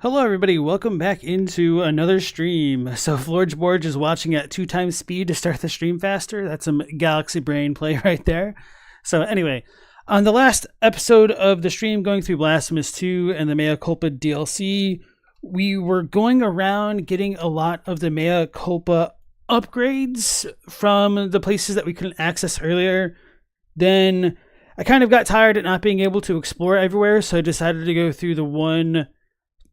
Hello everybody, welcome back into another stream. So Floorge is watching at 2 times speed to start the stream faster. That's some galaxy brain play right there. So anyway, on the last episode of the stream going through Blasphemous 2 and the Mea Culpa DLC, we were going around getting a lot of the Mea Culpa upgrades from the places that we couldn't access earlier. Then I kind of got tired at not being able to explore everywhere, so I decided to go through the one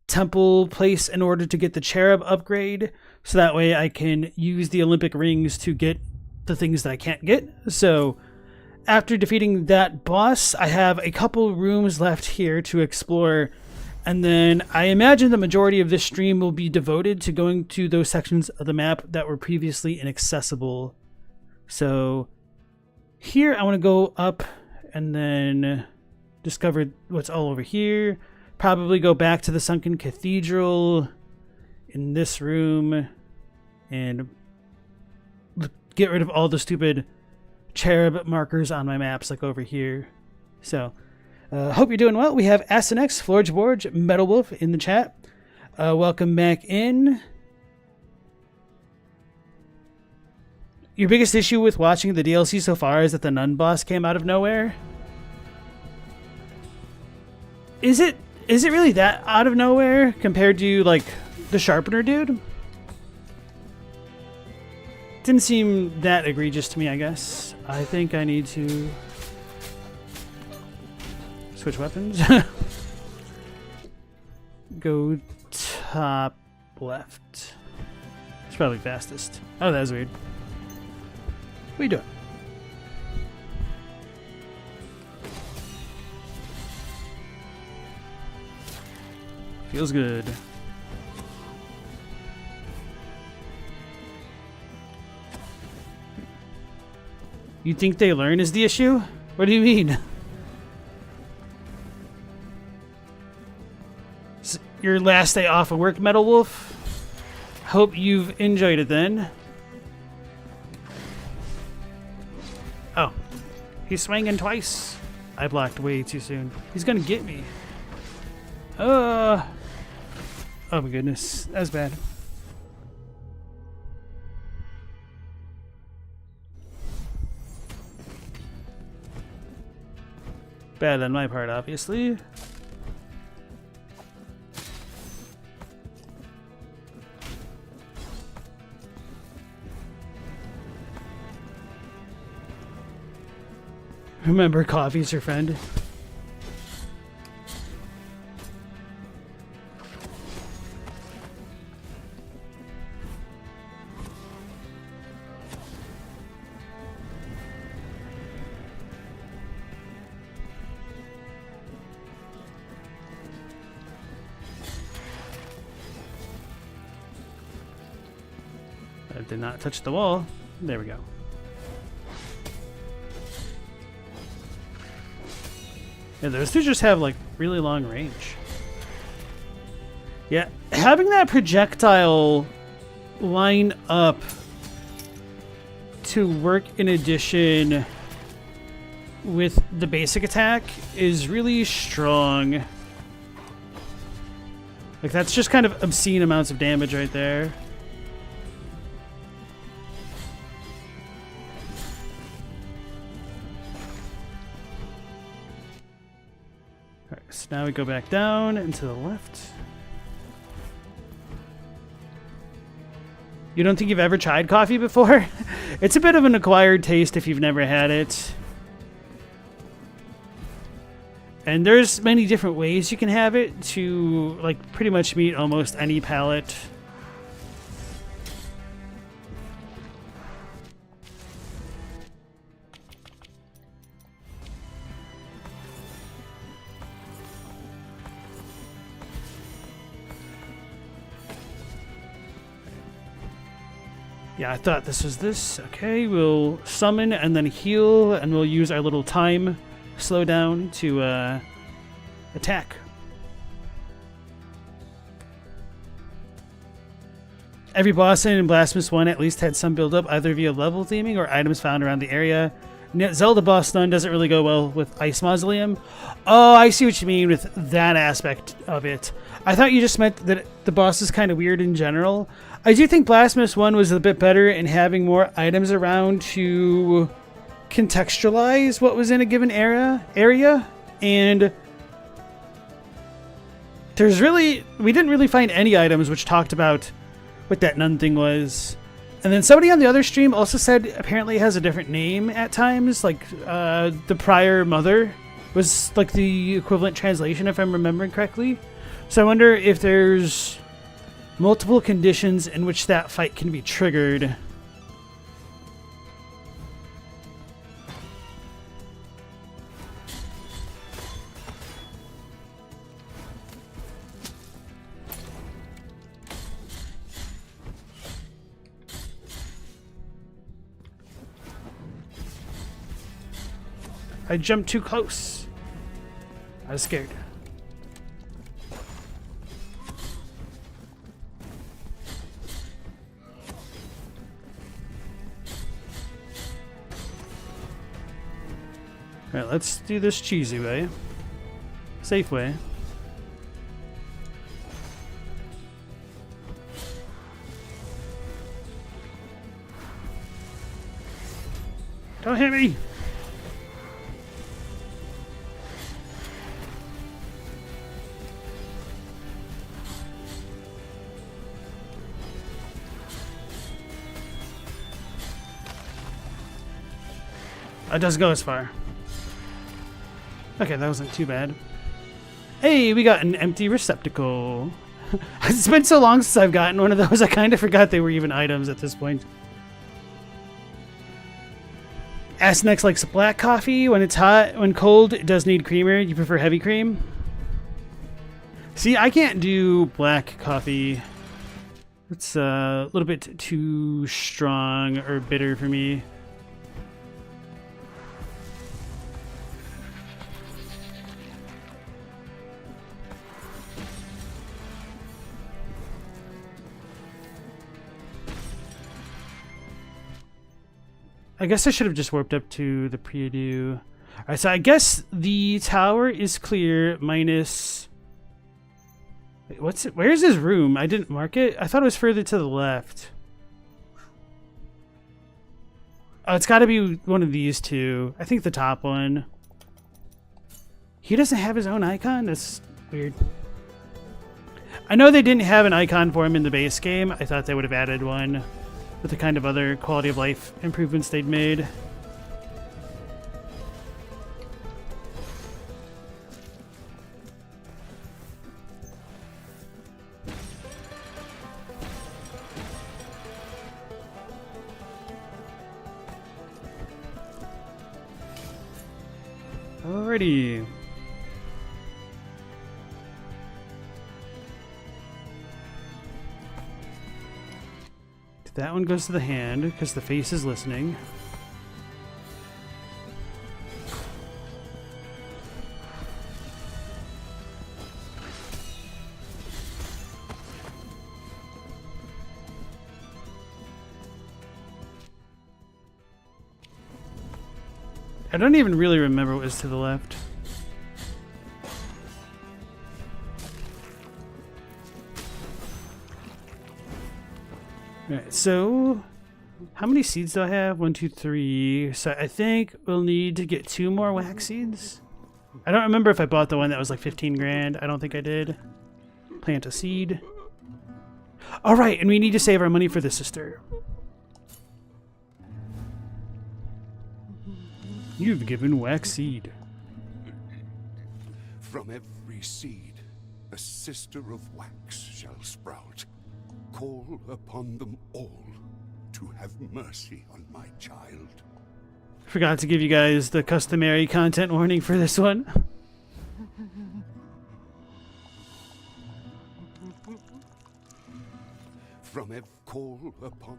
temple place in order to get the cherub upgrade, so that way I can use the Olympic rings to get the things that I can't get. So after defeating that boss, I have a couple rooms left here to explore, and then I imagine the majority of this stream will be devoted to going to those sections of the map that were previously inaccessible. So here I want to go up and then discover what's all over here. Probably go back to the sunken cathedral in this room and get rid of all the stupid cherub markers on my maps like over here. So hope you're doing well. We have Asinex, Floorge, Metal Wolf in the chat. Welcome back in. Your biggest issue with watching the DLC so far is that the nun boss came out of nowhere? Is it really that out of nowhere compared to, like, the Sharpener dude? Didn't seem that egregious to me, I guess. I think I need to switch weapons. Go top left. It's probably fastest. Oh, that was weird. What are you doing? Feels good. You think they learn is the issue? What do you mean? Is your last day off of work, Metal Wolf? Hope you've enjoyed it then. Oh, he's swinging twice. I blocked way too soon. He's gonna get me. Oh my goodness, that was bad. Bad on my part, obviously. Remember, coffee's your friend. Did not touch the wall. There we go. Yeah, those two just have like really long range. Yeah, having that projectile line up to work in addition with the basic attack is really strong. Like, that's just kind of obscene amounts of damage right there. So now we go back down and to the left. You don't think you've ever tried coffee before? It's a bit of an acquired taste if you've never had it. And there's many different ways you can have it to, like, pretty much meet almost any palate. Yeah, I thought this was this. Okay, we'll summon and then heal, and we'll use our little time slowdown to attack. Every boss in Blasphemous 1 at least had some build-up, either via level theming or items found around the area. Zelda boss stun doesn't really go well with Ice Mausoleum. Oh, I see what you mean with that aspect of it. I thought you just meant that the boss is kind of weird in general. I do think Blasphemous 1 was a bit better in having more items around to contextualize what was in a given area. And we didn't really find any items which talked about what that nun thing was. And then somebody on the other stream also said apparently it has a different name at times, like the prior mother was like the equivalent translation if I'm remembering correctly. So I wonder if there's multiple conditions in which that fight can be triggered. I jumped too close. I was scared. Alright, let's do this cheesy way. Safe way. Don't hit me! It doesn't go as far. Okay, that wasn't too bad. Hey, we got an empty receptacle. It's been so long since I've gotten one of those, I kind of forgot they were even items at this point. Asnex likes black coffee. When it's hot, when cold, it does need creamer. You prefer heavy cream? See, I can't do black coffee. It's a little bit too strong or bitter for me. I guess I should have just warped up to the preview. Alright, so I guess the tower is clear minus... Wait, what's it? Where's his room? I didn't mark it. I thought it was further to the left. Oh, it's got to be one of these two. I think the top one. He doesn't have his own icon? That's weird. I know they didn't have an icon for him in the base game. I thought they would have added one with the kind of other quality of life improvements they'd made. Alrighty. That one goes to the hand because the face is listening. I don't even really remember what was to the left. Alright, so how many seeds do I have? 1, 2, 3. So I think we'll need to get 2 more wax seeds. I don't remember if I bought the one that was like 15 grand. I don't think I did. Plant a seed. Alright, and we need to save our money for the sister. You've given wax seed. From every seed, a sister of wax shall sprout. Call upon them all to have mercy on my child. Forgot to give you guys the customary content warning for this one. From every call upon...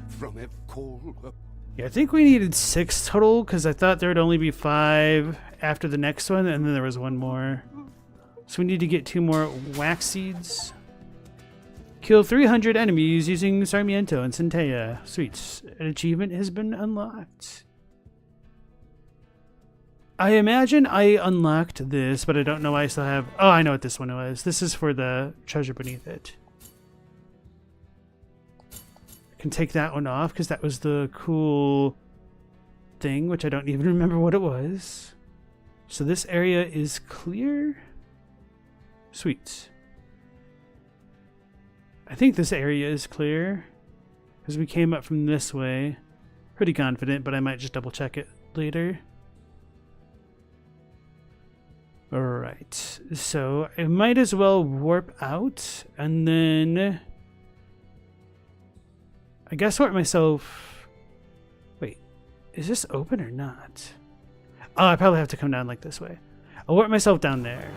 From every call up... Yeah, I think we needed 6 total because I thought there would only be 5 after the next one, and then there was 1 more. So we need to get 2 more wax seeds. Kill 300 enemies using Sarmiento and Centella. Sweet. An achievement has been unlocked. I imagine I unlocked this, but I don't know why I still have... Oh, I know what this one was. This is for the treasure beneath it. I can take that one off because that was the cool thing, which I don't even remember what it was. So this area is clear? Sweet. I think this area is clear because we came up from this way. Pretty confident, but I might just double check it later. Alright, so I might as well warp out and then I guess warp myself. Wait, is this open or not? Oh, I probably have to come down like this way. I'll warp myself down there.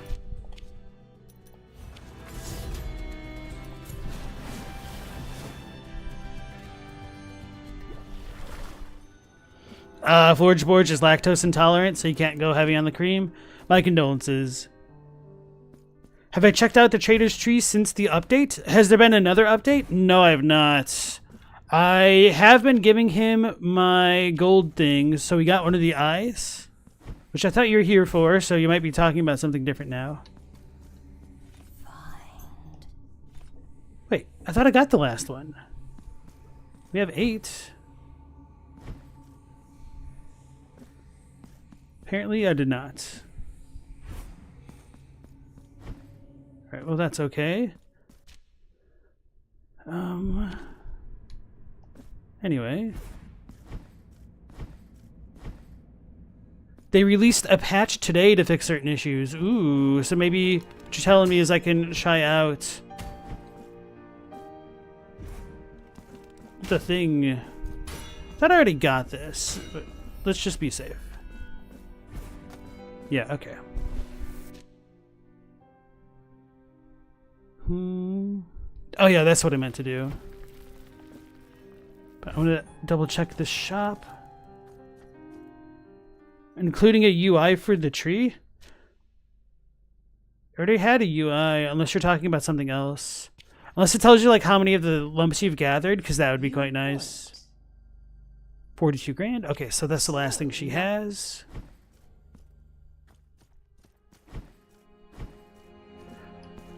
Forge Borge is lactose intolerant, so you can't go heavy on the cream. My condolences. Have I checked out the Trader's Tree since the update? Has there been another update? No, I have not. I have been giving him my gold things, so we got one of the eyes, which I thought you were here for, so you might be talking about something different now. Wait, I thought I got the last one. We have 8. Apparently I did not. Alright, well that's okay. Anyway. They released a patch today to fix certain issues. Ooh, so maybe what you're telling me is I can try out the thing. I thought I already got this, but let's just be safe. Yeah, okay. Oh yeah, that's what I meant to do. But I want to double check the shop. Including a UI for the tree? I already had a UI, unless you're talking about something else. Unless it tells you like how many of the lumps you've gathered, because that would be quite nice. 42 grand? Okay, so that's the last thing she has.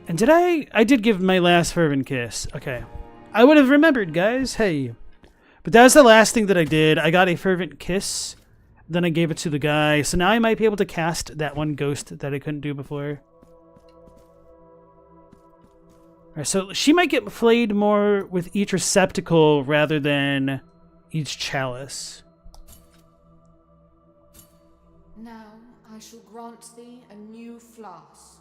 And did I did give my last fervent kiss. Okay. I would have remembered, guys. Hey. But that was the last thing that I did. I got a fervent kiss. Then I gave it to the guy. So now I might be able to cast that one ghost that I couldn't do before. Alright, so she might get flayed more with each receptacle rather than each chalice. Now I shall grant thee a new flask.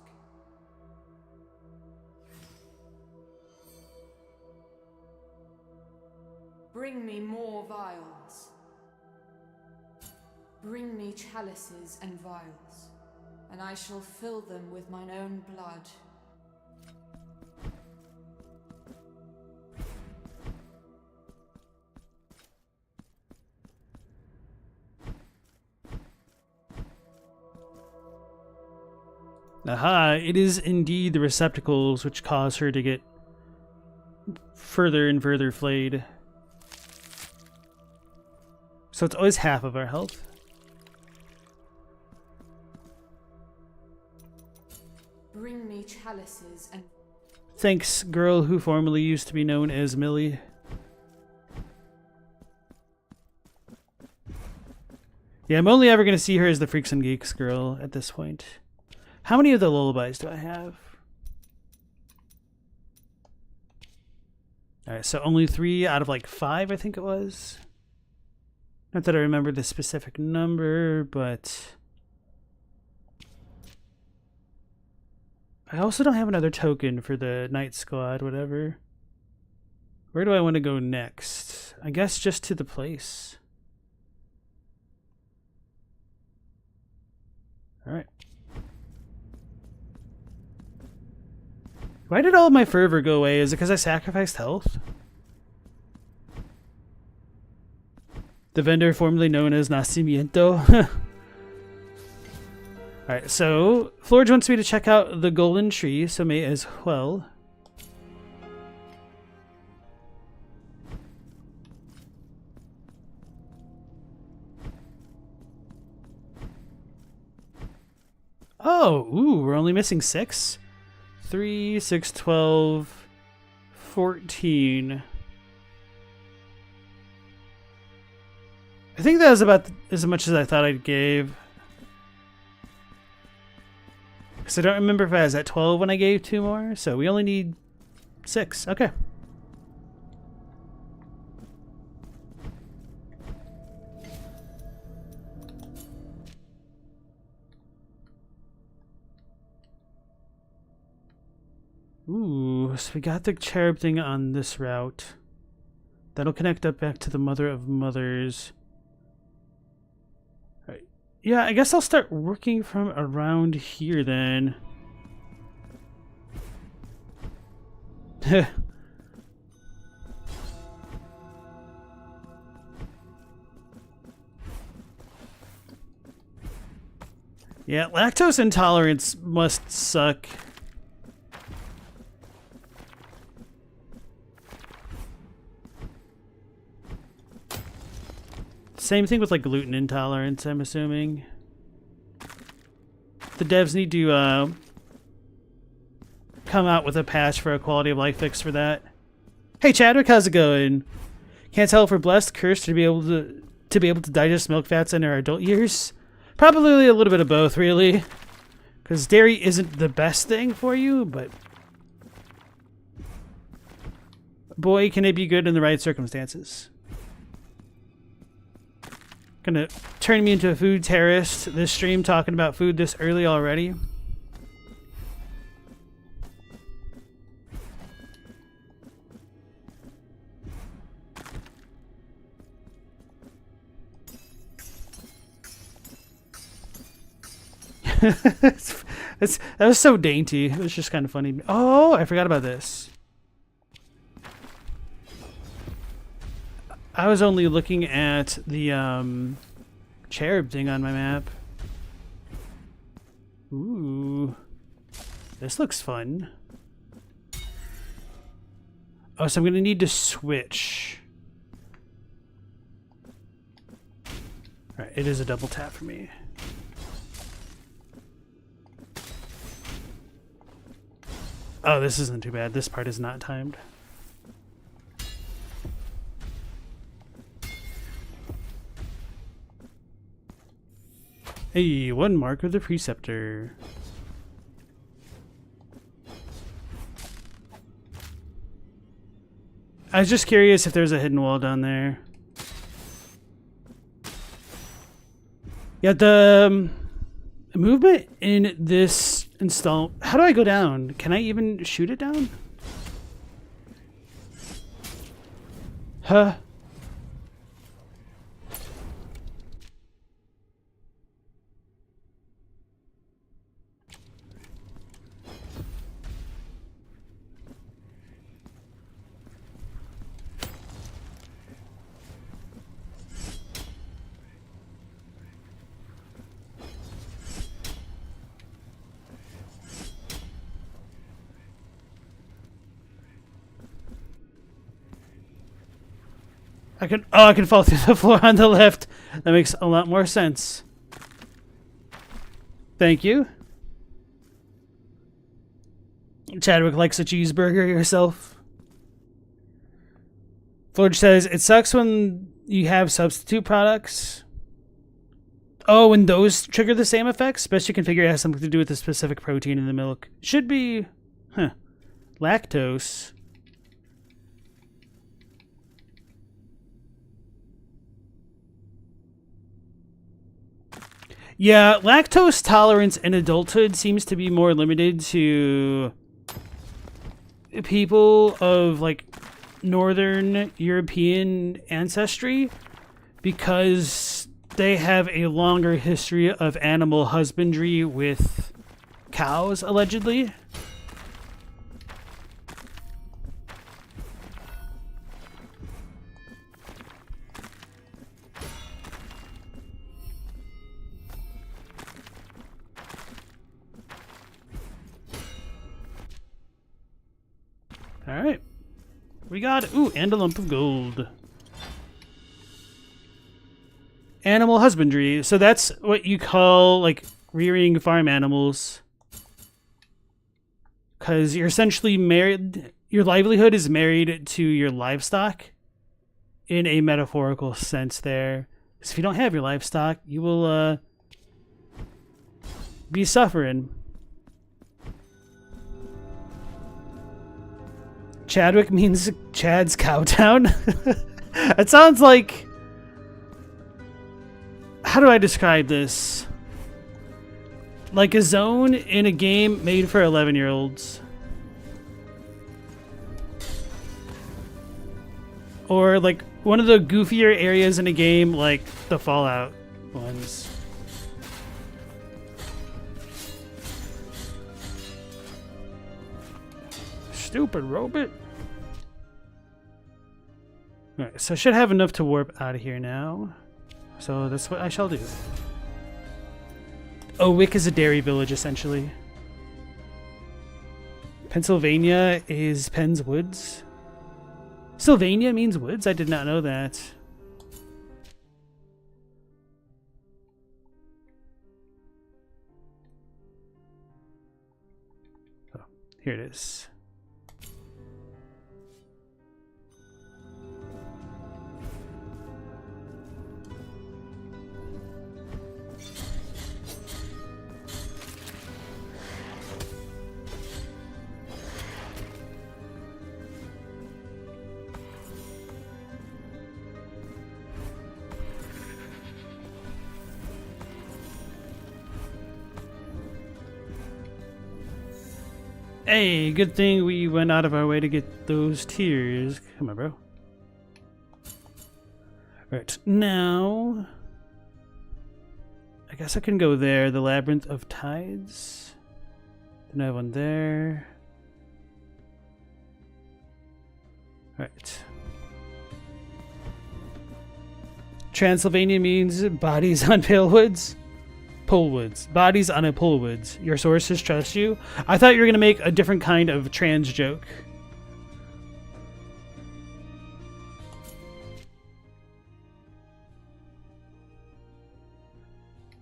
Bring me more vials. Bring me chalices and vials, and I shall fill them with mine own blood. Aha, it is indeed the receptacles which cause her to get further and further flayed. So it's always half of our health. Bring me chalices and... Thanks, girl who formerly used to be known as Millie. Yeah, I'm only ever going to see her as the Freaks and Geeks girl at this point. How many of the lullabies do I have? Alright, so only 3 out of like 5, I think it was. Not that I remember the specific number, but... I also don't have another token for the Night Squad, whatever. Where do I want to go next? I guess just to the place. Alright. Why did all of my fervor go away? Is it because I sacrificed health? The vendor formerly known as Nacimiento. Alright, so Florge wants me to check out the golden tree, so may as well. Oh, ooh, we're only missing 6? 3, 6, 12, 14. I think that was about as much as I thought I gave. Because I don't remember if I was at 12 when I gave 2 more, so we only need 6. Okay. Ooh, so we got the cherub thing on this route. That'll connect up back to the Mother of Mothers. Alright. Yeah, I guess I'll start working from around here then. Yeah, lactose intolerance must suck. Same thing with like gluten intolerance, I'm assuming. The devs need to come out with a patch for a quality of life fix for that. Hey Chadwick, how's it going? Can't tell if we're blessed, cursed to be able to digest milk fats in our adult years. Probably a little bit of both, really. Because dairy isn't the best thing for you, but boy, can it be good in the right circumstances. Gonna turn me into a food terrorist this stream, talking about food this early already. That was so dainty. It was just kind of funny. Oh, I forgot about this. I was only looking at the cherub thing on my map. Ooh. This looks fun. Oh, so I'm going to need to switch. Alright, it is a double tap for me. Oh, this isn't too bad. This part is not timed. Hey, 1 mark of the Preceptor. I was just curious if there's a hidden wall down there. Yeah, the movement in this install... How do I go down? Can I even shoot it down? Huh? I can fall through the floor on the left. That makes a lot more sense. Thank you. Chadwick likes a cheeseburger yourself. Florge says, it sucks when you have substitute products. Oh, and those trigger the same effects? Best you can figure it has something to do with the specific protein in the milk. Should be... Huh. Lactose. Yeah, lactose tolerance in adulthood seems to be more limited to people of like Northern European ancestry because they have a longer history of animal husbandry with cows, allegedly. Alright. We got... Ooh, and a lump of gold. Animal husbandry. So that's what you call, like, rearing farm animals. Because you're essentially married, your livelihood is married to your livestock in a metaphorical sense there. Because if you don't have your livestock, you will be suffering. Chadwick means Chad's Cowtown. It sounds like... How do I describe this? Like a zone in a game made for 11-year-olds. Or like one of the goofier areas in a game like the Fallout ones. Stupid robot. Alright, so I should have enough to warp out of here now. So that's what I shall do. Oh, Wick is a dairy village, essentially. Pennsylvania is Penn's Woods. Sylvania means woods? I did not know that. Oh, here it is. Hey, good thing we went out of our way to get those tears. Come on, bro. Right, now... I guess I can go there. The Labyrinth of Tides. Then I have one there. Right. Transylvania means bodies on pale woods. Polewoods. Bodies on a Polewoods. Your sources trust you. I thought you were going to make a different kind of trans joke.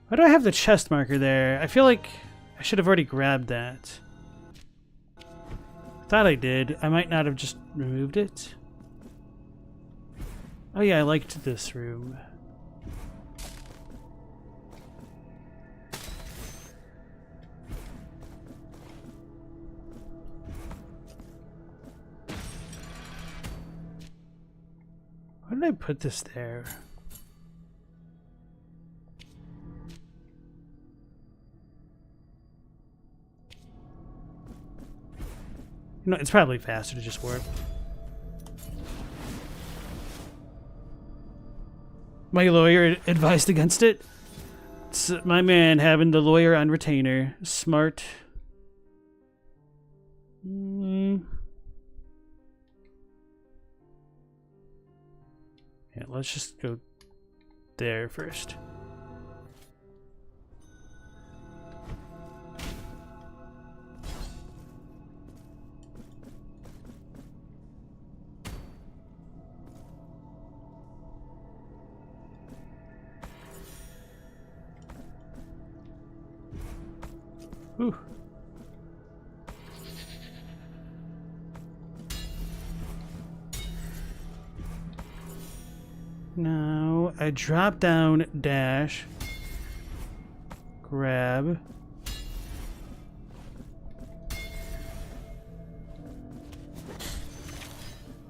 Why do I have the chest marker there? I feel like I should have already grabbed that. Thought I did. I might not have just removed it. Oh yeah, I liked this room. Why did I put this there? You know, it's probably faster to just warp. My lawyer advised against it. It's my man having the lawyer on retainer. Smart. Yeah, let's just go there first. Whew. Now I drop down, dash, grab.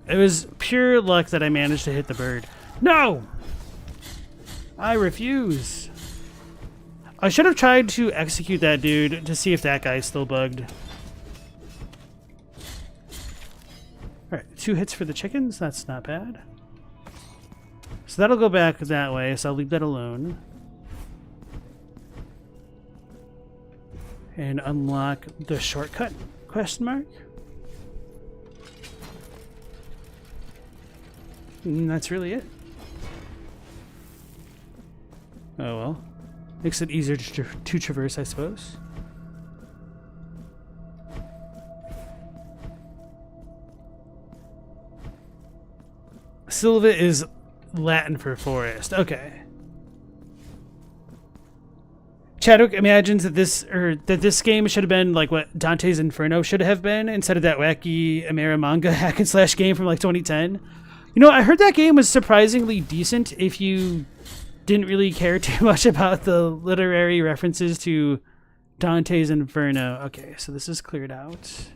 It was pure luck that I managed to hit the bird. No! I refuse. I should have tried to execute that dude to see if that guy's still bugged. Alright, 2 hits for the chickens. That's not bad. So that'll go back that way, so I'll leave that alone. And unlock the shortcut, question mark. And that's really it. Oh well. Makes it easier to traverse, I suppose. Silva is Latin for forest. Okay. Chadwick imagines that this game should have been like what Dante's Inferno should have been instead of that wacky Amera manga hack and slash game from like 2010. You know, I heard that game was surprisingly decent if you didn't really care too much about the literary references to Dante's Inferno. Okay, so this is cleared out.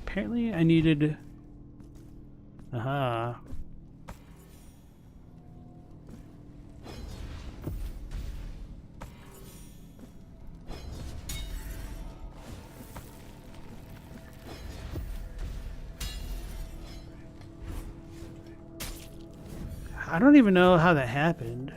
Apparently I needed... Aha. I don't even know how that happened.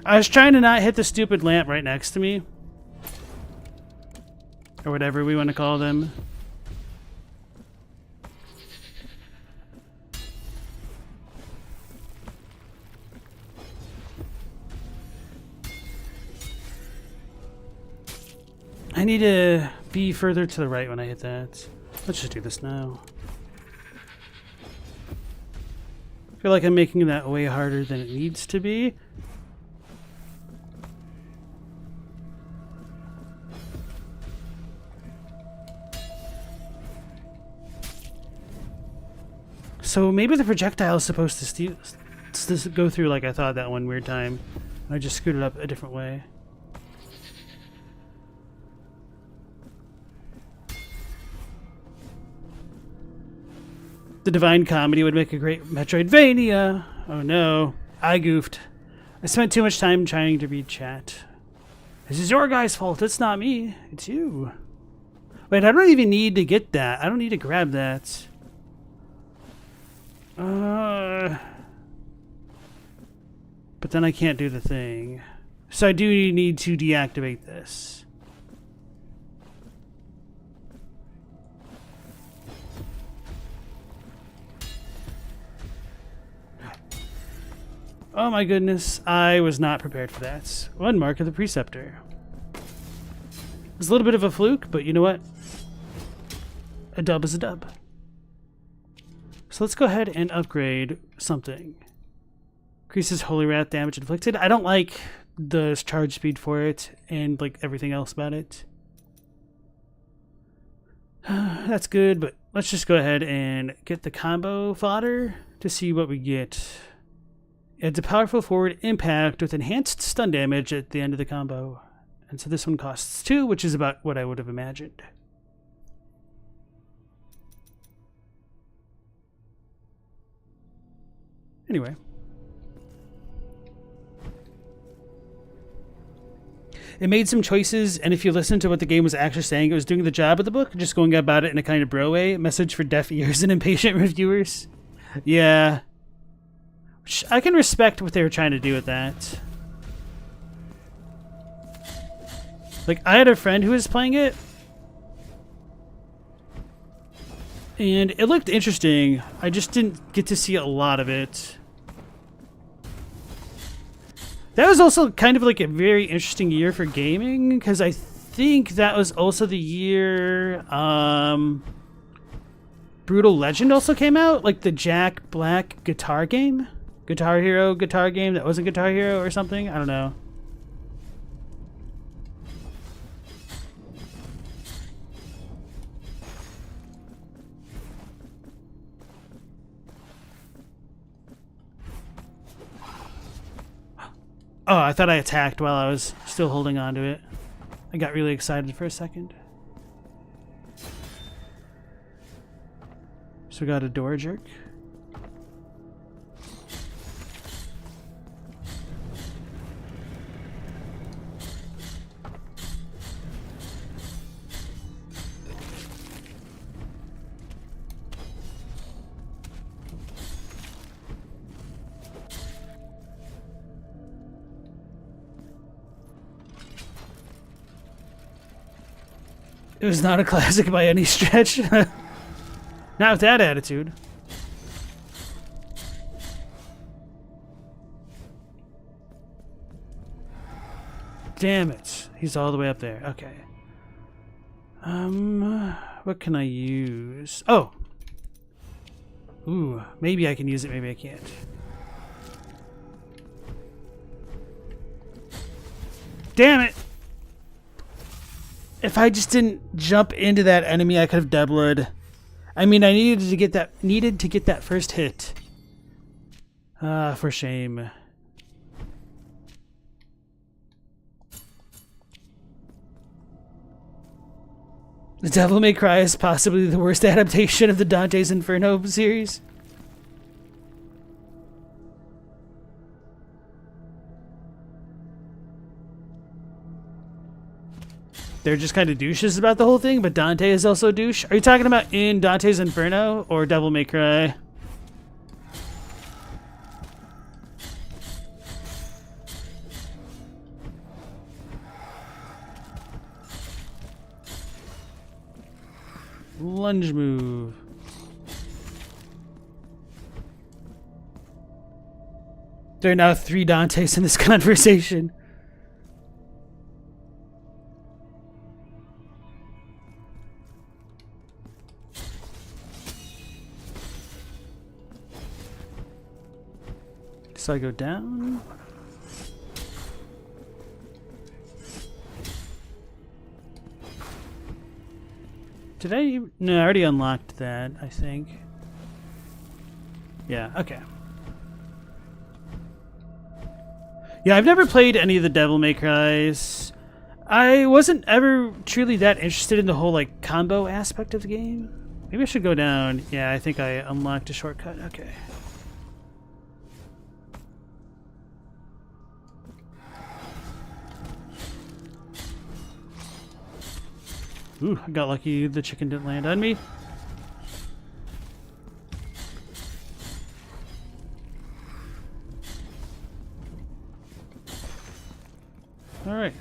I was trying to not hit the stupid lamp right next to me. Or whatever we want to call them. I need to be further to the right when I hit that. Let's just do this now. I feel like I'm making that way harder than it needs to be. So maybe the projectile is supposed to go through like I thought that one weird time. I just screwed it up a different way. The Divine Comedy would make a great Metroidvania. Oh no, I goofed. I spent too much time trying to read chat. This is your guy's fault, it's not me, it's you. Wait, I don't even need to get that. I don't need to grab that. But then I can't do the thing. So I do need to deactivate this. Oh my goodness, I was not prepared for that. One mark of the Preceptor. It was a little bit of a fluke, but you know what? A dub is a dub. So let's go ahead and upgrade something. Increases Holy Wrath damage inflicted. I don't like the charge speed for it and like everything else about it. That's good, but let's just go ahead and get the combo fodder to see what we get. It's a powerful forward impact with enhanced stun damage at the end of the combo. And so this one costs 2, which is about what I would have imagined. Anyway. It made some choices, and if you listen to what the game was actually saying, it was doing the job of the book, just going about it in a kind of bro way. Message for deaf ears and impatient reviewers. Yeah. Which I can respect what they were trying to do with that. Like, I had a friend who was playing it, and it looked interesting. I just didn't get to see a lot of it. That was also kind of like a very interesting year for gaming, because I think that was also the year Brutal Legend also came out, like the Jack Black guitar game. Guitar Hero guitar game that wasn't Guitar Hero or something. I don't know. Oh, I thought I attacked while I was still holding on to it. I got really excited for a second. So we got a door jerk. It was not a classic by any stretch. Not with that attitude. Damn it. He's all the way up there. Okay. What can I use? Oh! Ooh, maybe I can use it, maybe I can't. Damn it! If I just didn't jump into that enemy, I could have doubloed. I mean, I needed to get that first hit. Ah, for shame. The Devil May Cry is possibly the worst adaptation of the Dante's Inferno series. They're just kind of douches about the whole thing, but Dante is also a douche. Are you talking about in Dante's Inferno or Devil May Cry? Lunge move. There are now 3 Dantes in this conversation. So I go down. Did I? No, I already unlocked that, I think. Yeah, okay. Yeah, I've never played any of the Devil May Cries. I wasn't ever truly that interested in the whole, like, combo aspect of the game. Maybe I should go down. Yeah, I think I unlocked a shortcut. Okay. Ooh, I got lucky the chicken didn't land on me. Alright.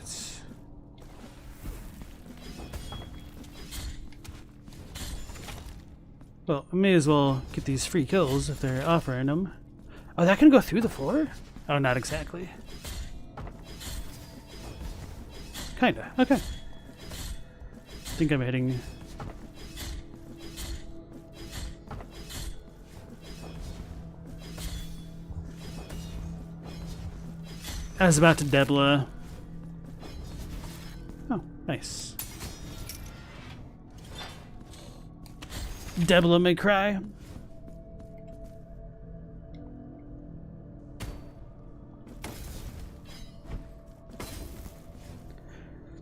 Well, I may as well get these free kills if they're offering them. Oh, that can go through the floor? Oh, not exactly. Kinda. Okay. I think I'm hitting. I was about to Debla. Oh, nice. Debla may cry.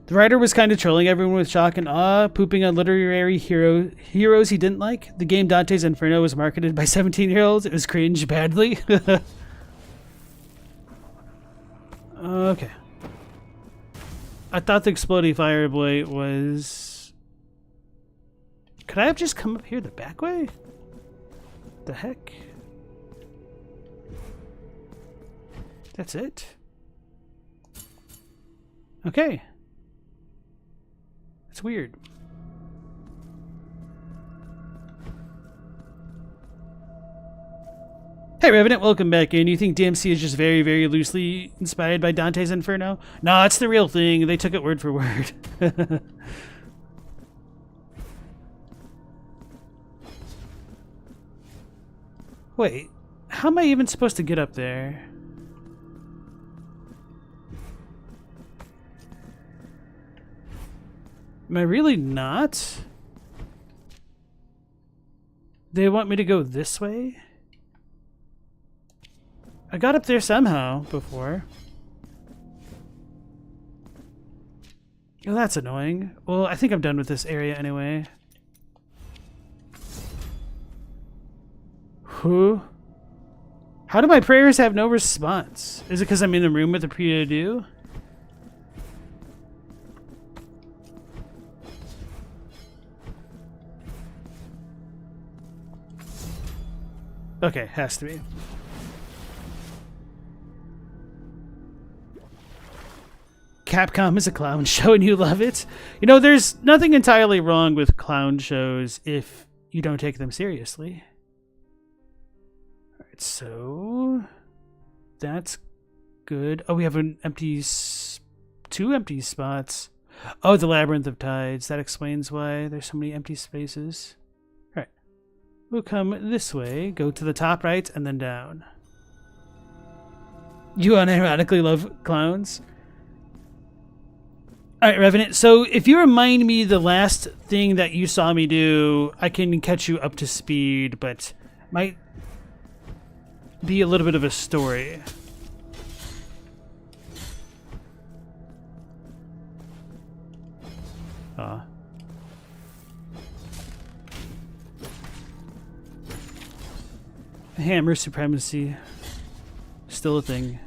The writer was kind of trolling everyone with shock and awe, pooping on literary heroes he didn't like. The game Dante's Inferno was marketed by 17-year-olds. It was cringe badly. Okay. I thought the exploding fireboy was... Could I have just come up here the back way? The heck? That's it? Okay. It's weird. Hey Revenant, welcome back in. You think DMC is just very, very loosely inspired by Dante's Inferno? No, it's the real thing. They took it word for word. Wait, how am I even supposed to get up there? Am I really not? They want me to go this way? I got up there somehow before. Oh, that's annoying. Well, I think I'm done with this area anyway. Who? How do my prayers have no response? Is it because I'm in the room with the prie-dieu? Okay, has to be. Capcom is a clown show and you love it. You know, there's nothing entirely wrong with clown shows if you don't take them seriously. Alright, so that's good. Oh, we have an two empty spots. Oh, the Labyrinth of Tides. That explains why there's so many empty spaces. Alright. We'll come this way, go to the top right, and then down. You unironically love clowns? Alright, Revenant. So if you remind me the last thing that you saw me do, I can catch you up to speed, but might be a little bit of a story. Hammer supremacy. Still a thing.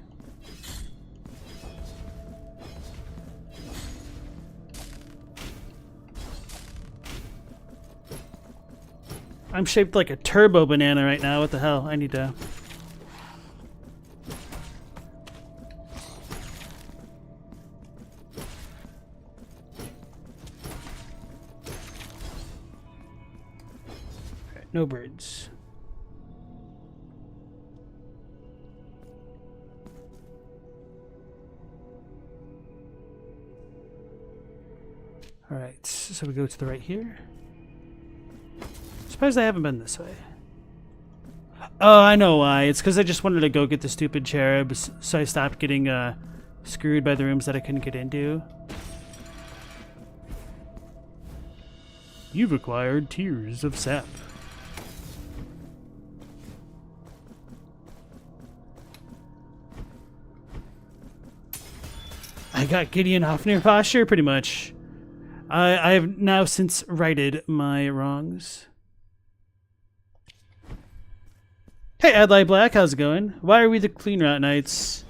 I'm shaped like a turbo banana right now. What the hell? I need to... No birds. Alright, so we go to the right here. Surprised I haven't been this way. Oh, I know why. It's because I just wanted to go get the stupid cherubs, so I stopped getting screwed by the rooms that I couldn't get into. You've acquired Tears of Sap. I got Gideon Hoffner posture, pretty much. I have now since righted my wrongs. Hey, Adlai Black, how's it going? Why are we the Clean Rat Knights?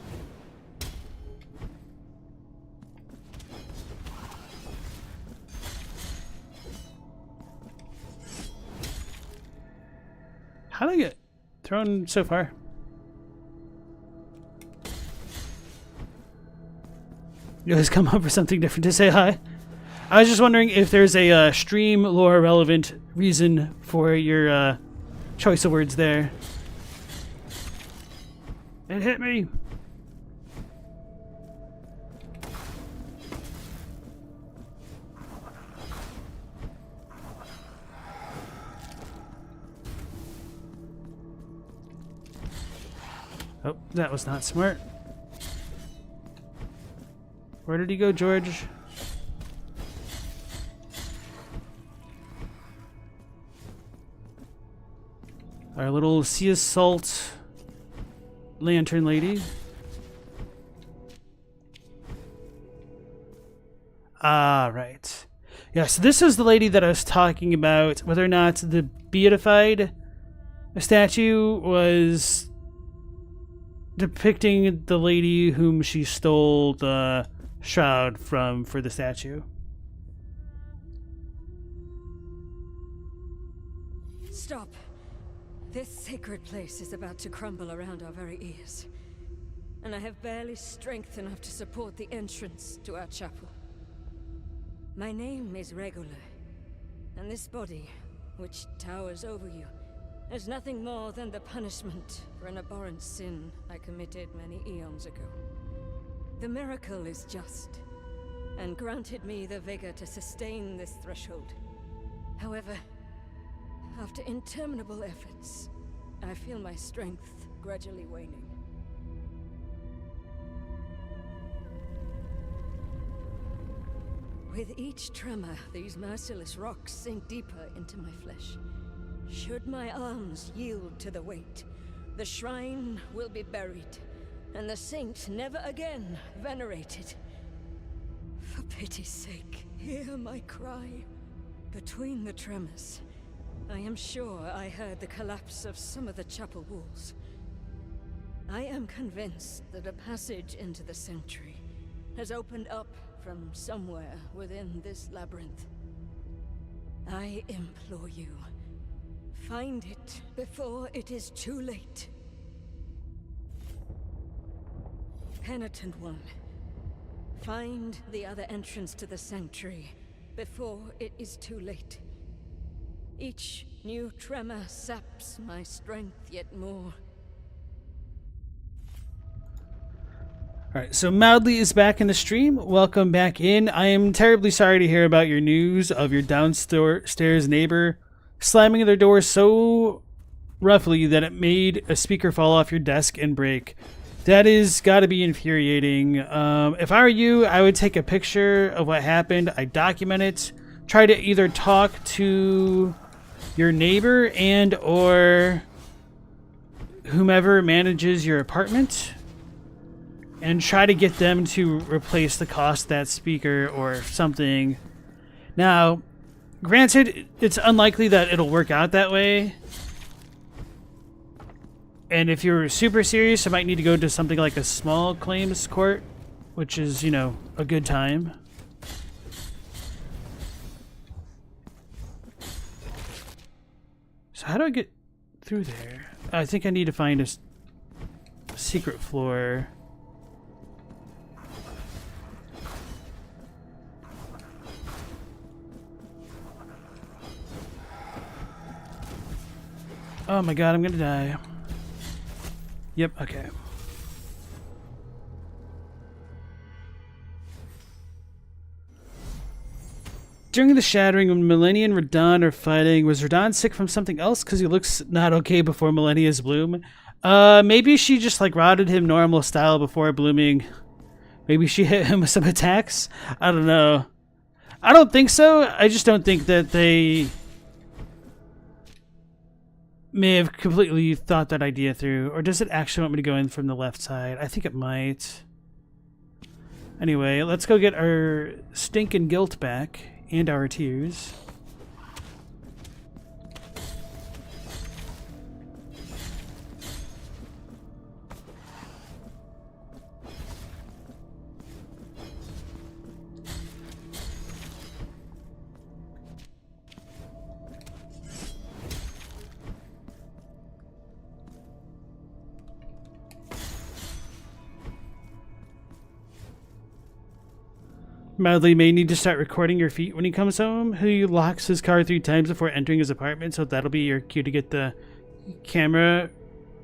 How did I get thrown so far? You always come up with something different to say hi. I was just wondering if there's a stream lore relevant reason for your choice of words there. It hit me. Oh, that was not smart. Where did he go, George? Our little sea salt lantern lady. Ah, right. Yes, this is the lady that I was talking about. Whether or not the beatified statue was depicting the lady whom she stole the shroud from for the statue. Stop. This sacred place is about to crumble around our very ears. And I have barely strength enough to support the entrance to our chapel. My name is Regula, and this body, which towers over you, is nothing more than the punishment for an abhorrent sin I committed many eons ago. The miracle is just, and granted me the vigor to sustain this threshold. However, after interminable efforts, I feel my strength gradually waning. With each tremor, these merciless rocks sink deeper into my flesh. Should my arms yield to the weight, the shrine will be buried, and the saint never again venerated. For pity's sake, hear my cry. Between the tremors, I am sure I heard the collapse of some of the chapel walls. I am convinced that a passage into the sanctuary has opened up from somewhere within this labyrinth. I implore you, find it before it is too late. Penitent one, Find the other entrance to the sanctuary before it is too late. Each new tremor saps my strength yet more. Alright, so Mildly is back in the stream. Welcome back in. I am terribly sorry to hear about your news of your downstairs neighbor slamming their door so roughly that it made a speaker fall off your desk and break. That is got to be infuriating. If I were you, I would take a picture of what happened. I document it. Try to either talk to your neighbor and or whomever manages your apartment and try to get them to replace the cost of that speaker or something. Now, granted, it's unlikely that it'll work out that way. And if you're super serious, I might need to go to something like a small claims court, which is, you know, a good time. So how do I get through there? I think I need to find a secret floor. Oh my god, I'm gonna die. Yep, okay. During the shattering, when Millennia and Radon are fighting, was Radon sick from something else? Because he looks not okay before Millennia's bloom. Maybe she just like rotted him normal style before blooming. Maybe she hit him with some attacks? I don't know. I don't think so. I just don't think that they may have completely thought that idea through. Or does it actually want me to go in from the left side? I think it might. Anyway, let's go get our stinking guilt back and our tears. Mildly may need to start recording your feet when he comes home. He locks his car 3 times before entering his apartment, so that'll be your cue to get the camera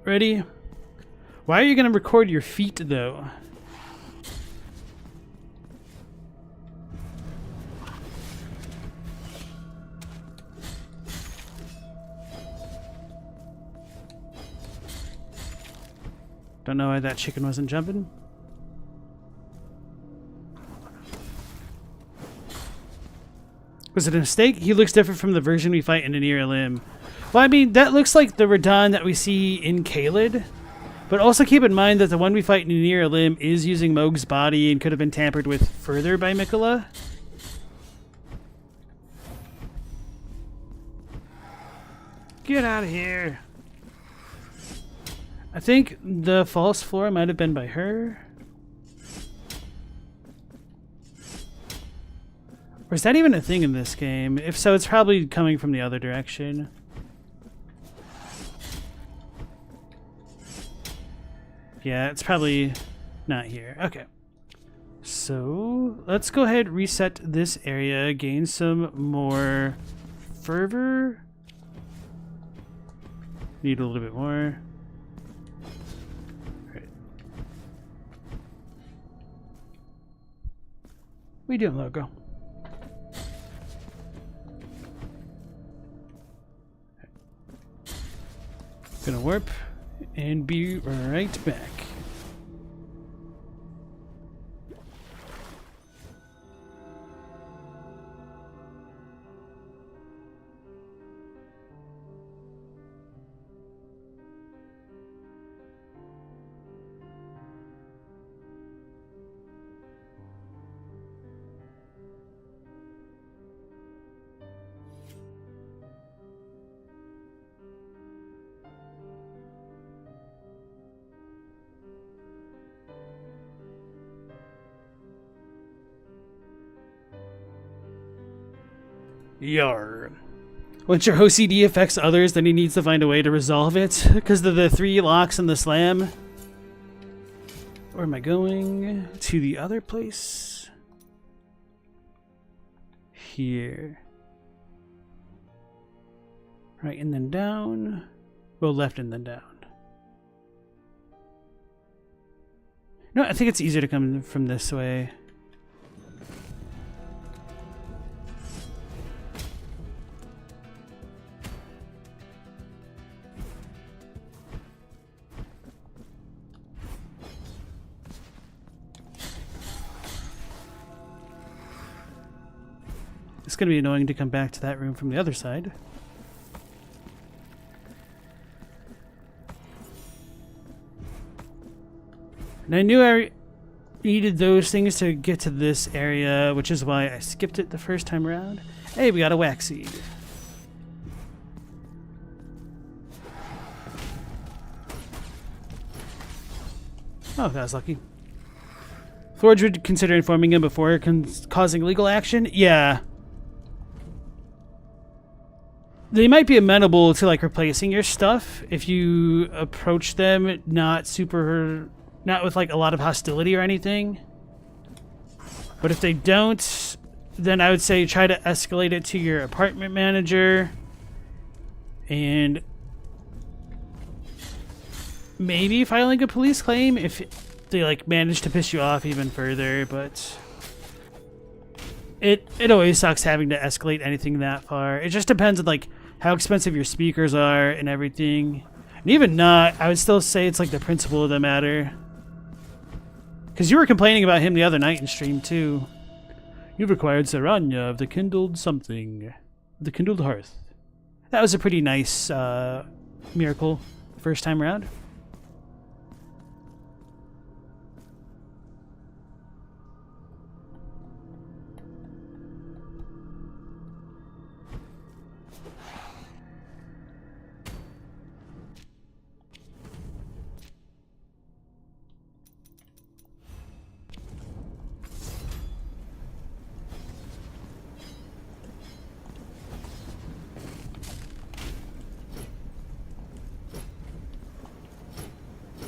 ready. Why are you going to record your feet, though? Don't know why that chicken wasn't jumping. Was it a mistake? He looks different from the version we fight in Anir Elim. Well, I mean, that looks like the Radon that we see in Caelid. But also keep in mind that the one we fight in Anir Elim is using Mohg's body and could have been tampered with further by Miquella. Get out of here. I think the false floor might have been by her. Or is that even a thing in this game? If so, it's probably coming from the other direction. Yeah, it's probably not here. Okay. So, let's go ahead and reset this area, gain some more fervor. Need a little bit more. Alright. We doing, logo? Gonna warp and be right back. Yar. Once your OCD affects others, then he needs to find a way to resolve it. Because of the 3 locks and the slam. Where am I going? To the other place? here. Right and then down. Well, left and then down. No, I think it's easier to come from this way. It's going to be annoying to come back to that room from the other side. And I knew I needed those things to get to this area, which is why I skipped it the first time around. Hey, we got a wax seed. Oh, that was lucky. Forge would consider informing him before causing legal action? Yeah. They might be amenable to like replacing your stuff if you approach them not with like a lot of hostility or anything. But if they don't, then I would say try to escalate it to your apartment manager and maybe filing a police claim if they like manage to piss you off even further. But it always sucks having to escalate anything that far. It just depends on like how expensive your speakers are and everything. And even not, I would still say it's like the principle of the matter. Because you were complaining about him the other night in stream too. You've required Saranya of the kindled something. The kindled hearth. That was a pretty nice miracle first time around.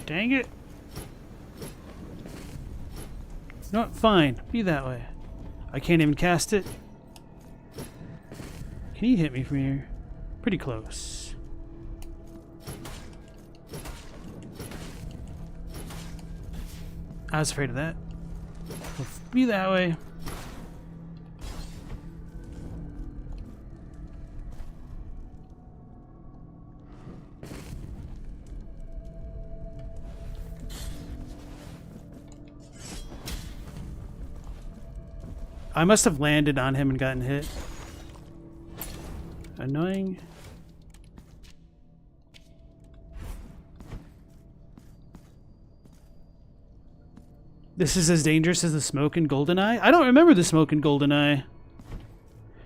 Dang it. No, fine. Be that way. I can't even cast it. Can you hit me from here? Pretty close. I was afraid of that. Be that way. I must have landed on him and gotten hit. Annoying. This is as dangerous as the smoke in GoldenEye? I don't remember the smoke in GoldenEye.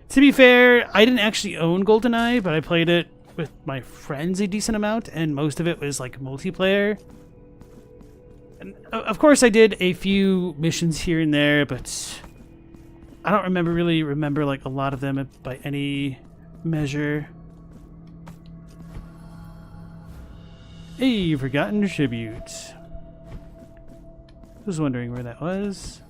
To be fair, I didn't actually own GoldenEye, but I played it with my friends a decent amount, and most of it was like multiplayer. And of course I did a few missions here and there, but I don't really remember like a lot of them by any measure. Hey, forgotten tribute. I was wondering where that was.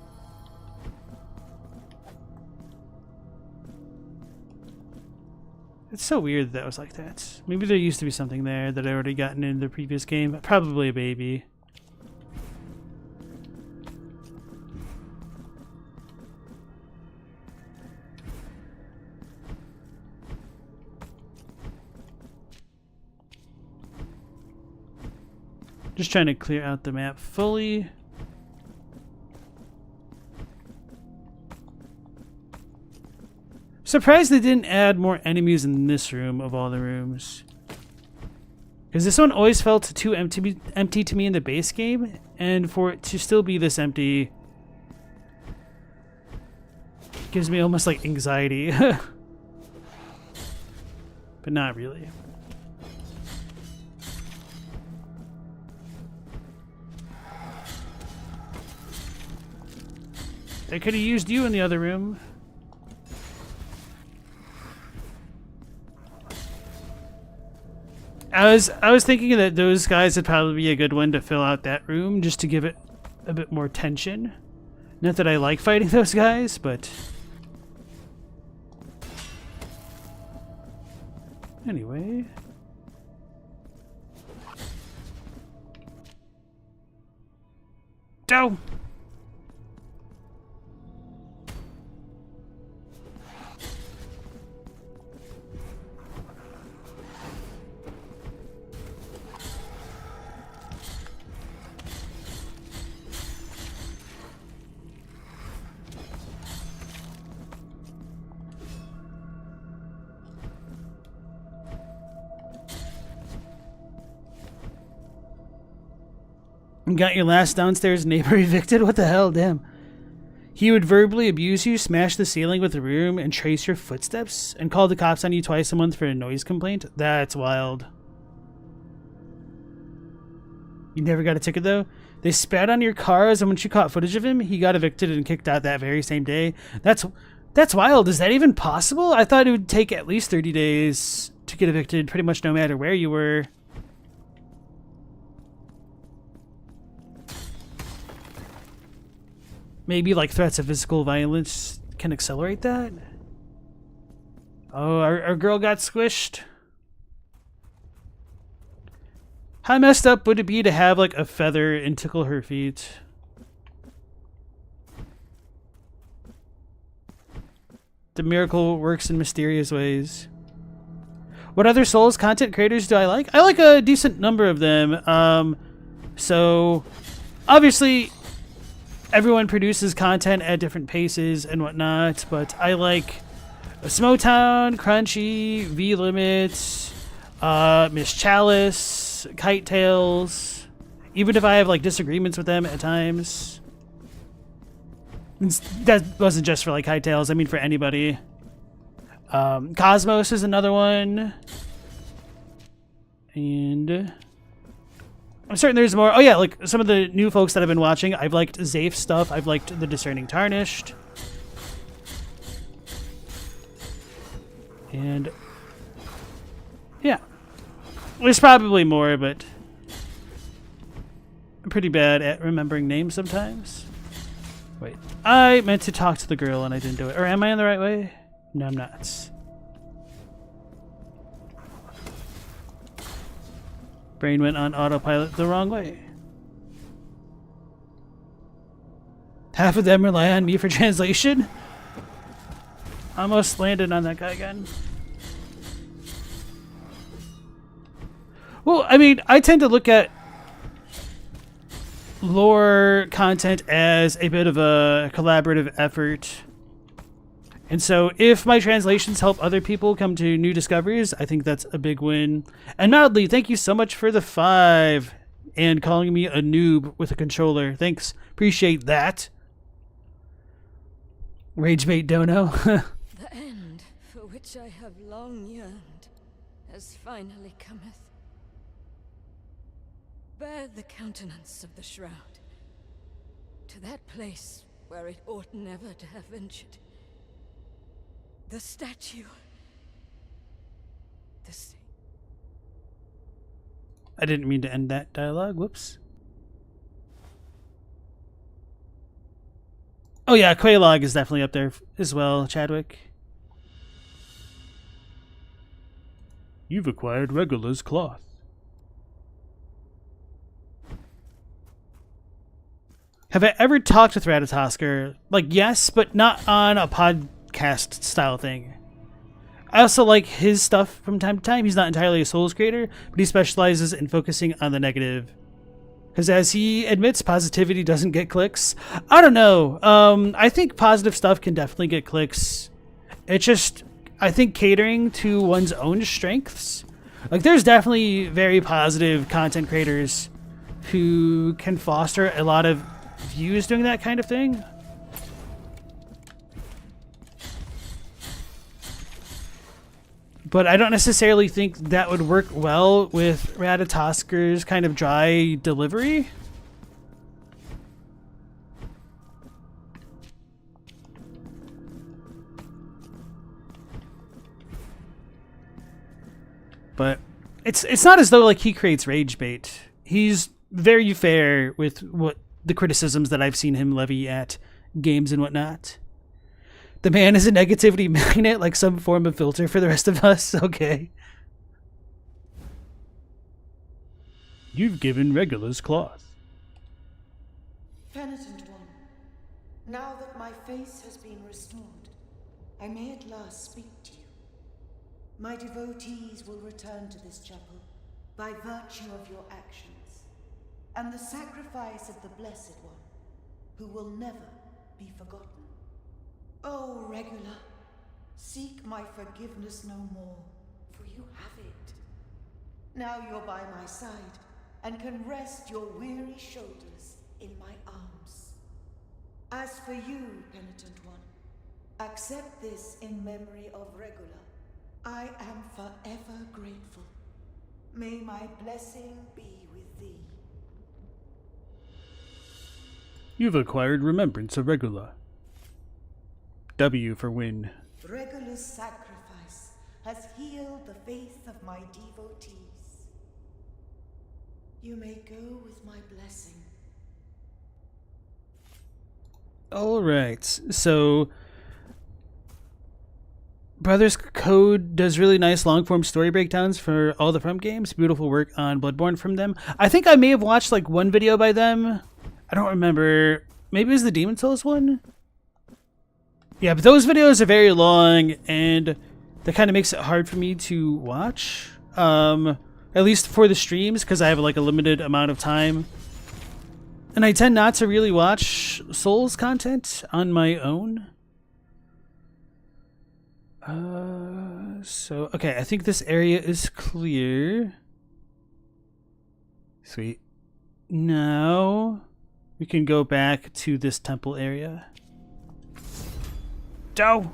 It's so weird that was like that. Maybe there used to be something there that I already gotten in the previous game. Probably a baby. Just trying to clear out the map fully. Surprised they didn't add more enemies in this room of all the rooms. Because this one always felt too empty to me in the base game, and for it to still be this empty gives me almost like anxiety. But not really. They could have used you in the other room. I was thinking that those guys would probably be a good one to fill out that room just to give it a bit more tension. Not that I like fighting those guys, but Anyway. Dow! Got your last downstairs neighbor evicted? What the hell, damn. He would verbally abuse you, smash the ceiling with the room, and trace your footsteps, and call the cops on you twice a month for a noise complaint? That's wild. You never got a ticket, though? They spat on your cars, and when she caught footage of him, he got evicted and kicked out that very same day. That's wild. Is that even possible? I thought it would take at least 30 days to get evicted, pretty much no matter where you were. Maybe like threats of physical violence can accelerate that? Oh, our girl got squished. How messed up would it be to have like a feather and tickle her feet? The miracle works in mysterious ways. What other Souls content creators do I like? I like a decent number of them. So obviously everyone produces content at different paces and whatnot, but I like Smotown, Crunchy, V-Limit, Miss Chalice, Kite Tails, even if I have like disagreements with them at times. That wasn't just for like Kite Tails, I mean for anybody. Cosmos is another one. And I'm certain there's more. Oh yeah, like some of the new folks that I've been watching. I've liked Zafe stuff. I've liked The Discerning Tarnished. And yeah, there's probably more, but I'm pretty bad at remembering names sometimes. Wait, I meant to talk to the girl and I didn't do it. Or am I in the right way? No, I'm not. Brain went on autopilot the wrong way. Half of them rely on me for translation. Almost landed on that guy again. Well, I mean, I tend to look at lore content as a bit of a collaborative effort. And so if my translations help other people come to new discoveries, I think that's a big win. And Mildly, thank you so much for the 5 and calling me a noob with a controller. Thanks. Appreciate that. Ragebait Dono. The end for which I have long yearned has finally cometh. Bear the countenance of the shroud to that place where it ought never to have ventured. The statue. I didn't mean to end that dialogue. Whoops. Oh yeah, Quaylog is definitely up there as well, Chadwick. You've acquired Regula's cloth. Have I ever talked with Ratatosker? Like, yes, but not on a podcast style thing. I also like his stuff from time to time. He's not entirely a Souls creator, but he specializes in focusing on the negative. Because as he admits, positivity doesn't get clicks. I don't know. I think positive stuff can definitely get clicks. It's just, I think catering to one's own strengths. Like, there's definitely very positive content creators who can foster a lot of views doing that kind of thing. But I don't necessarily think that would work well with Ratatosker's kind of dry delivery. But it's not as though like he creates rage bait. He's very fair with what the criticisms that I've seen him levy at games and whatnot. The man is a negativity magnet, like some form of filter for the rest of us. Okay. You've given Regula's cloth. Penitent one, now that my face has been restored, I may at last speak to you. My devotees will return to this chapel by virtue of your actions, and the sacrifice of the Blessed One, who will never be forgotten. Oh, Regula, seek my forgiveness no more, for you have it. Now you're by my side, and can rest your weary shoulders in my arms. As for you, Penitent One, accept this in memory of Regula. I am forever grateful. May my blessing be with thee. You've acquired remembrance of Regula. W for win. Regula's sacrifice has healed the faith of my devotees. You may go with my blessing. Alright, so Brothers Code does really nice long-form story breakdowns for all the From games. Beautiful work on Bloodborne from them. I think I may have watched like one video by them. I don't remember. Maybe it was the Demon Souls one? Yeah, but those videos are very long, and that kind of makes it hard for me to watch. At least for the streams, because I have like a limited amount of time. And I tend not to really watch Souls content on my own. So, okay, I think this area is clear. Sweet. Now, we can go back to this temple area. Dow!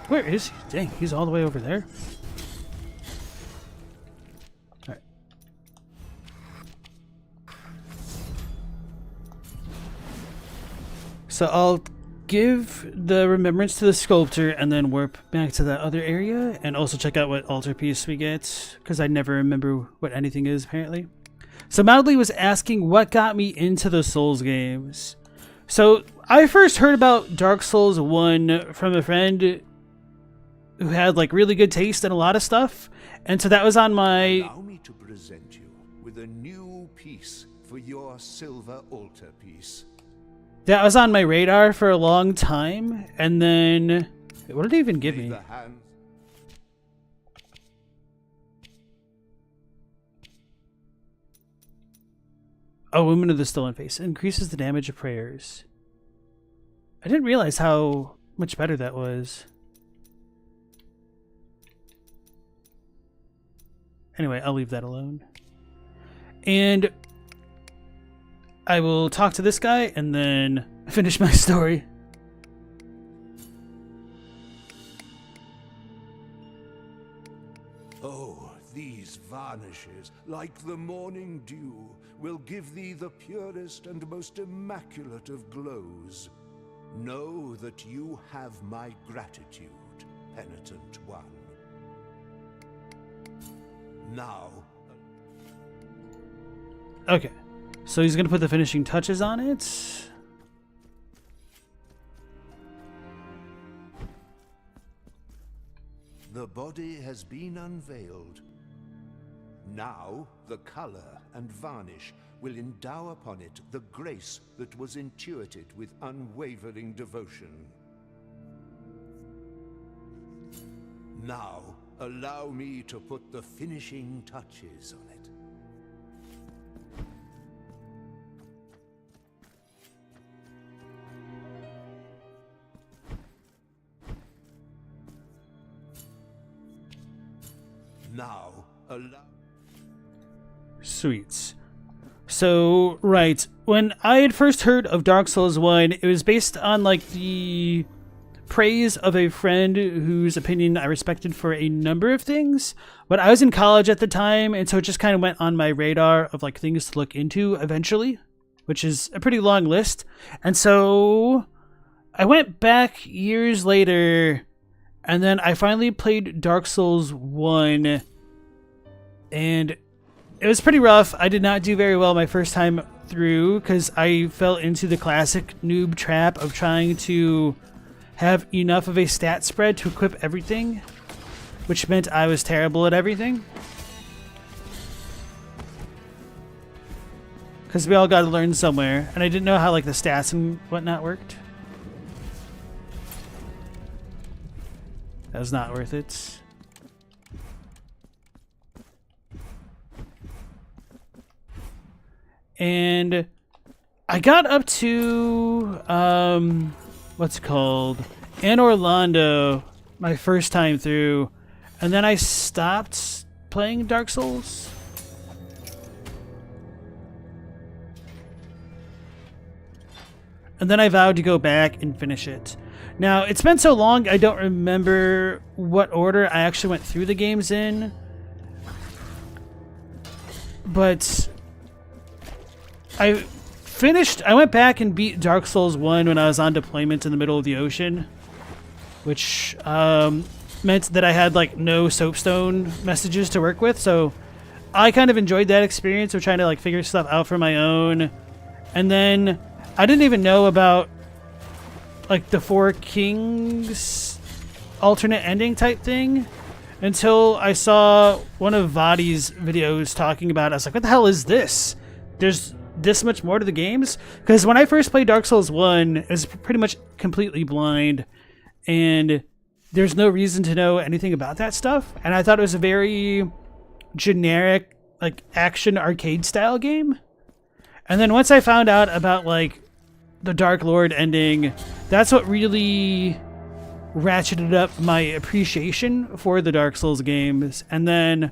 Where is he? Dang, he's all the way over there. Alright. So I'll give the remembrance to the sculptor and then warp back to that other area and also check out what altar piece we get, because I never remember what anything is apparently. So Mildly was asking what got me into the Souls games. So I first heard about Dark Souls 1 from a friend who had like really good taste in a lot of stuff, and so that was on my... Allow me to present you with a new piece for your silver altarpiece. That was on my radar for a long time, and then... What did it even give me? Oh, Woman of the Stolen Face. Increases the damage of prayers. I didn't realize how much better that was. Anyway, I'll leave that alone. And I will talk to this guy and then finish my story. Oh, these varnishes, like the morning dew, will give thee the purest and most immaculate of glows. Know that you have my gratitude, Penitent One. Now... Okay, so he's going to put the finishing touches on it. The body has been unveiled. Now the color and varnish will endow upon it the grace that was intuited with unwavering devotion. Now, allow me to put the finishing touches on it. Now, allow... Sweet. So, right, when I had first heard of Dark Souls 1, it was based on, like, the praise of a friend whose opinion I respected for a number of things. But I was in college at the time, and so it just kind of went on my radar of, like, things to look into eventually, which is a pretty long list. And so I went back years later, and then I finally played Dark Souls 1, and it was pretty rough. I did not do very well my first time through because I fell into the classic noob trap of trying to have enough of a stat spread to equip everything, which meant I was terrible at everything. Because we all got to learn somewhere, and I didn't know how like the stats and whatnot worked. That was not worth it. And I got up to what's it called? In Orlando, my first time through, and then I stopped playing Dark Souls. And then I vowed to go back and finish it. Now, it's been so long, I don't remember what order I actually went through the games in. But I went back and beat Dark Souls 1 when I was on deployment in the middle of the ocean. Which meant that I had like no soapstone messages to work with. So I kind of enjoyed that experience of trying to like figure stuff out for my own. And then I didn't even know about like the Four Kings alternate ending type thing until I saw one of Vadi's videos talking about it. I was like, what the hell is this? There's this much more to the games? Because when I first played Dark Souls 1, it was pretty much completely blind and there's no reason to know anything about that stuff. And I thought it was a very generic like action arcade style game. And then once I found out about like the Dark Lord ending, that's what really ratcheted up my appreciation for the Dark Souls games. And then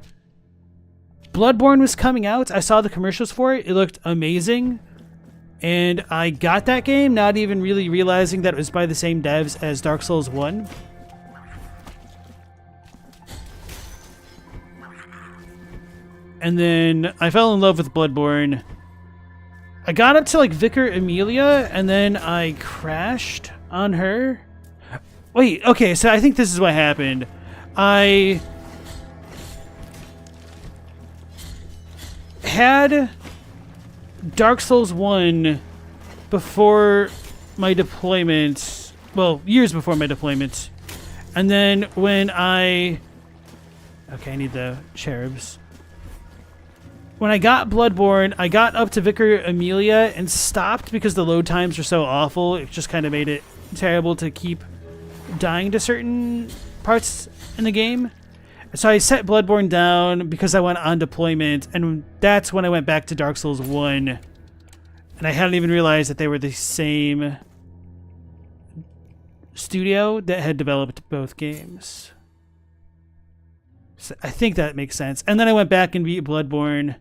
Bloodborne was coming out. I saw the commercials for it. It looked amazing. And I got that game, not even really realizing that it was by the same devs as Dark Souls 1. And then I fell in love with Bloodborne. I got up to like Vicar Amelia and then I crashed on her. Wait, okay, so I think this is what happened. I had Dark Souls 1 before my deployment. Well, years before my deployment. And then when I need the cherubs. When I got Bloodborne, I got up to Vicar Amelia and stopped because the load times were so awful. It just kind of made it terrible to keep dying to certain parts in the game. So I set Bloodborne down because I went on deployment, and that's when I went back to Dark Souls 1. And I hadn't even realized that they were the same studio that had developed both games. So I think that makes sense. And then I went back and beat Bloodborne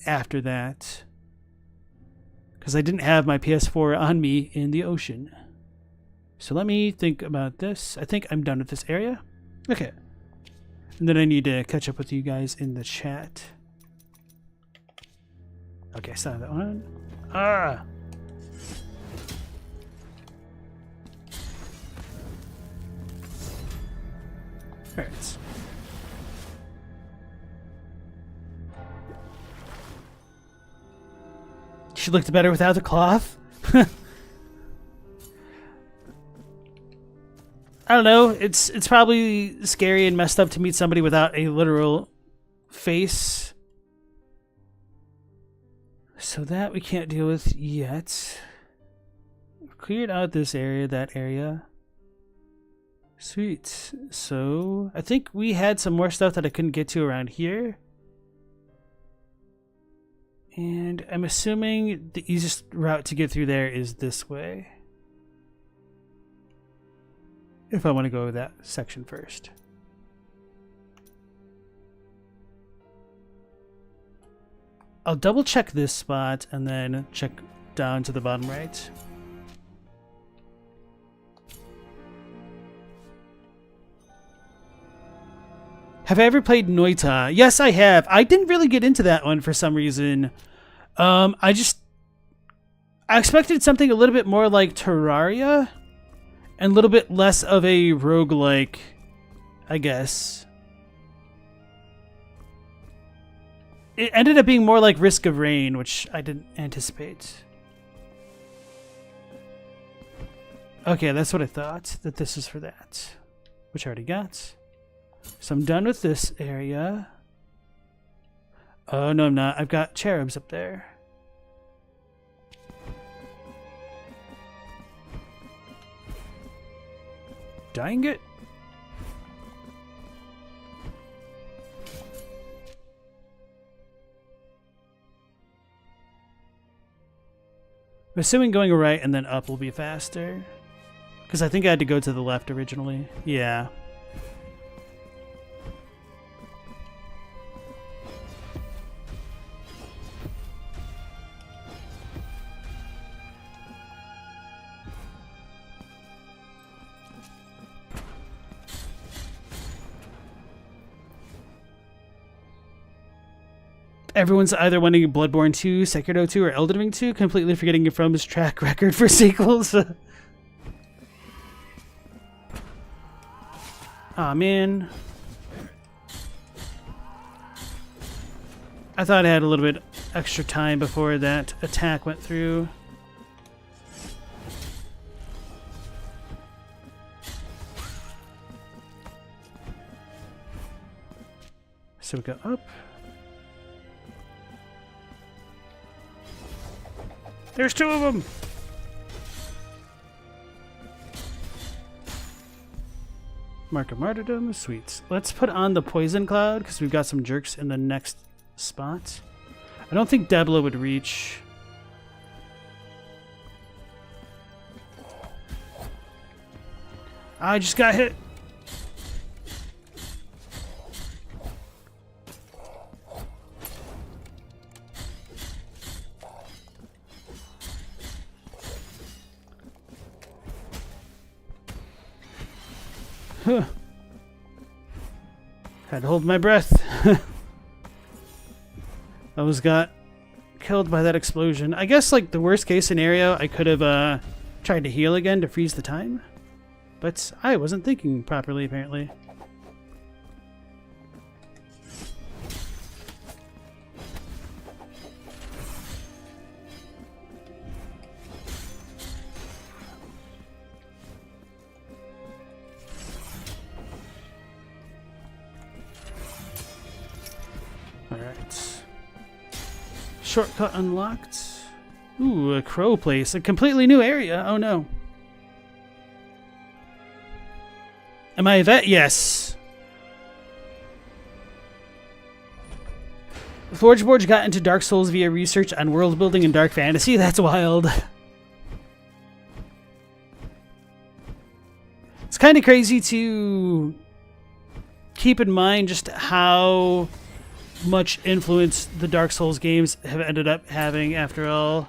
after that, because I didn't have my PS4 on me in the ocean. So let me think about this. I think I'm done with this area. Okay. And then I need to catch up with you guys in the chat. Okay, saw that one. Ah! Alright. She looked better without the cloth. I don't know. It's probably scary and messed up to meet somebody without a literal face. So that we can't deal with yet. We've cleared out this area, that area. Sweet. So I think we had some more stuff that I couldn't get to around here. And I'm assuming the easiest route to get through there is this way. If I want to go that section first. I'll double check this spot and then check down to the bottom right. Have I ever played Noita? Yes, I have. I didn't really get into that one for some reason. I expected something a little bit more like Terraria and a little bit less of a roguelike, I guess. it ended up being more like Risk of Rain, which I didn't anticipate. Okay, that's what I thought, that this is for that. Which I already got. So I'm done with this area. Oh, no, I'm not. I've got cherubs up there. Dang it. I'm assuming going right and then up will be faster. Because I think I had to go to the left originally. Yeah. Everyone's either wanting Bloodborne 2, Sekiro 2, or Elden Ring 2, completely forgetting from his track record for sequels. Aw, man. I thought I had a little bit extra time before that attack went through. So we go up. There's two of them! Mark of Martyrdom, sweet. Let's put on the Poison Cloud, because we've got some jerks in the next spot. I don't think Debla would reach. I just got hit! Huh. Had to hold my breath. I was got killed by that explosion. I guess, like, the worst case scenario, I could have tried to heal again to freeze the time. But I wasn't thinking properly, apparently. Alright. Shortcut unlocked. Ooh, a crow place. A completely new area. Oh no. Am I a vet? Yes. Forgeborge got into Dark Souls via research on world building and dark fantasy. That's wild. It's kind of crazy to keep in mind just how much influence the Dark Souls games have ended up having after all.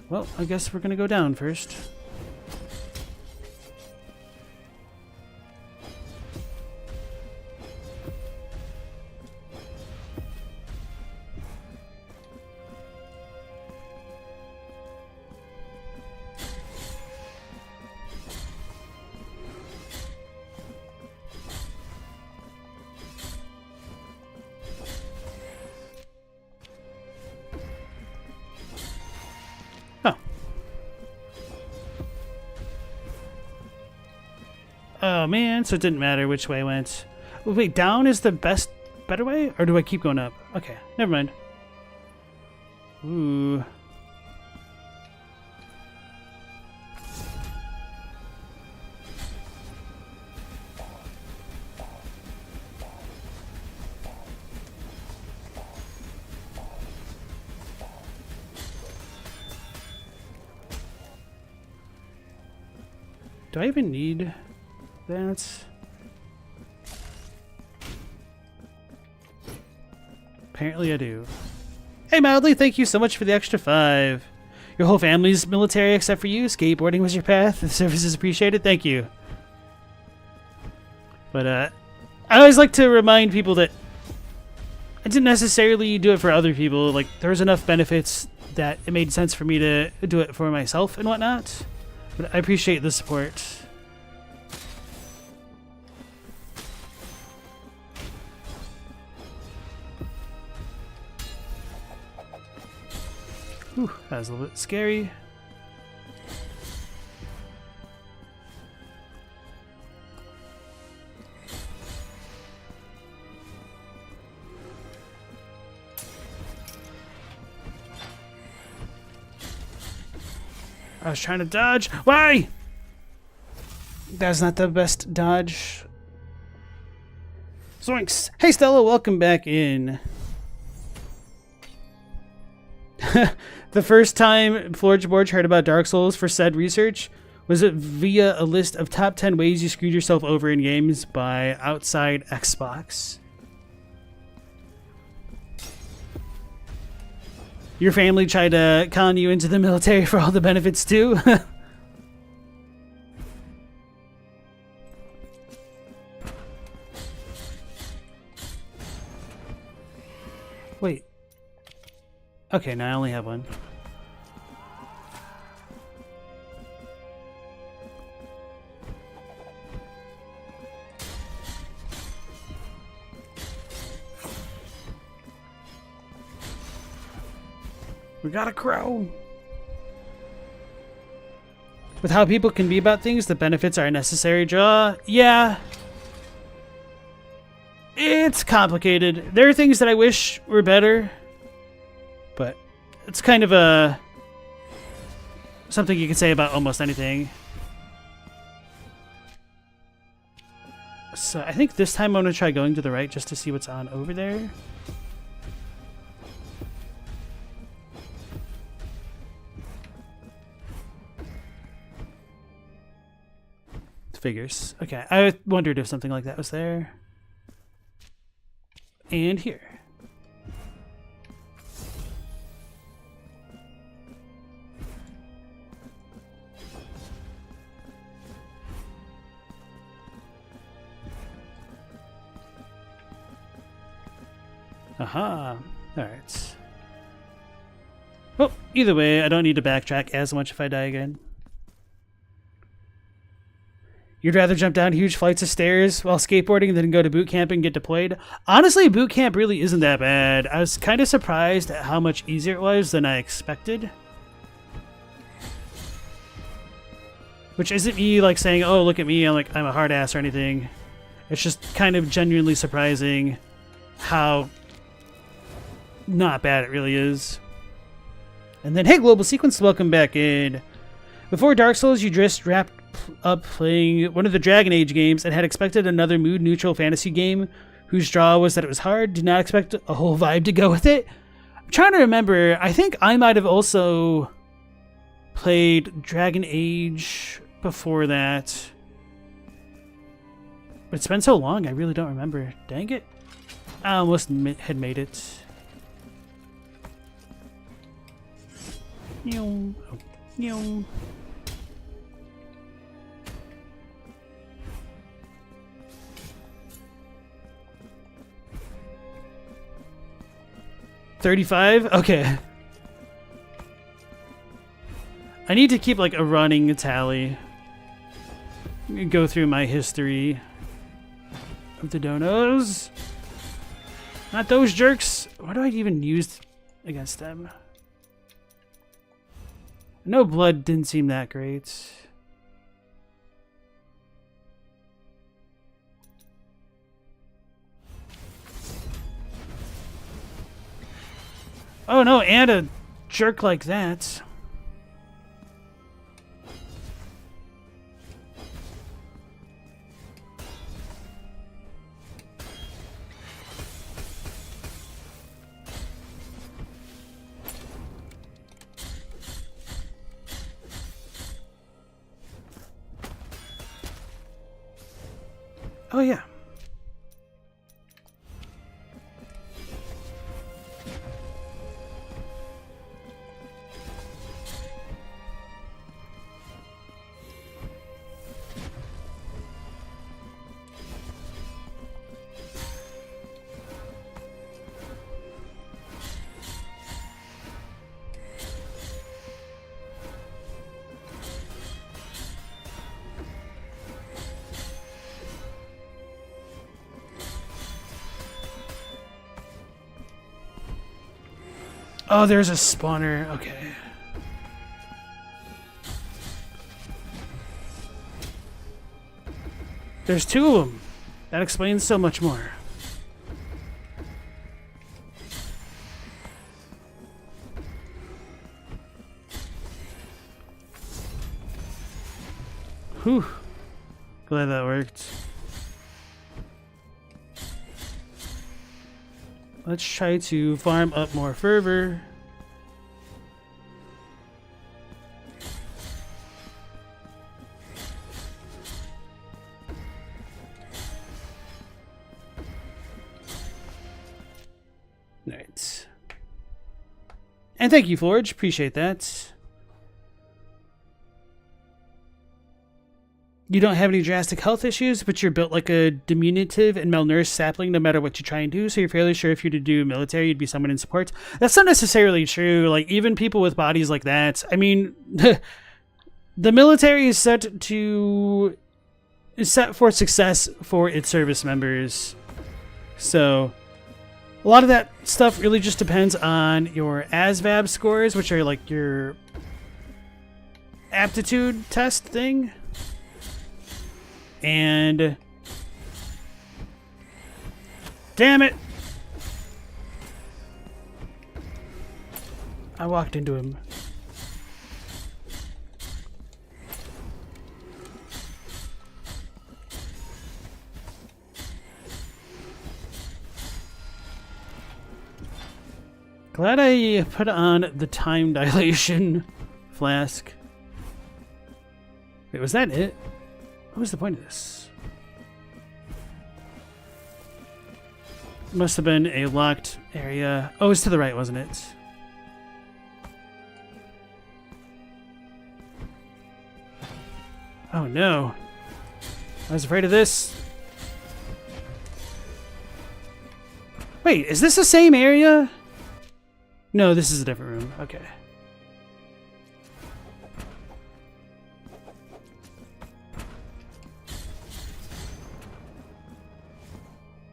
Well, I guess we're gonna go down first. Oh man, so it didn't matter which way I went. Wait, down is the better way? Or do I keep going up? Okay, never mind. Ooh. Do I even need that? Apparently I do. Hey Mildly, thank you so much for the extra 5. Your whole family's military except for you. Skateboarding was your path. The service is appreciated. Thank you. But I always like to remind people that I didn't necessarily do it for other people. Like, there was enough benefits that it made sense for me to do it for myself and whatnot. But I appreciate the support. Whew, that was a little bit scary. I was trying to dodge. Why? That's not the best dodge. Zoinks. Hey Stella, welcome back in. The first time Floorboards heard about Dark Souls for said research was it via a list of top 10 ways you screwed yourself over in games by Outside Xbox. Your family tried to con you into the military for all the benefits too? Wait. Okay, now I only have one. We got a crow. With how people can be about things, the benefits are a necessary draw. Yeah. It's complicated. There are things that I wish were better, but it's kind of a something you can say about almost anything. So I think this time I'm going to try going to the right just to see what's on over there. Figures. Okay, I wondered if something like that was there. And here. Aha. Alright. Well, either way, I don't need to backtrack as much if I die again. You'd rather jump down huge flights of stairs while skateboarding than go to boot camp and get deployed? Honestly, boot camp really isn't that bad. I was kind of surprised at how much easier it was than I expected. Which isn't me like saying, oh, look at me, I'm a hard ass or anything. It's just kind of genuinely surprising how not bad it really is. And then, hey, Global Sequence, welcome back in. Before Dark Souls, you just wrapped up playing one of the Dragon Age games and had expected another mood-neutral fantasy game whose draw was that it was hard. Did not expect a whole vibe to go with it. I'm trying to remember. I think I might have also played Dragon Age before that. But it's been so long, I really don't remember. Dang it. I almost had made it. Oh, 35? Okay. I need to keep like a running tally. Go through my history of the donos. Not those jerks. What do I even use against them? No, blood didn't seem that great. Oh no, and a jerk like that. Oh yeah. Oh, there's a spawner. Okay. There's two of them. That explains so much more. Whew. Glad that worked. Let's try to farm up more fervor. Alright. And thank you, Forge. Appreciate that. You don't have any drastic health issues, but you're built like a diminutive and malnourished sapling no matter what you try and do, so you're fairly sure if you were to do military, you'd be someone in support. That's not necessarily true. Like, even people with bodies like that, I mean, the military is set for success for its service members. So, a lot of that stuff really just depends on your ASVAB scores, which are like your aptitude test thing. And damn it, I walked into him. Glad I put on the time dilation flask. Wait, was that it? What was the point of this? Must have been a locked area. Oh, it's to the right, wasn't it? Oh no. I was afraid of this. Wait, is this the same area? No, this is a different room. Okay.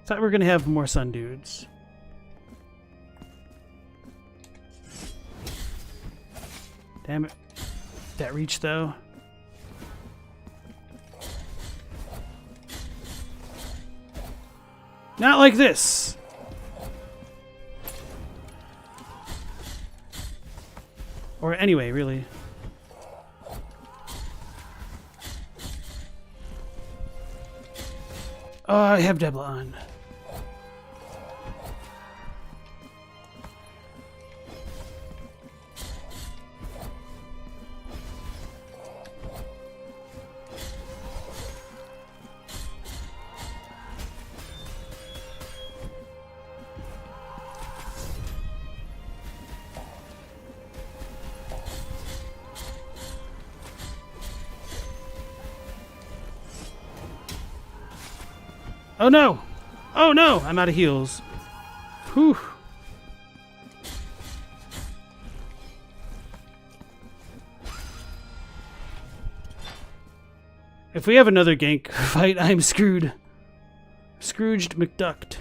Thought we were gonna have more sun dudes. Damn it. That reach though. Not like this. Or anyway, really. Oh, I have Debla on. Oh no! Oh no! I'm out of heals. Whew. If we have another gank fight, I'm screwed. Scrooged McDucked.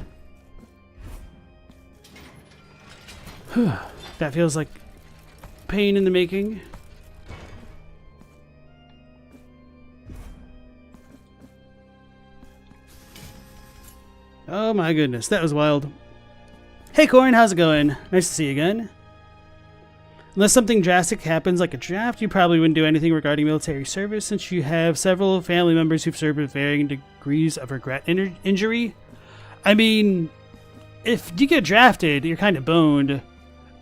That feels like pain in the making. Oh my goodness, that was wild. Hey Corin, how's it going? Nice to see you again. Unless something drastic happens like a draft, you probably wouldn't do anything regarding military service since you have several family members who've served with varying degrees of regret injury. I mean, if you get drafted, you're kind of boned.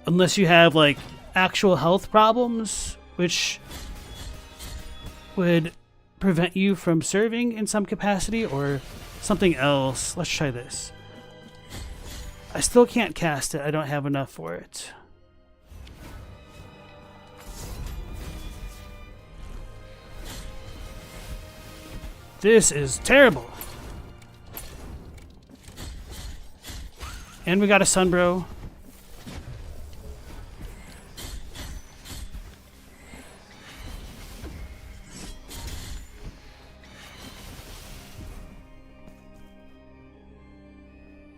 Unless you have, like, actual health problems, which would prevent you from serving in some capacity, or something else. Let's try this. I still can't cast it. I don't have enough for it. This is terrible. And we got a Sunbro.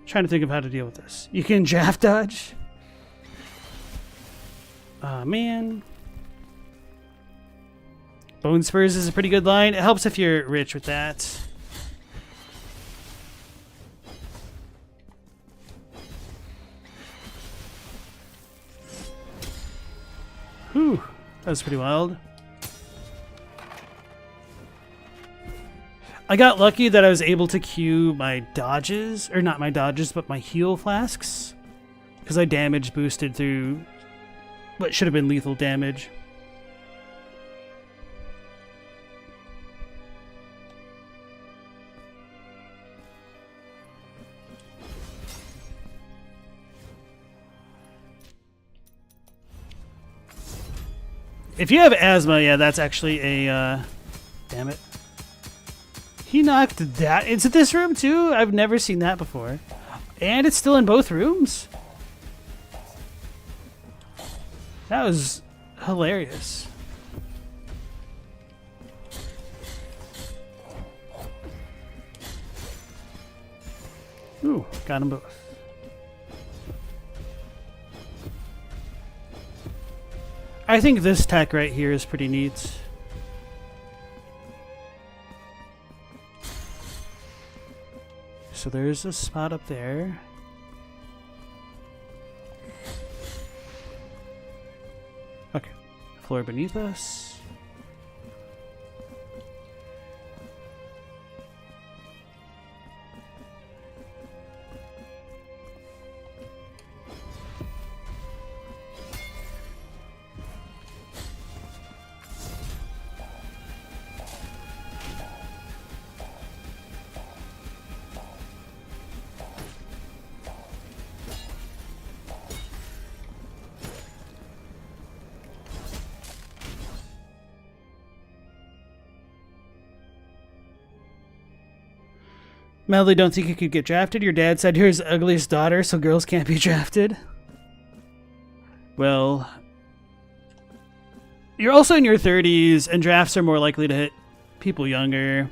Trying to think of how to deal with this. You can draft dodge. Aw, man. Bone Spurs is a pretty good line. It helps if you're rich with that. Whew, that was pretty wild. I got lucky that I was able to queue my dodges, or not my dodges, but my heal flasks. Because I damage boosted through what should have been lethal damage. If you have asthma, yeah, that's actually a, damn it. He knocked that into this room too? I've never seen that before. And it's still in both rooms? That was hilarious. Ooh, got them both. I think this tech right here is pretty neat. So there's a spot up there. Okay, floor beneath us. Melody, don't think you could get drafted? Your dad said you're his ugliest daughter, so girls can't be drafted. Well, you're also in your 30s, and drafts are more likely to hit people younger.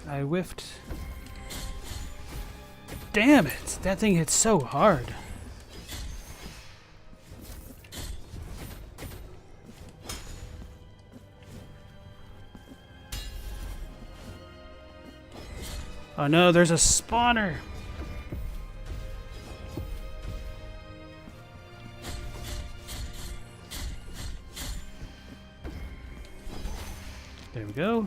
I whiffed. Damn it! That thing hits so hard. Oh no, there's a spawner! There we go.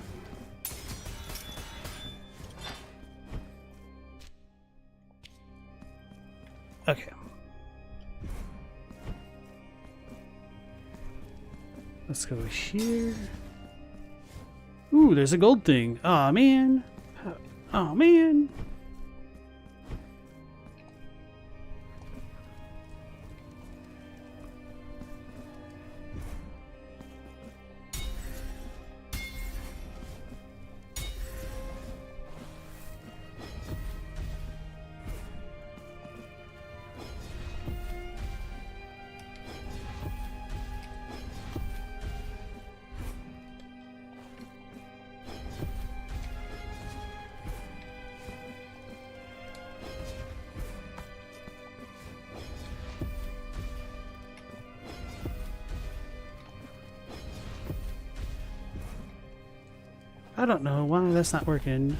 Okay. Let's go here. Ooh, there's a gold thing. Aw, man. Aw, man. I don't know why that's not working.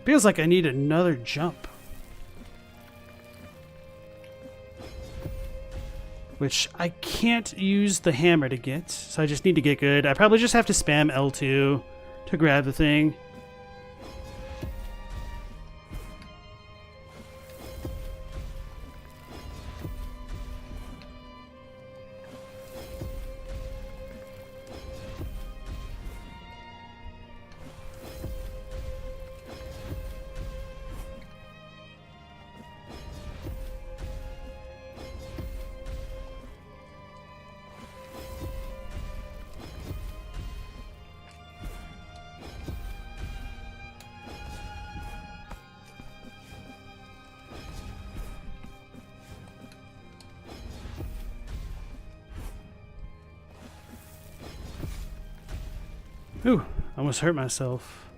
Feels like I need another jump. Which I can't use the hammer to get, so I just need to get good. I probably just have to spam L2 to grab the thing. Ooh, almost hurt myself.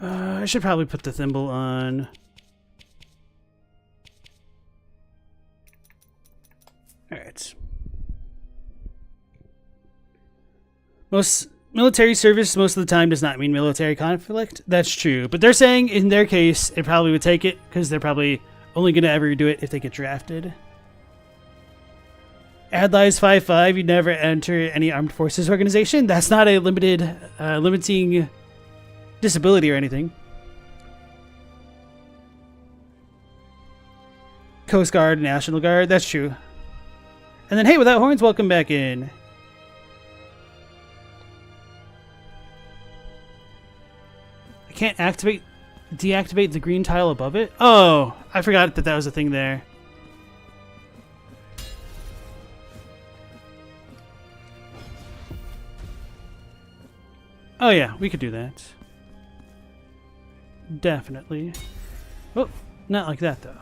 I should probably put the thimble on. Alright. Most military service most of the time does not mean military conflict. That's true. But they're saying in their case, it probably would take it because they're probably only going to ever do it if they get drafted. Adlies 5-5, you never enter any armed forces organization. That's not a limiting disability or anything. Coast Guard, National Guard, that's true. And then, hey, without horns, welcome back in. I can't deactivate the green tile above it. Oh, I forgot that was a thing there. Oh yeah, we could do that. Definitely. Oh, not like that though.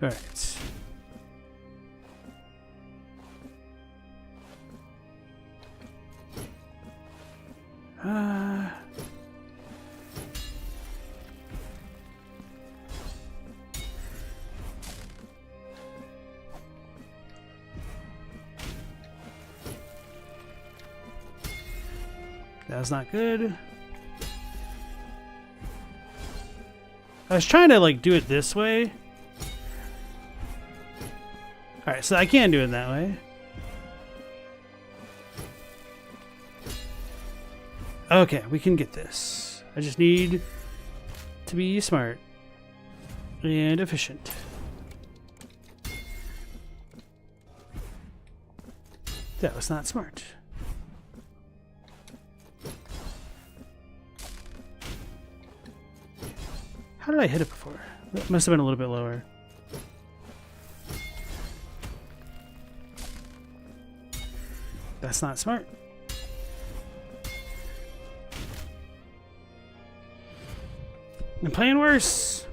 All right. That was not good. I was trying to like do it this way. Alright, so I can do it that way. Okay, we can get this. I just need to be smart and efficient. That was not smart. How did I hit it before? That must have been a little bit lower. That's not smart. I'm playing worse.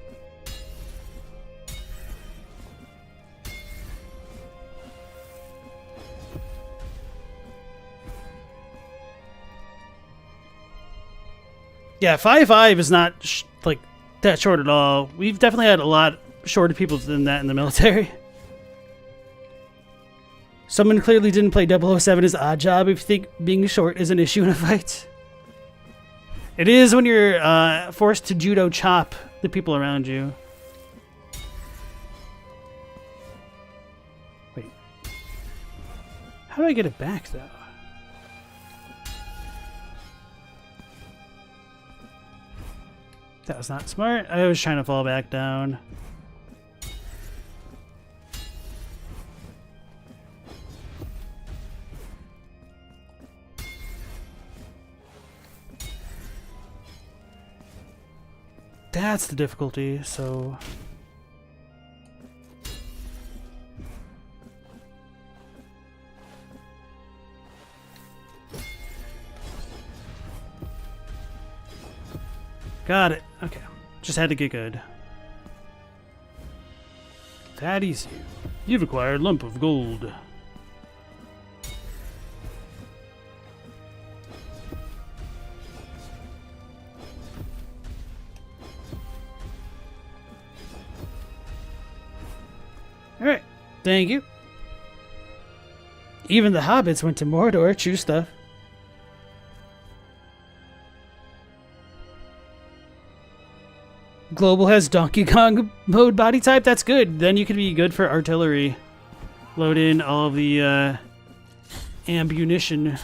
Yeah, 5-5 is not like that short at all. We've definitely had a lot shorter people than that in the military. Someone clearly didn't play 007 as Odd Job if you think being short is an issue in a fight. It is when you're forced to judo chop the people around you. Wait. How do I get it back, though? That was not smart. I was trying to fall back down. That's the difficulty, so... Got it. Okay. Just had to get good. That easy. You've acquired lump of gold. Alright. Thank you. Even the hobbits went to Mordor. True stuff. Global has Donkey Kong mode body type. That's good. Then you could be good for artillery. Load in all of the ammunition.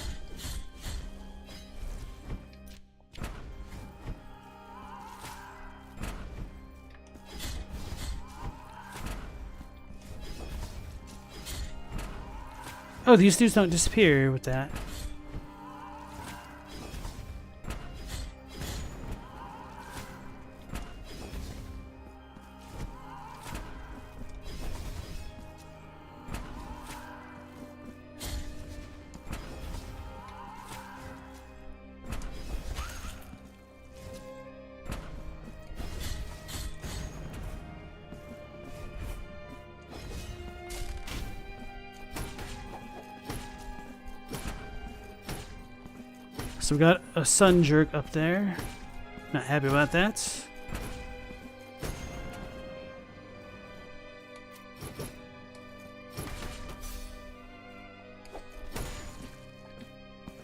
Oh, these dudes don't disappear with that. So we got a sun jerk up there. Not happy about that.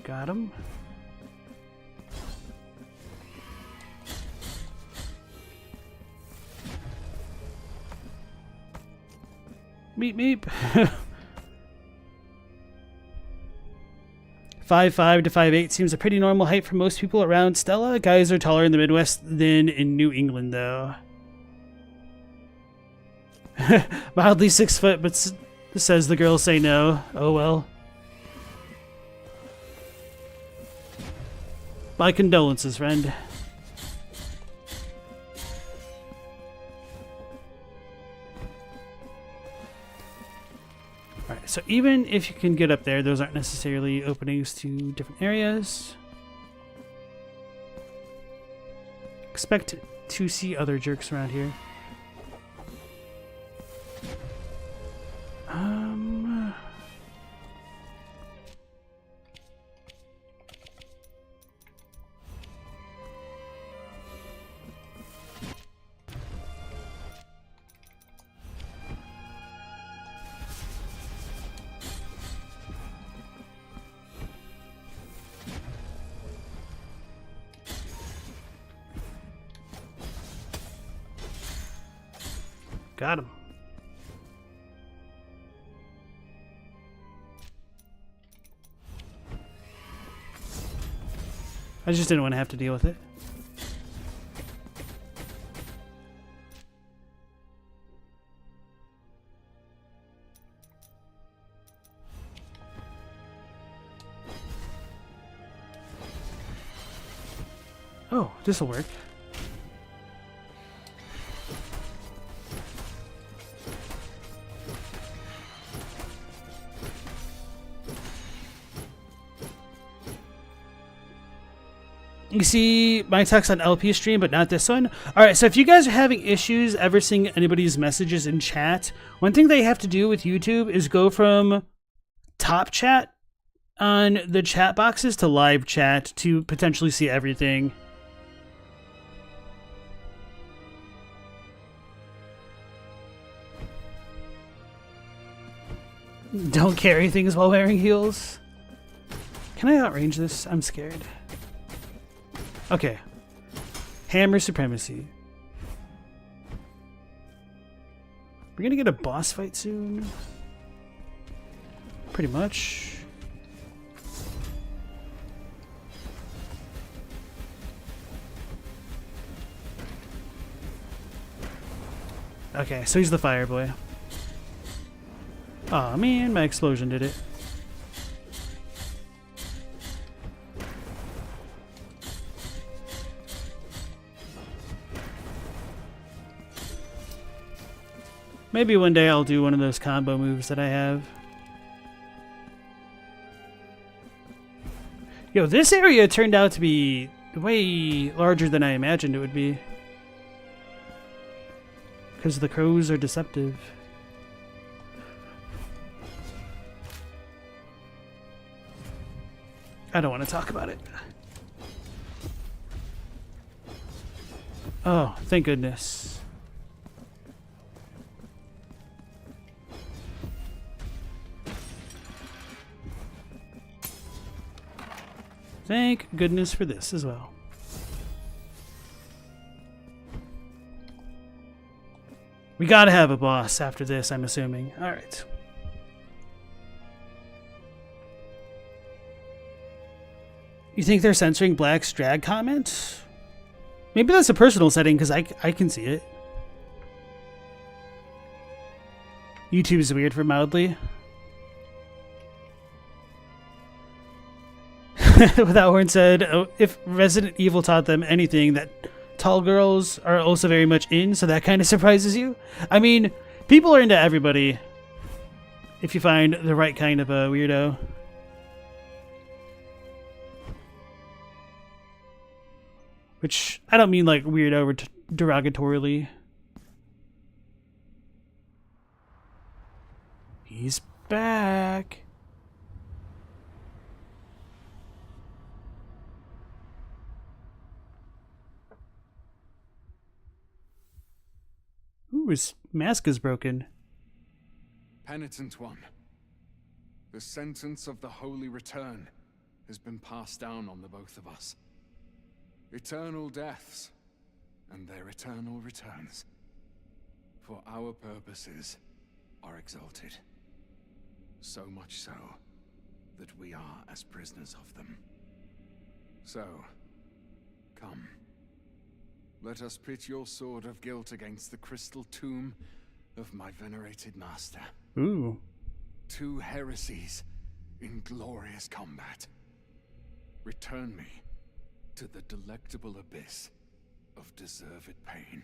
Got him. Meep meep. 5'5" to 5'8" seems a pretty normal height for most people around Stella. Guys are taller in the Midwest than in New England, though. Mildly 6 foot, but says the girls say no. Oh well. My condolences, friend. Alright, so even if you can get up there, those aren't necessarily openings to different areas. Expect to see other jerks around here. Got him. I just didn't want to have to deal with it. Oh, this'll work. You see my text on LP stream, but not this one. All right, so if you guys are having issues ever seeing anybody's messages in chat, one thing they have to do with YouTube is go from top chat on the chat boxes to live chat to potentially see everything. Don't carry things while wearing heels. Can I outrange this? I'm scared. Okay. Hammer supremacy. We're gonna get a boss fight soon. Pretty much. Okay, so he's the fire boy. Aw, man, my explosion did it. Maybe one day I'll do one of those combo moves that I have. Yo, this area turned out to be way larger than I imagined it would be. Because the crows are deceptive. I don't want to talk about it. Oh, thank goodness. Thank goodness for this as well. We gotta have a boss after this, I'm assuming. Alright. You think they're censoring Black's drag comment? Maybe that's a personal setting, because I can see it. YouTube is weird for mildly. Without Horn said, oh, if Resident Evil taught them anything, that tall girls are also very much in, so that kind of surprises you. I mean, people are into everybody if you find the right kind of a weirdo. Which, I don't mean like weirdo derogatorily. He's back. his mask is broken. Penitent one, the sentence of the Holy Return has been passed down on the both of us. Eternal deaths, and their eternal returns. For our purposes are exalted. So much so, that we are as prisoners of them. So, come. Let us pit your sword of guilt against the crystal tomb of my venerated master. Ooh. 2 heresies in glorious combat. Return me to the delectable abyss of deserved pain.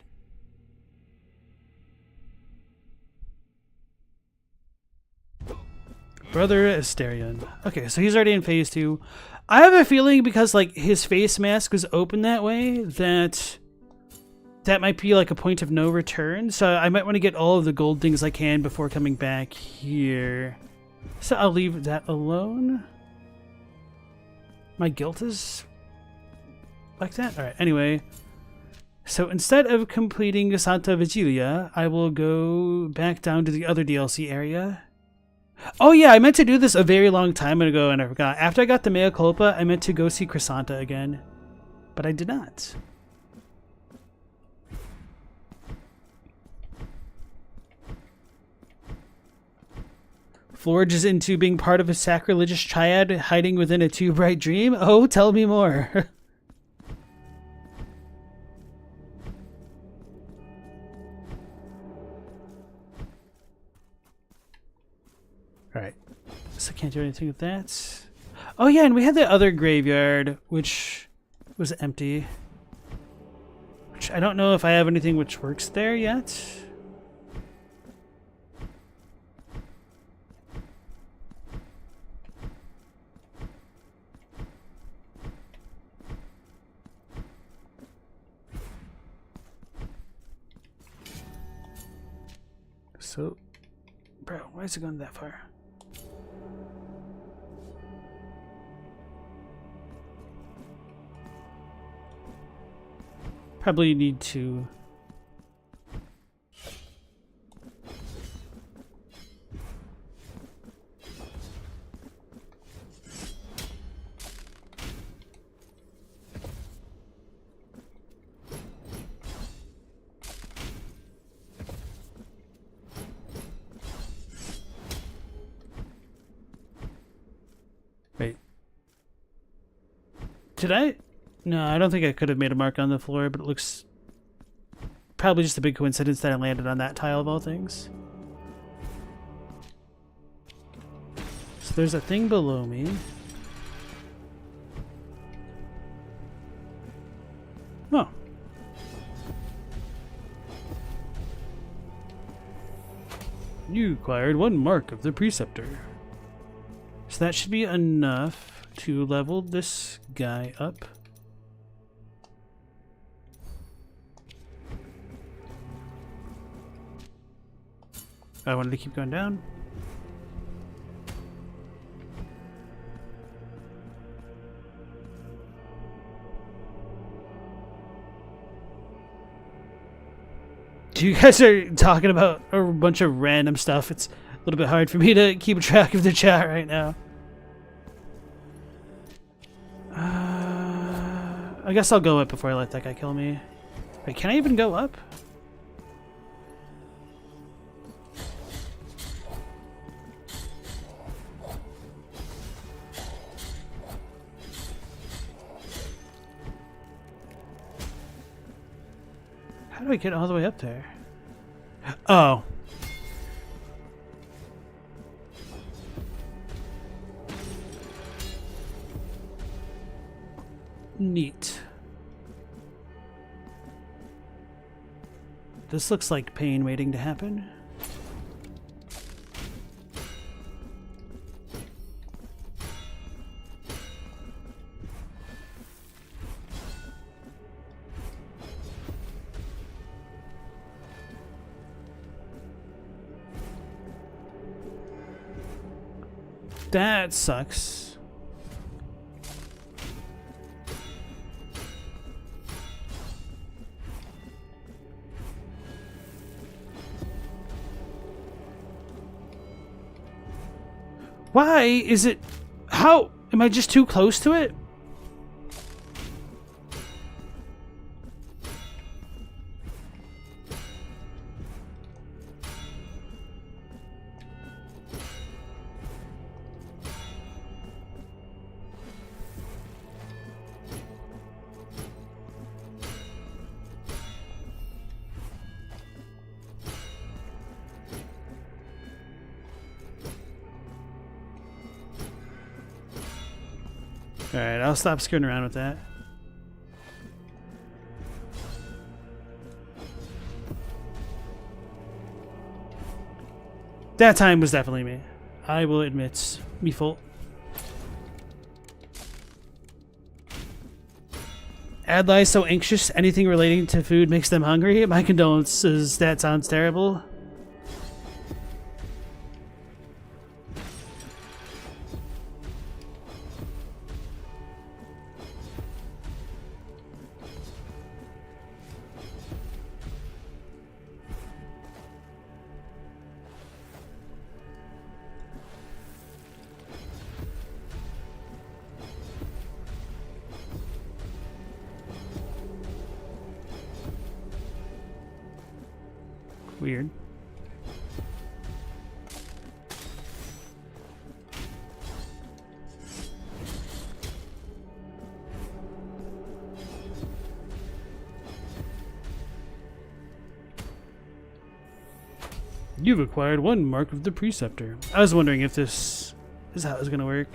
Brother Asterion. Okay, so he's already in phase 2. I have a feeling because like his face mask was open that way that might be like a point of no return. So I might want to get all of the gold things I can before coming back here. So I'll leave that alone. My guilt is like that? Alright, anyway. So instead of completing Santa Vigilia, I will go back down to the other DLC area. Oh yeah, I meant to do this a very long time ago and I forgot. After I got the Mea Culpa, I meant to go see Chrysanta again. But I did not. Florge is into being part of a sacrilegious triad hiding within a too bright dream? Oh, tell me more. Alright, so I can't do anything with that. Oh yeah, and we had the other graveyard, which was empty. Which I don't know if I have anything which works there yet. So, bro, why is it going that far? Probably need to... Wait. Did I? No, I don't think I could have made a mark on the floor, but it looks probably just a big coincidence that I landed on that tile of all things. So there's a thing below me. Oh. You acquired 1 mark of the Preceptor. So that should be enough to level this guy up. I wanted to keep going down. You guys are talking about a bunch of random stuff. It's a little bit hard for me to keep track of the chat right now. I guess I'll go up before I let that guy kill me. Wait, can I even go up? How do I get all the way up there? Oh. Neat. This looks like pain waiting to happen. That sucks. Why is it... How? Am I just too close to it? Alright, I'll stop screwing around with that. That time was definitely me. I will admit. Me fault. Adlai is so anxious, anything relating to food makes them hungry. My condolences, that sounds terrible. Weird. You've acquired one mark of the Preceptor. I was wondering if this is how it's going to work.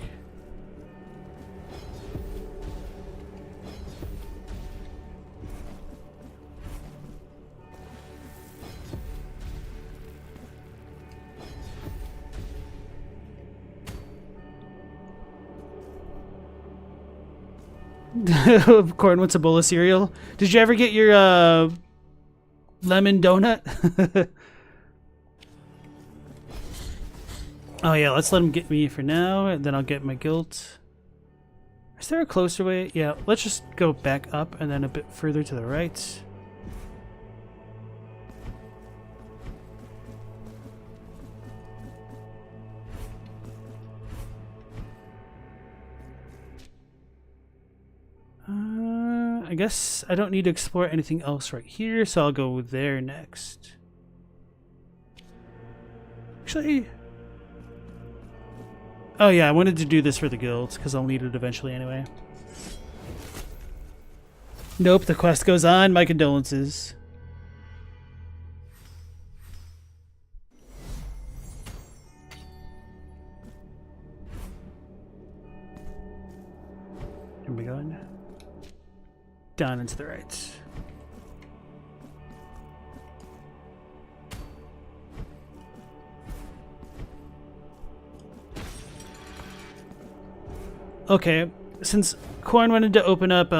Corn wants a bowl of cereal. Did you ever get your lemon donut? Oh yeah, let's let him get me for now, and then I'll get my guilt. Is there a closer way? Yeah, let's just go back up and then a bit further to the right. I guess I don't need to explore anything else right here, so I'll go there next. Actually... Oh yeah, I wanted to do this for the guild, because I'll need it eventually anyway. Nope, the quest goes on. My condolences. Here we go. Down and to the right. Okay, since Corn wanted to open up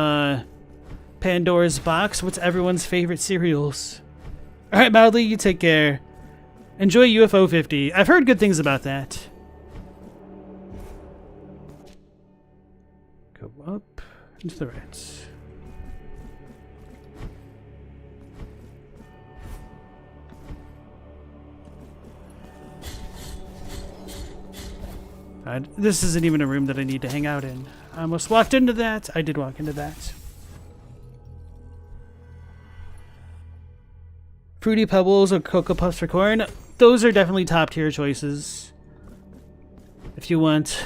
Pandora's box, what's everyone's favorite cereals? Alright, Mildly, you take care. Enjoy UFO 50. I've heard good things about that. Go up and to the right. This isn't even a room that I need to hang out in. I almost walked into that. I did walk into that. Fruity Pebbles or Cocoa Puffs for Corn. Those are definitely top tier choices. If you want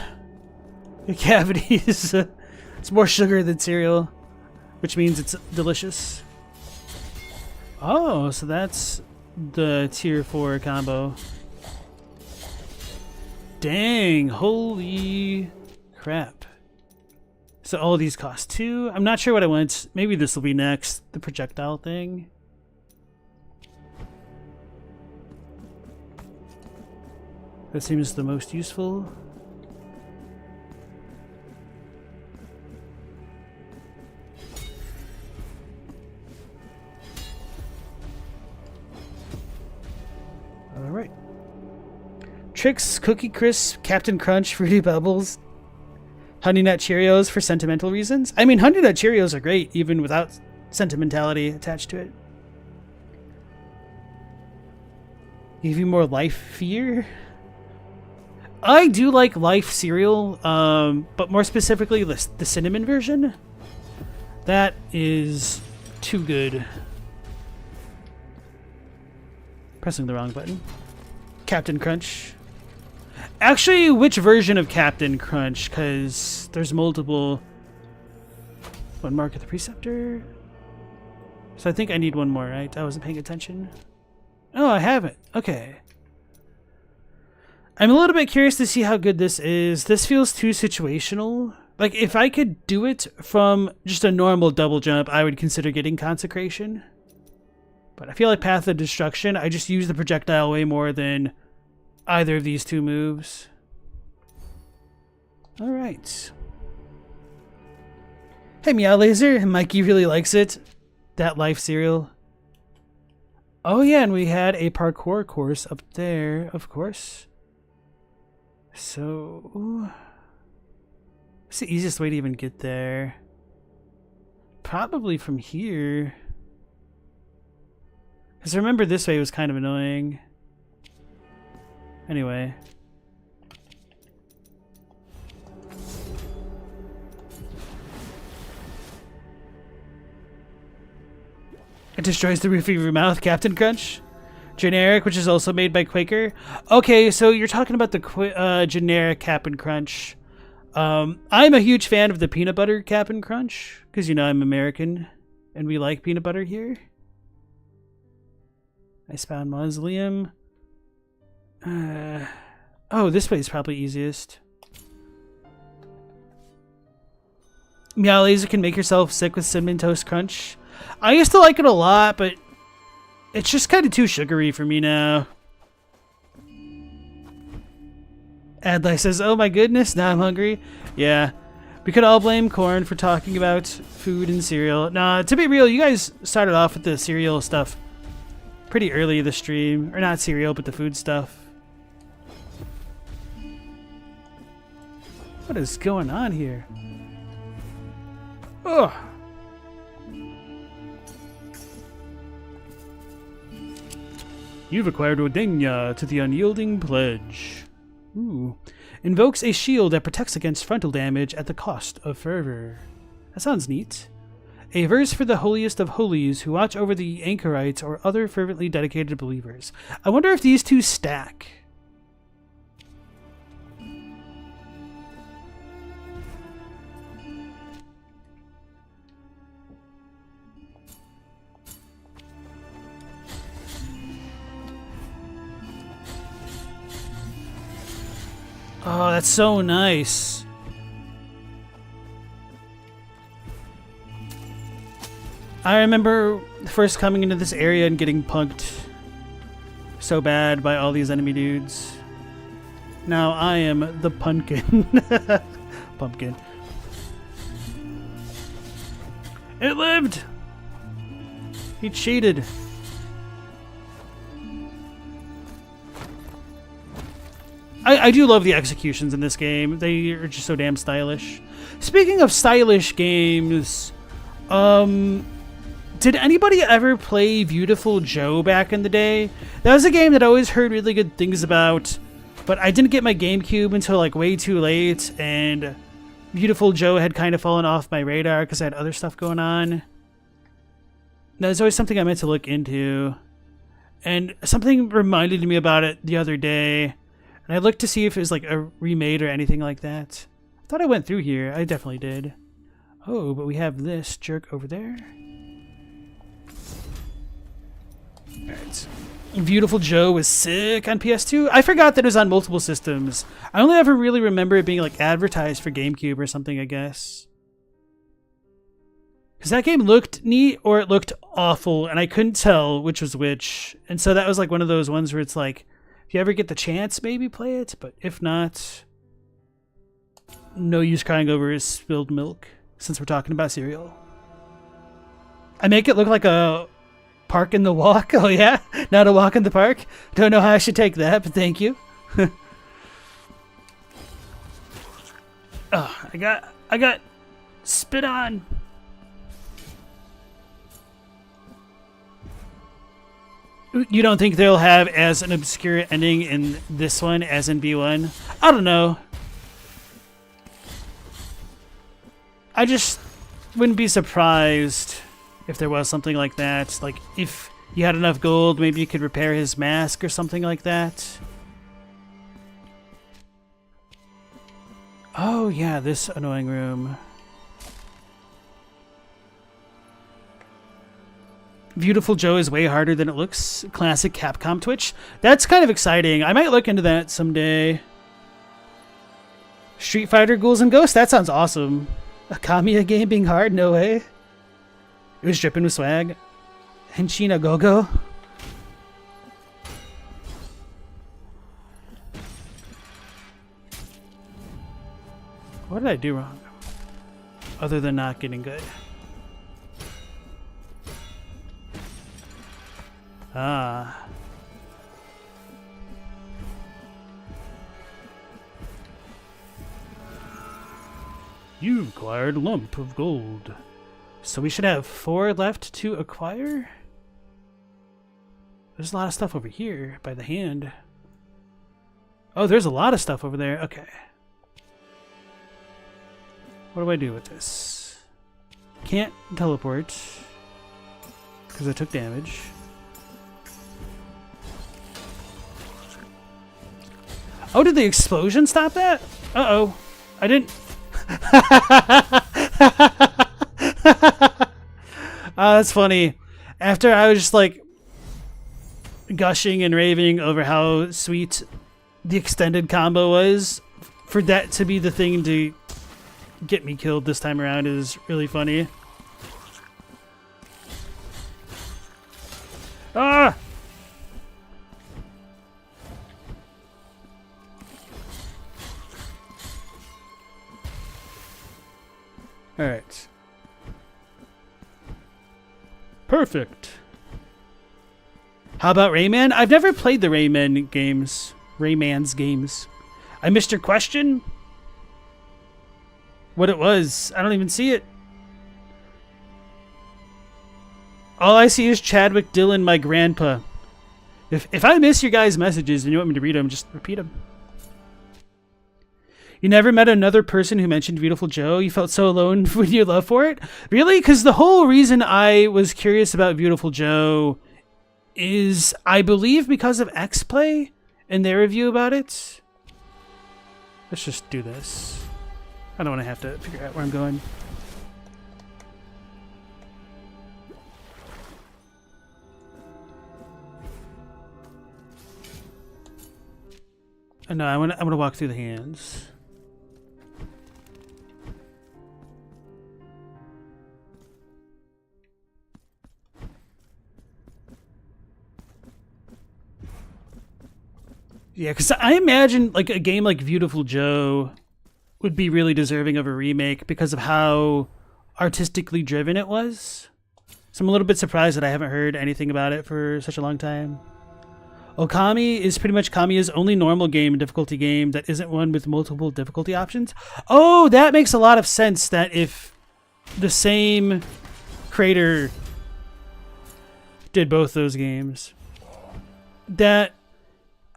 your cavities. It's more sugar than cereal, which means it's delicious. Oh, so that's the tier 4 combo. Dang, holy crap. So all of these cost 2. I'm not sure what I want. Maybe this will be next. The projectile thing. That seems the most useful. Alright. Trix, Cookie Crisp, Captain Crunch, Fruity Pebbles, Honey Nut Cheerios for sentimental reasons. I mean, Honey Nut Cheerios are great, even without sentimentality attached to it. Give you more life fear? I do like Life cereal, but more specifically the cinnamon version. That is too good. Pressing the wrong button. Captain Crunch. Actually, which version of Captain Crunch? Because there's multiple. One mark at the preceptor. So I think I need one more, right? I wasn't paying attention. Oh, I haven't. Okay. I'm a little bit curious to see how good this is. This feels too situational. Like, if I could do it from just a normal double jump, I would consider getting Consecration. But I feel like Path of Destruction, I just use the projectile way more than either of these two moves. Alright. Hey, Meow Laser. Mikey really likes it. That Life cereal. Oh, yeah, and we had a parkour course up there, of course. So, what's the easiest way to even get there? Probably from here. Because remember, this way was kind of annoying. Anyway. It destroys the roof of your mouth, Captain Crunch. Generic, which is also made by Quaker. Okay, so you're talking about the generic Cap'n Crunch. I'm a huge fan of the peanut butter Cap'n Crunch, because, you know, I'm American, and we like peanut butter here. Icebound Mausoleum. Oh, this way is probably easiest. Meow Laser can make yourself sick with Cinnamon Toast Crunch. I used to like it a lot, but it's just kind of too sugary for me now. Adlai says, oh my goodness, now I'm hungry. Yeah, we could all blame Corn for talking about food and cereal. Nah, to be real, you guys started off with the cereal stuff pretty early in the stream. Or not cereal, but the food stuff. What is going on here? Ugh. You've acquired Odenya to the Unyielding Pledge. Ooh. Invokes a shield that protects against frontal damage at the cost of fervor. That sounds neat. A verse for the holiest of holies who watch over the anchorites or other fervently dedicated believers. I wonder if these two stack. Oh, that's so nice. I remember first coming into this area and getting punked so bad by all these enemy dudes. Now I am the pumpkin. Pumpkin. It lived! He cheated. I do love the executions in this game. They are just so damn stylish. Speaking of stylish games, did anybody ever play Beautiful Joe back in the day? That was a game that I always heard really good things about, but I didn't get my GameCube until like way too late, and Beautiful Joe had kind of fallen off my radar because I had other stuff going on. That was always something I meant to look into, and something reminded me about it the other day. And I looked to see if it was like a remade or anything like that. I thought I went through here. I definitely did. Oh, but we have this jerk over there. Alright. Beautiful Joe was sick on PS2. I forgot that it was on multiple systems. I only ever really remember it being like advertised for GameCube or something, I guess. Because that game looked neat or it looked awful, and I couldn't tell which was which. And so that was like one of those ones where it's like, if you ever get the chance, maybe play it. But if not, no use crying over spilled milk, since we're talking about cereal. I make it look like a park in the walk. Oh yeah? Not a walk in the park? Don't know how I should take that, but thank you. Oh, I got spit on. You don't think they'll have as an obscure ending in this one as in B1? I don't know. I just wouldn't be surprised if there was something like that. Like, if you had enough gold, maybe you could repair his mask or something like that. Oh, yeah, this annoying room. Beautiful Joe is way harder than it looks. Classic Capcom Twitch. That's kind of exciting. I might look into that someday. Street Fighter Ghouls and Ghosts? That sounds awesome. A Kamiya game being hard? No way. It was dripping with swag. Henchina Gogo. What did I do wrong? Other than not getting good. Ah. You acquired a lump of gold. So we should have 4 left to acquire? There's a lot of stuff over here by the hand. Oh, there's a lot of stuff over there. Okay. What do I do with this? Can't teleport because I took damage. Oh, did the explosion stop that? Uh-oh. I didn't... That's funny. After I was just like gushing and raving over how sweet the extended combo was, for that to be the thing to get me killed this time around is really funny. Ah! Alright. Perfect. How about Rayman? I've never played the Rayman's games. I missed your question? What it was? I don't even see it. All I see is Chadwick Dillon, my grandpa. If I miss your guys' messages and you want me to read them, just repeat them. You never met another person who mentioned Beautiful Joe? You felt so alone with your love for it? Really? Because the whole reason I was curious about Beautiful Joe is, I believe, because of X-Play and their review about it. Let's just do this. I don't want to have to figure out where I'm going. No, I want to walk through the hands. Yeah, because I imagine like a game like Beautiful Joe would be really deserving of a remake because of how artistically driven it was. So I'm a little bit surprised that I haven't heard anything about it for such a long time. Okami is pretty much Kamiya's only normal game, difficulty game that isn't one with multiple difficulty options. Oh, that makes a lot of sense, that if the same creator did both those games. That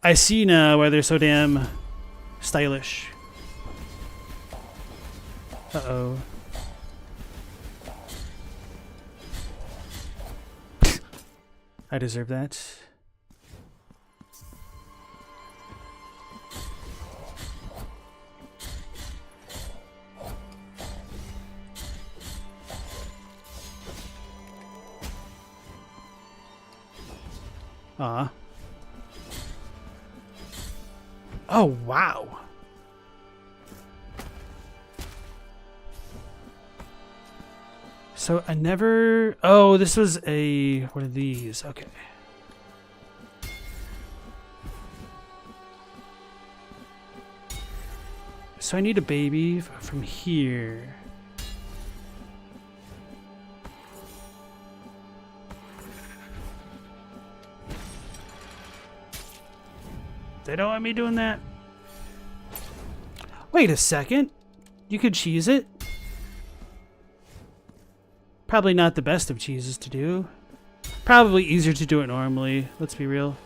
I see now why they're so damn stylish. Uh-oh. I deserve that. Aw. Oh, wow. So I never... Oh, this was a... What are these? Okay. So I need a baby from here. They don't want me doing that. Wait a second. You could cheese it. Probably not the best of cheeses to do. probably easier to do it normally, let's be real.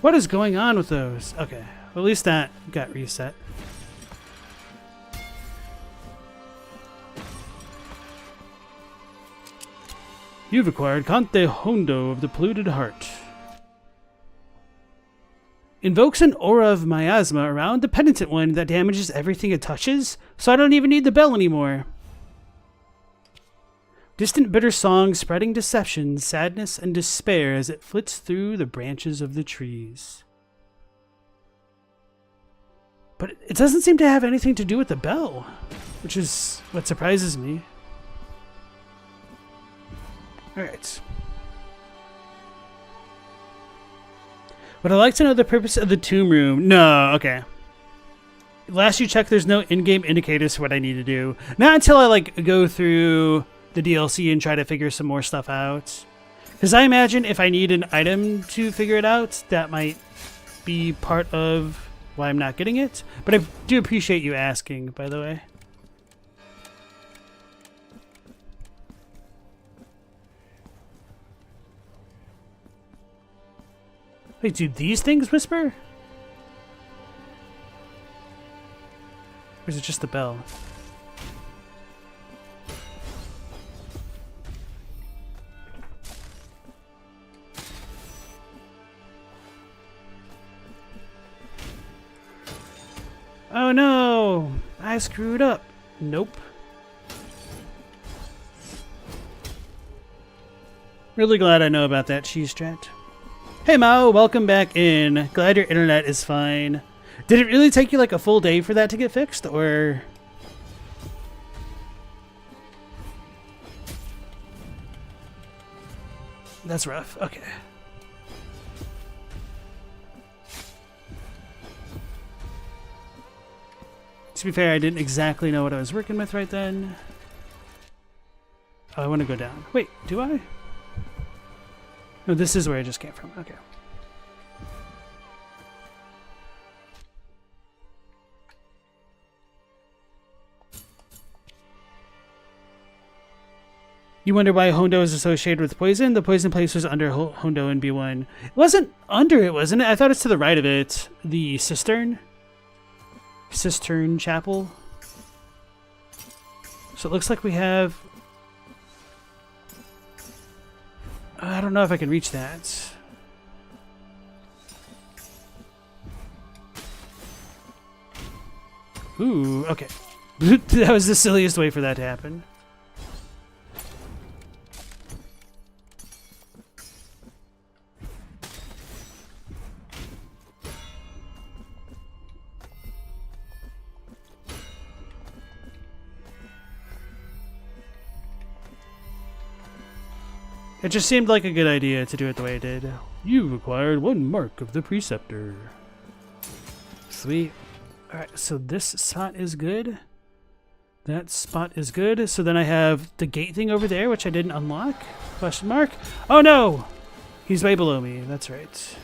What is going on with those? Okay, well, at least that got reset. You've acquired Conte Hondo of the Polluted Heart. Invokes an aura of miasma around the penitent one that damages everything it touches, so I don't even need the bell anymore. Distant bitter song spreading deception, sadness, and despair as it flits through the branches of the trees. But it doesn't seem to have anything to do with the bell, which is what surprises me. Alright. Would I like to know the purpose of the tomb room? No, okay. Last you checked, there's no in-game indicators for what I need to do. Not until I go through the DLC and try to figure some more stuff out. Because I imagine if I need an item to figure it out, that might be part of why I'm not getting it. But I do appreciate you asking, by the way. Wait, do these things whisper? Or is it just the bell? Oh no! I screwed up. Nope. Really glad I know about that cheese strat. Hey Mao, welcome back in. Glad your internet is fine. Did it really take you a full day for that to get fixed, or? That's rough. Okay. To be fair, I didn't exactly know what I was working with right then. Oh, I want to go down. Wait, do I? No, this is where I just came from. Okay. You wonder why Hondo is associated with poison? The poison place was under Hondo in B1. It wasn't under it, wasn't it? I thought it's to the right of it. The cistern. Cistern Chapel. So it looks like we have... I don't know if I can reach that. Ooh, okay. That was the silliest way for that to happen. It just seemed like a good idea to do it the way it did. You've acquired 1 mark of the Preceptor. Sweet. Alright, so this spot is good. That spot is good. So then I have the gate thing over there, which I didn't unlock. Question mark. Oh no! He's way below me. That's right.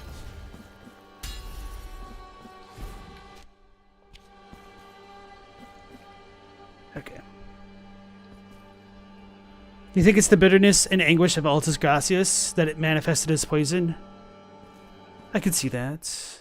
Okay. Do you think it's the bitterness and anguish of Altus Gracias that it manifested as poison? I could see that.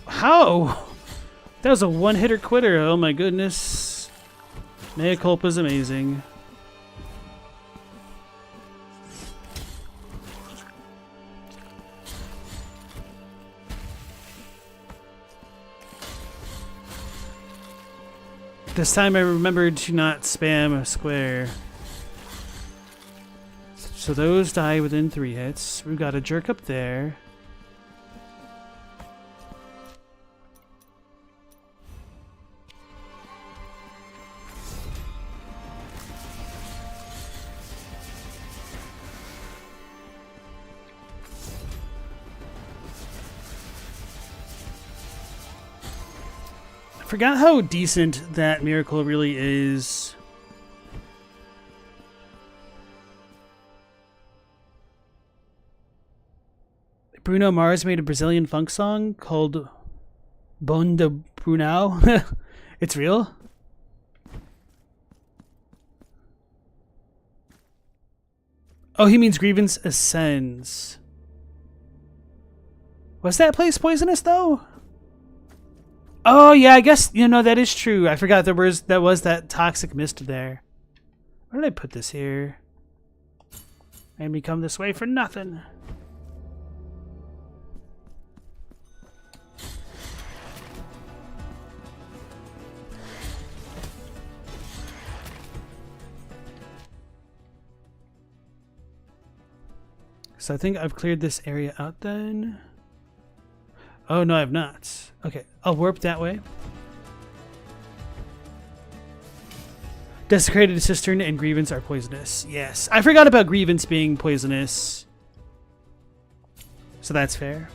How? That was a one-hitter quitter. Oh my goodness. Mea culpa's amazing. This time I remembered to not spam a square. So those die within 3 hits. We've got a jerk up there. I forgot how decent that miracle really is. Bruno Mars made a Brazilian funk song called Bon de Brunão. It's real? Oh, he means Grievance Ascends. Was that place poisonous, though? Oh, yeah, I guess, you know, that is true. I forgot there was that toxic mist there. Where did I put this here? Made me come this way for nothing. So I think I've cleared this area out then. Oh, no, I've not. Okay, I'll warp that way. Desecrated Cistern and Grievance are poisonous. Yes, I forgot about Grievance being poisonous. So that's fair.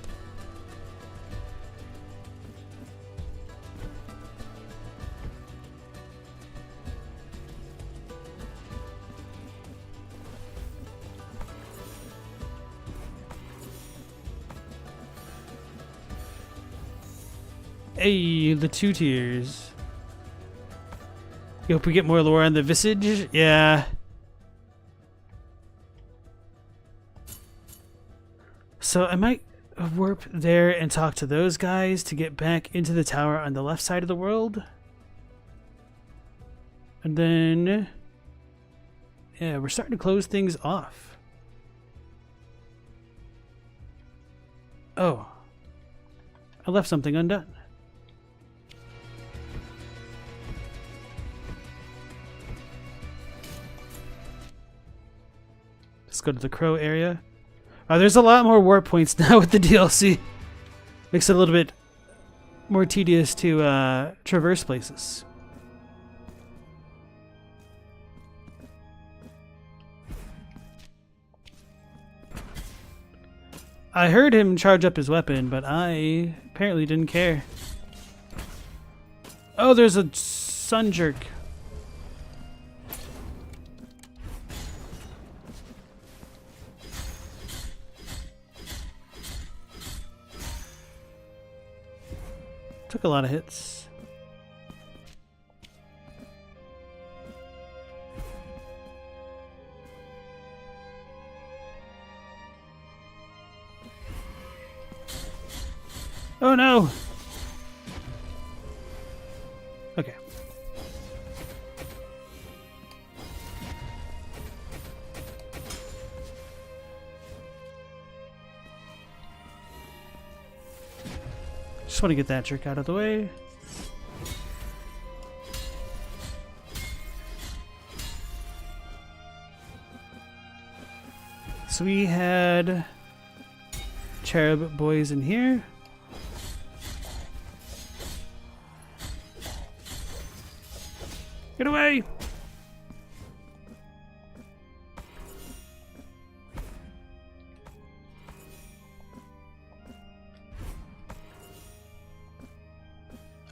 Hey, the 2 tiers. You hope we get more lore on the Visage? Yeah. So I might warp there and talk to those guys to get back into the tower on the left side of the world. And then... yeah, we're starting to close things off. Oh. I left something undone. Let's go to the Crow area. There's a lot more warp points now with the DLC. Makes it a little bit more tedious to traverse places. I heard him charge up his weapon, but I apparently didn't care. Oh, there's a sun jerk. Took a lot of hits. Oh no! Okay. Just want to get that jerk out of the way. So we had cherub boys in here. Get away!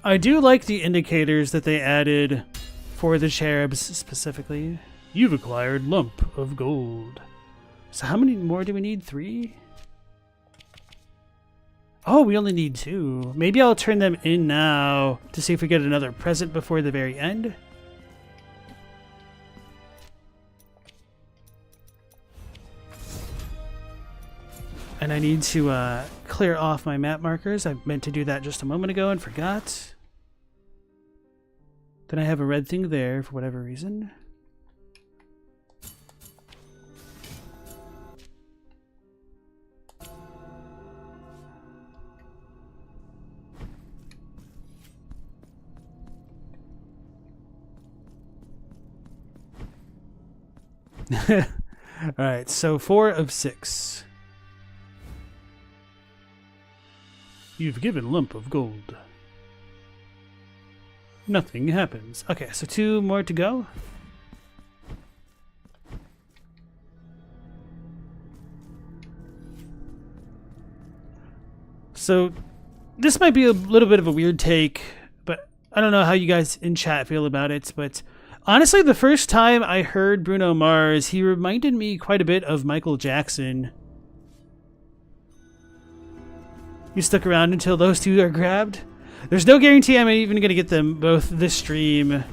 I do like the indicators that they added for the cherubs specifically. You've acquired lump of gold. So how many more do we need? 3? Oh, we only need 2. Maybe I'll turn them in now to see if we get another present before the very end. And I need to clear off my map markers. I meant to do that just a moment ago and forgot. Then I have a red thing there for whatever reason. Alright, so 4 of 6. You've given lump of gold. Nothing happens. Okay, so 2 more to go. So this might be a little bit of a weird take, but I don't know how you guys in chat feel about it, but honestly, the first time I heard Bruno Mars, he reminded me quite a bit of Michael Jackson. You stuck around until those two are grabbed? There's no guarantee I'm even going to get them both this stream.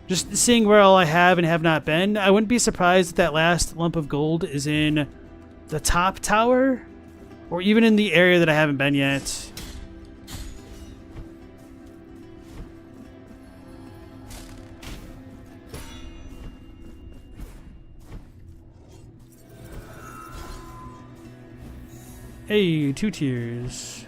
Just seeing where all I have and have not been, I wouldn't be surprised if that last lump of gold is in the top tower, or even in the area that I haven't been yet. Hey, 2 tiers.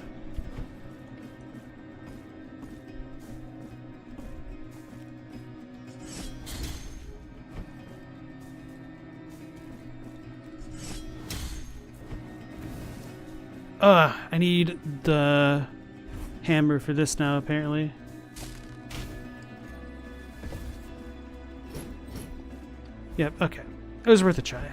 I need the hammer for this now, apparently. Yep, okay. It was worth a try.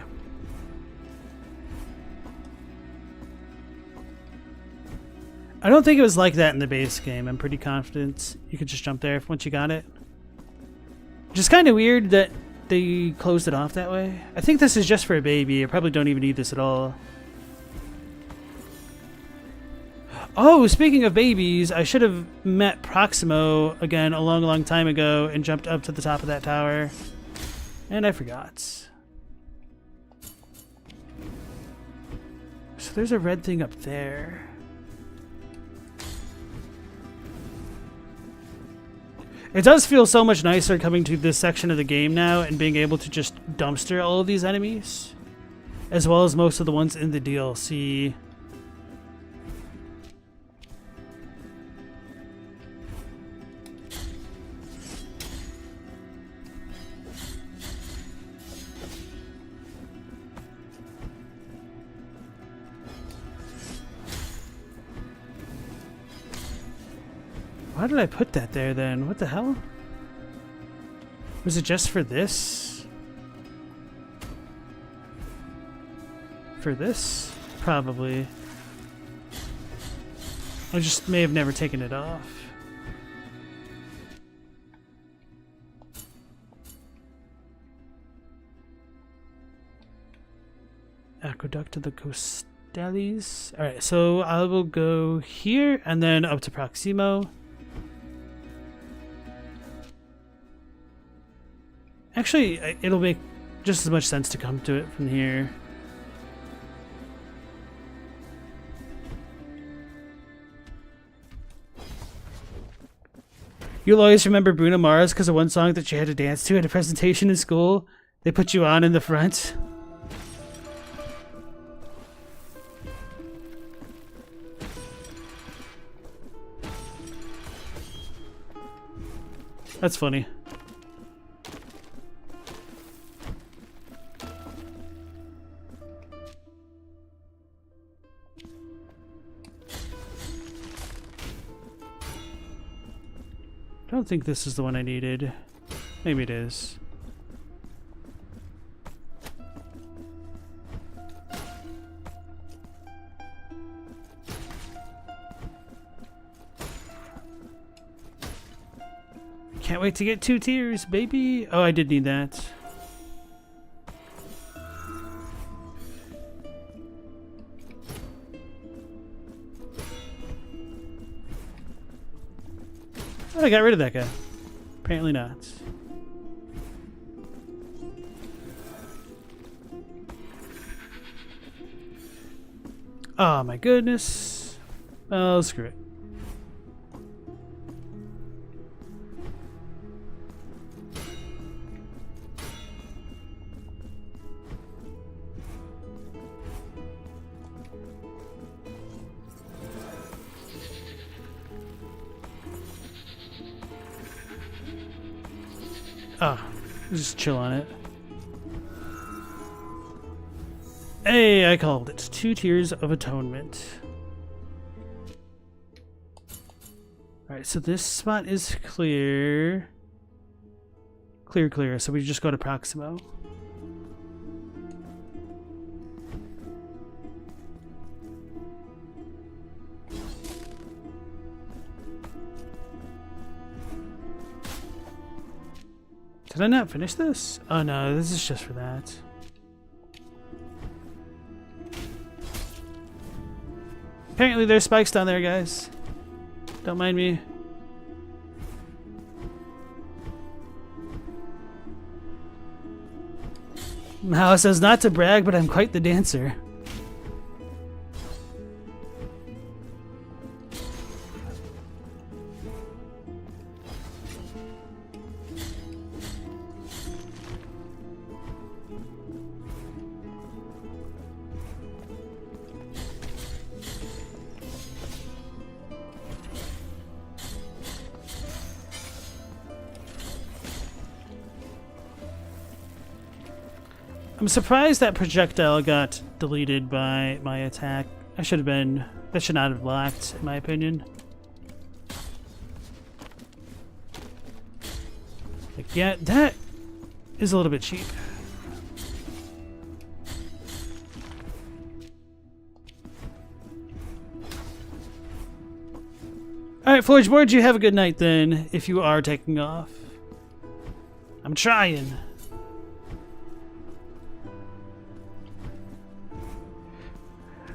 I don't think it was like that in the base game. I'm pretty confident you could just jump there once you got it. Just kind of weird that they closed it off that way. I think this is just for a baby. I probably don't even need this at all. Oh, speaking of babies, I should have met Proximo again a long time ago and jumped up to the top of that tower. And I forgot. So there's a red thing up there. It does feel so much nicer coming to this section of the game now and being able to just dumpster all of these enemies, as well as most of the ones in the DLC. Why did I put that there then? What the hell? Was it just for this? For this? Probably. I just may have never taken it off. Aqueduct to the Costellis. Alright, so I will go here and then up to Proximo. Actually, it'll make just as much sense to come to it from here. You'll always remember Bruno Mars because of one song that you had to dance to at a presentation in school. They put you on in the front. That's funny. I don't think this is the one I needed. Maybe it is. Can't wait to get 2 tiers, baby! Oh, I did need that. Oh, I got rid of that guy. Apparently not. Oh my goodness. Oh, screw it. Ah, just chill on it. Hey, I called it. 2 Tears of Atonement. Alright, so this spot is clear. Clear. So we just go to Proximo. Did I not finish this? Oh no, this is just for that. Apparently there's spikes down there, guys. Don't mind me. Mao says not to brag, but I'm quite the dancer. I'm surprised that projectile got deleted by my attack. That should not have blocked, in my opinion. Like, yeah, that is a little bit cheap. Alright, Forgeboard, you have a good night then, if you are taking off. I'm trying.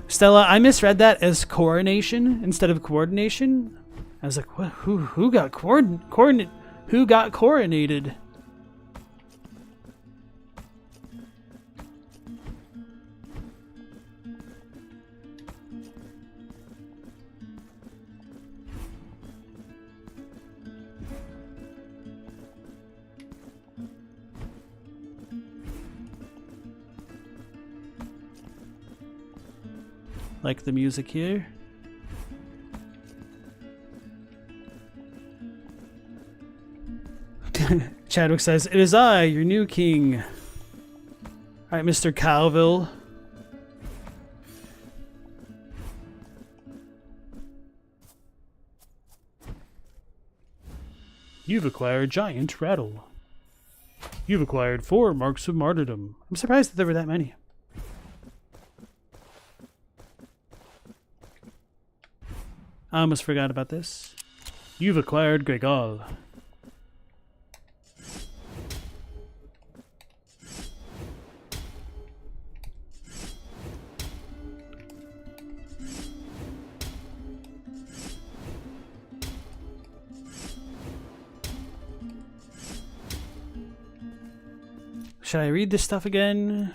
Stella, I misread that as coronation instead of coordination. I was like, what? Who got who got coronated? Like the music here. Chadwick says, "It is I, your new king." Alright, Mr. Calville. You've acquired Giant Rattle. You've acquired 4 Marks of Martyrdom. I'm surprised that there were that many. I almost forgot about this. You've acquired Gregal. Should I read this stuff again?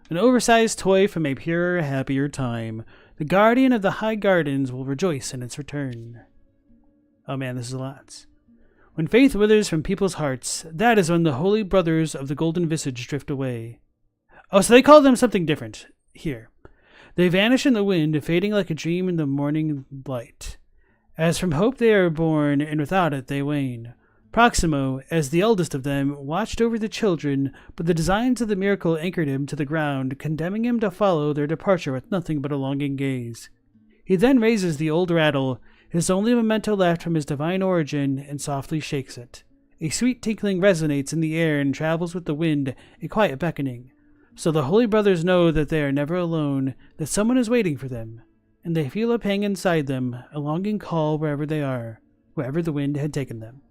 An oversized toy from a purer, happier time. The guardian of the high gardens will rejoice in its return. Oh man, this is a lot. When faith withers from people's hearts, that is when the holy brothers of the golden visage drift away. Oh, so they call them something different here. They vanish in the wind, fading like a dream in the morning light. As from hope they are born, and without it they wane. Proximo, as the eldest of them, watched over the children, but the designs of the miracle anchored him to the ground, condemning him to follow their departure with nothing but a longing gaze. He then raises the old rattle, his only memento left from his divine origin, and softly shakes it. A sweet tinkling resonates in the air and travels with the wind, a quiet beckoning. So the holy brothers know that they are never alone, that someone is waiting for them, and they feel a pang inside them, a longing call wherever they are, wherever the wind had taken them.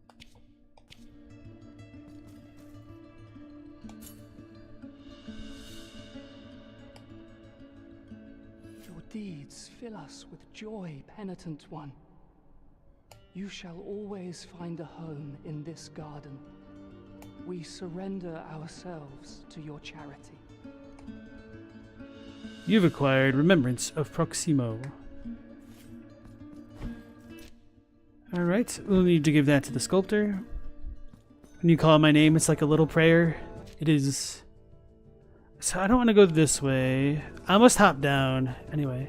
Deeds fill us with joy, penitent one. You shall always find a home in this garden. We surrender ourselves to your charity. You've acquired Remembrance of Proximo. Alright, we'll need to give that to the sculptor. When you call my name, it's like a little prayer. It is... So I don't want to go this way. I must hop down. Anyway.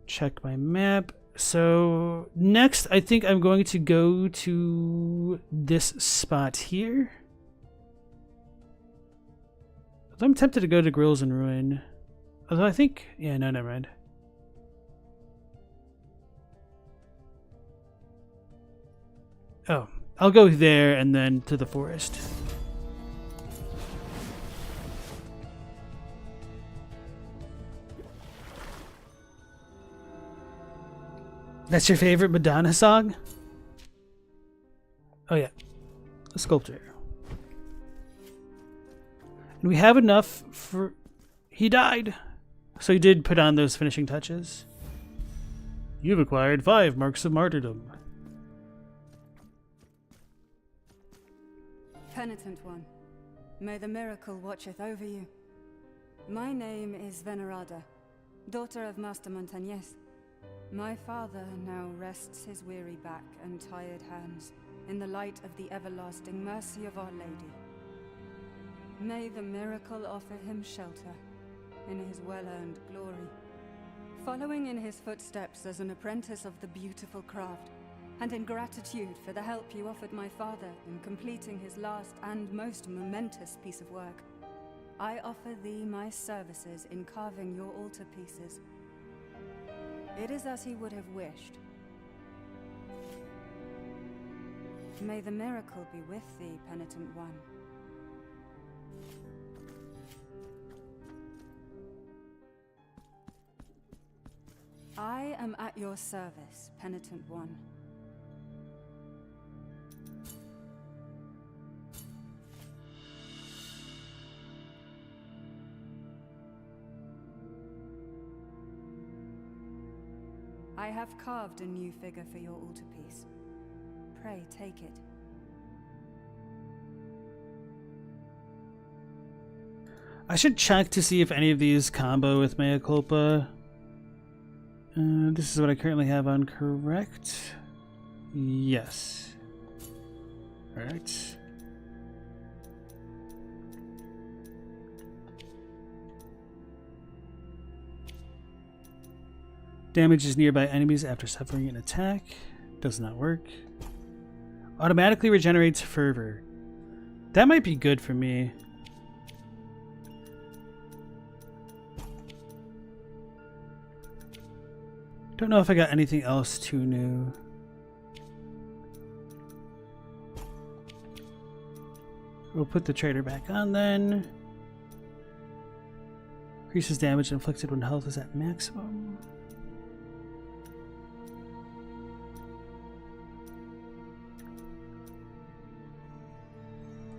Check my map. So next, I think I'm going to go to this spot here. I'm tempted to go to Grills and Ruin. Although I think... Yeah, no, never mind. Oh, I'll go there and then to the forest. That's your favorite Madonna song? Oh yeah, a sculptor. And we have enough for... He died. So he did put on those finishing touches. You've acquired 5 marks of martyrdom. Penitent one, may the miracle watcheth over you. My name is Venerada, daughter of Master Montañez. My father now rests his weary back and tired hands in the light of the everlasting mercy of Our Lady. May the miracle offer him shelter in his well-earned glory. Following in his footsteps as an apprentice of the beautiful craft, and in gratitude for the help you offered my father in completing his last and most momentous piece of work, I offer thee my services in carving your altarpieces. It is as he would have wished. May the miracle be with thee, penitent one. I am at your service, penitent one. I have carved a new figure for your altarpiece. Pray, take it. I should check to see if any of these combo with Mea Culpa. This is what I currently have on, correct? Yes. Alright. Damages nearby enemies after suffering an attack. Does not work. Automatically regenerates fervor. That might be good for me. Don't know if I got anything else too new. We'll put the trader back on then. Increases damage inflicted when health is at maximum.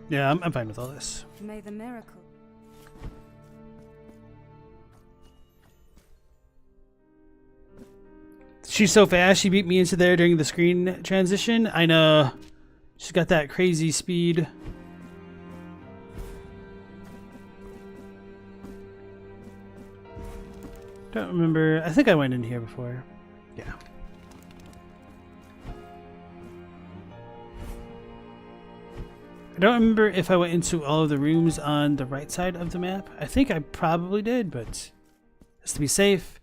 Yeah, I'm fine with all this. May the miracle. She's so fast, she beat me into there during the screen transition. I know. She's got that crazy speed. Don't remember. I think I went in here before. Yeah. I don't remember if I went into all of the rooms on the right side of the map. I think I probably did, but just to be safe.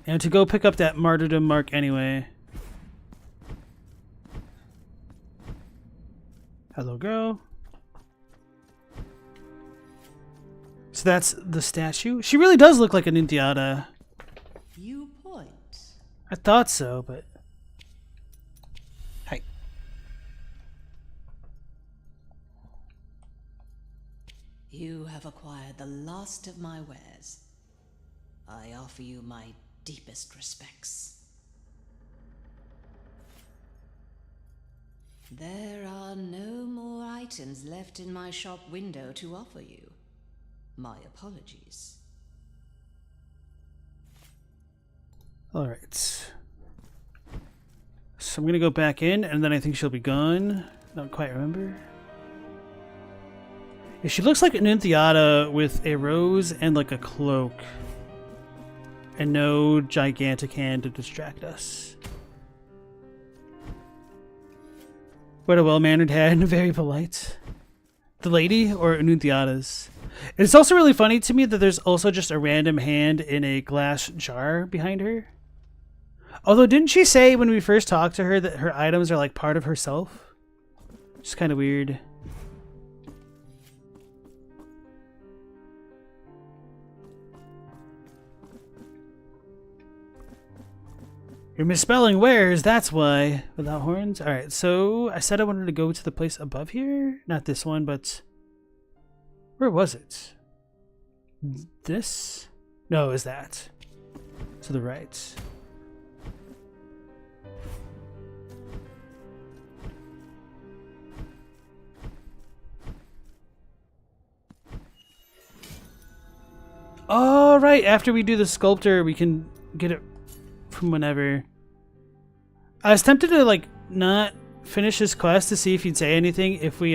And to go pick up that martyrdom mark anyway. Hello, girl. So that's the statue. She really does look like an Nuntiata. You point. I thought so, but... Hi. You have acquired the last of my wares. I offer you my deepest respects. There are no more items left in my shop window to offer you. My apologies. Alright. So I'm gonna go back in, and then I think she'll be gone. Don't quite remember. Yeah, she looks like an Nuntiata with a rose and like a cloak. And no gigantic hand to distract us. What a well-mannered head, very polite. The lady or Nuntiatas. It's also really funny to me that there's also just a random hand in a glass jar behind her. Although didn't she say when we first talked to her that her items are like part of herself? It's kind of weird. You're misspelling wares, that's why. Without horns? Alright, so I said I wanted to go to the place above here. Not this one, but... Where was it? This? No, it was that. To the right. Oh, right. After we do the sculptor, we can get it from whenever. I was tempted to, like, not finish this quest to see if he'd say anything if we,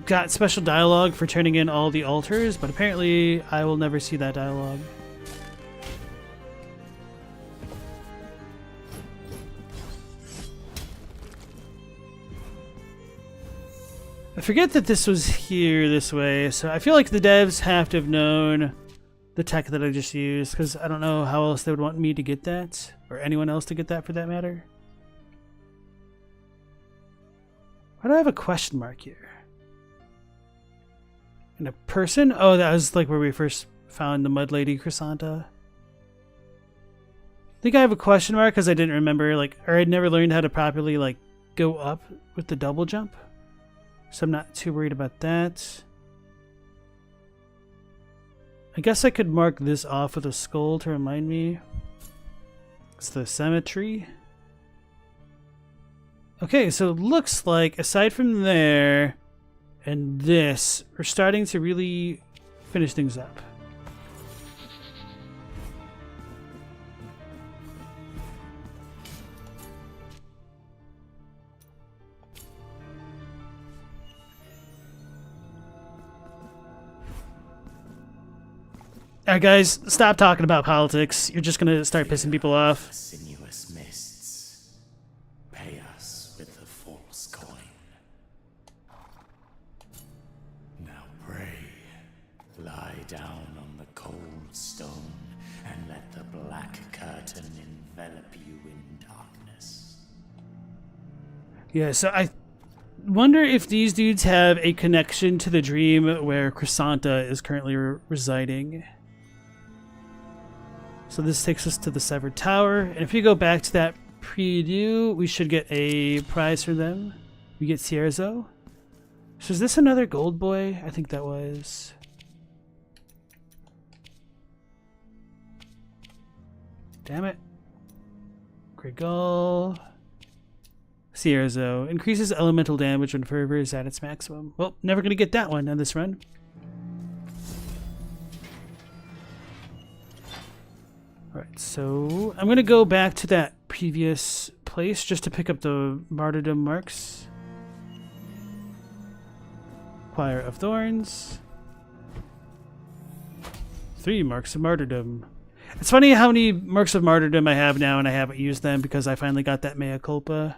got special dialogue for turning in all the altars, but apparently I will never see that dialogue. I forget that this was here this way, so I feel like the devs have to have known the tech that I just used, because I don't know how else they would want me to get that, or anyone else to get that for that matter. Why do I have a question mark here? And a person? Oh, that was like where we first found the Mud Lady Chrysanta. I think I have a question mark because I didn't remember, like, or I'd never learned how to properly, like, go up with the double jump. So I'm not too worried about that. I guess I could mark this off with a skull to remind me. It's the cemetery. Okay, so it looks like, aside from there and this, we're starting to really finish things up. Alright guys, stop talking about politics. You're just gonna start pissing people off. Sinuous mists. Pay us with the false coin. Now pray. Lie down on the cold stone and let the black curtain envelop you in darkness. Yeah, so I wonder if these dudes have a connection to the dream where Chrysanta is currently residing. So this takes us to the Severed Tower, and if you go back to that preview, we should get a prize from them. We get Cierzo. So is this another gold boy? I think that was. Damn it. Grigol. Cierzo. Increases elemental damage when fervor is at its maximum. Well, never gonna get that one on this run. Alright, so I'm going to go back to that previous place just to pick up the martyrdom marks. Choir of Thorns. 3 marks of martyrdom. It's funny how many marks of martyrdom I have now and I haven't used them because I finally got that mea culpa.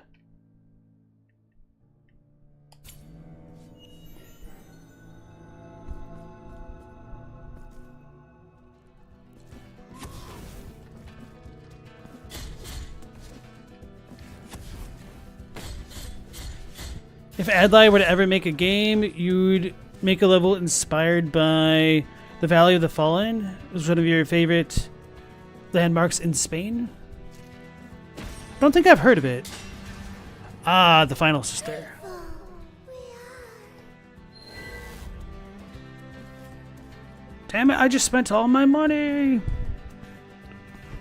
If Adlai were to ever make a game, you'd make a level inspired by the Valley of the Fallen. It was one of your favorite landmarks in Spain. I don't think I've heard of it. Ah, the final sister. Damn it, I just spent all my money.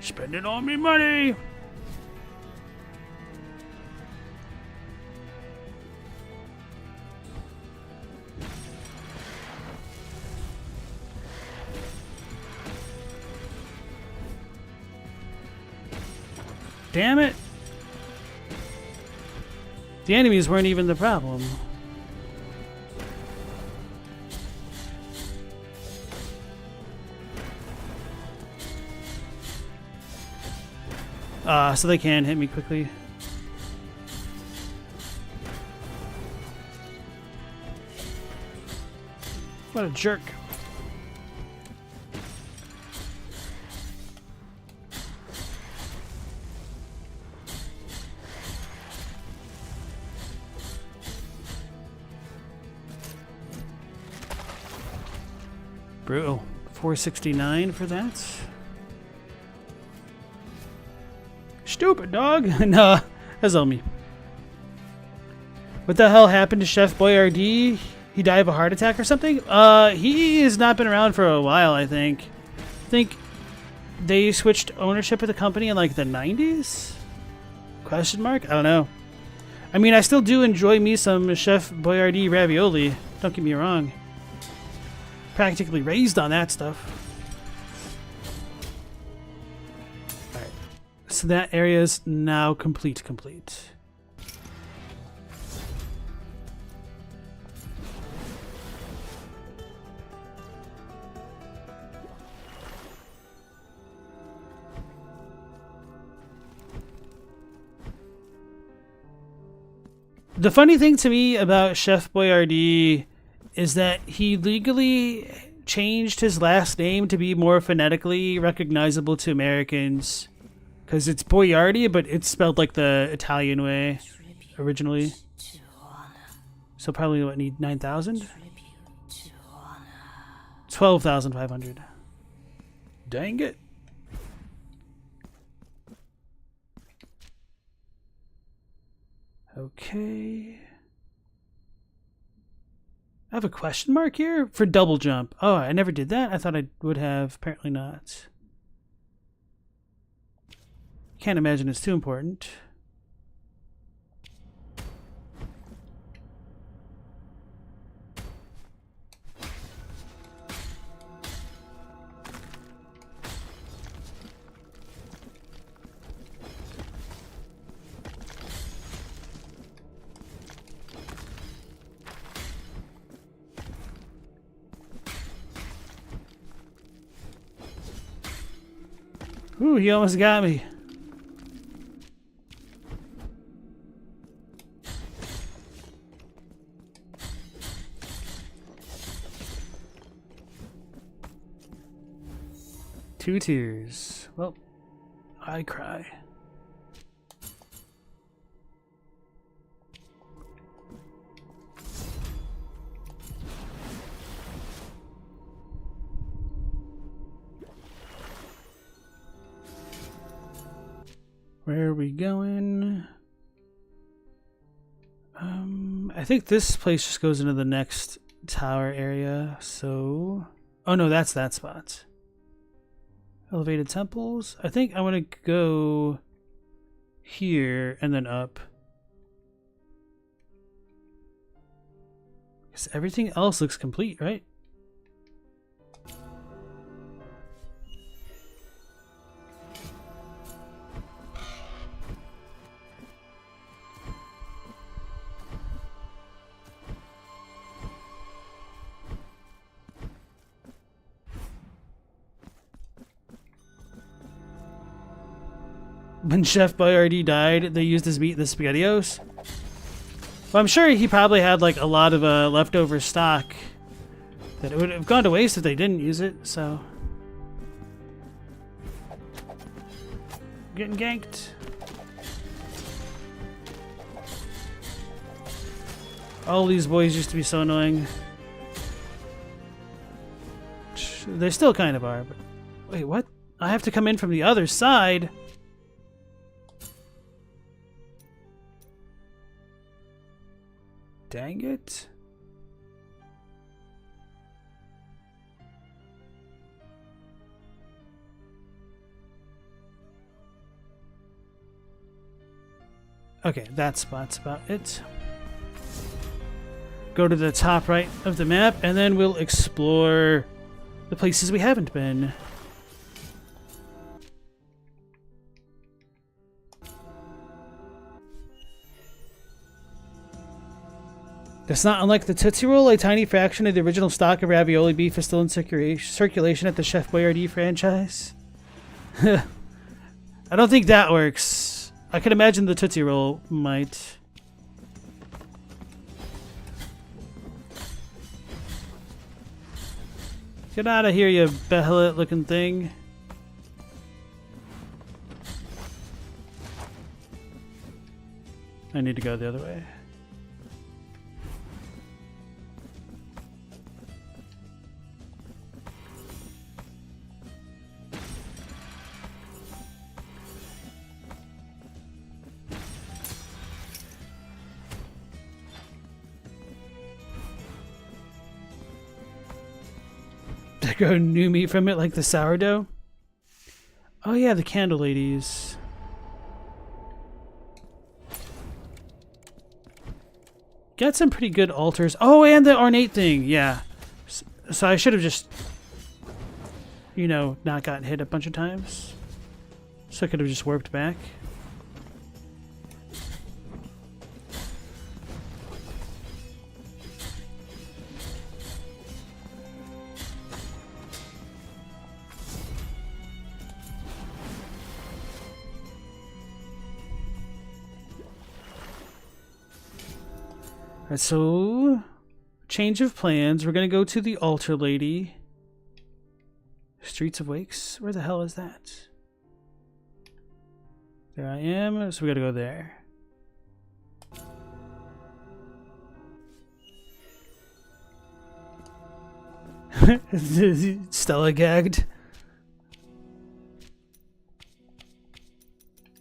Spending all my money. Damn it! The enemies weren't even the problem. So they can hit me quickly. What a jerk. Brutal. $4.69 for that. Stupid dog. No, that's all me. What the hell happened to Chef Boyardee? He died of a heart attack or something? He has not been around for a while, I think. I think they switched ownership of the company in like the 90s? Question mark? I don't know. I mean, I still do enjoy me some Chef Boyardee ravioli. Don't get me wrong. Practically raised on that stuff. Alright. So that area is now complete. The funny thing to me about Chef Boyardee is that he legally changed his last name to be more phonetically recognizable to Americans. Because it's Boyardee, but it's spelled like the Italian way originally. So probably what, need 9,000? 12,500. Dang it. Okay. I have a question mark here for double jump. Oh, I never did that. I thought I would have. Apparently not. Can't imagine it's too important. Ooh, he almost got me. Two tears. Well, I cry. Where are we going? I think this place just goes into the next tower area, so... Oh no, that's that spot. Elevated temples. I think I want to go here and then up. Because everything else looks complete, right? When Chef Boyardee died, they used his meat in the SpaghettiOs. Well, I'm sure he probably had like a lot of leftover stock that it would have gone to waste if they didn't use it, so... Getting ganked. All these boys used to be so annoying. They still kind of are, but... Wait, what? I have to come in from the other side? Dang it. Okay, that spot's about it. Go to the top right of the map, and then we'll explore the places we haven't been. That's not unlike the Tootsie Roll. A tiny fraction of the original stock of ravioli beef is still in circulation at the Chef Boyardee franchise. I don't think that works. I can imagine the Tootsie Roll might. Get out of here, you behelit looking thing. I need to go the other way. to grow new meat from it, like the sourdough. Oh yeah, the candle ladies. Got some pretty good altars. Oh, and the ornate thing, yeah. So I should have just, you know, not gotten hit a bunch of times. So I could have just warped back. Alright, so change of plans. We're gonna go to the altar lady. Streets of Wakes? Where the hell is that? There I am, so we gotta go there. Stella gagged.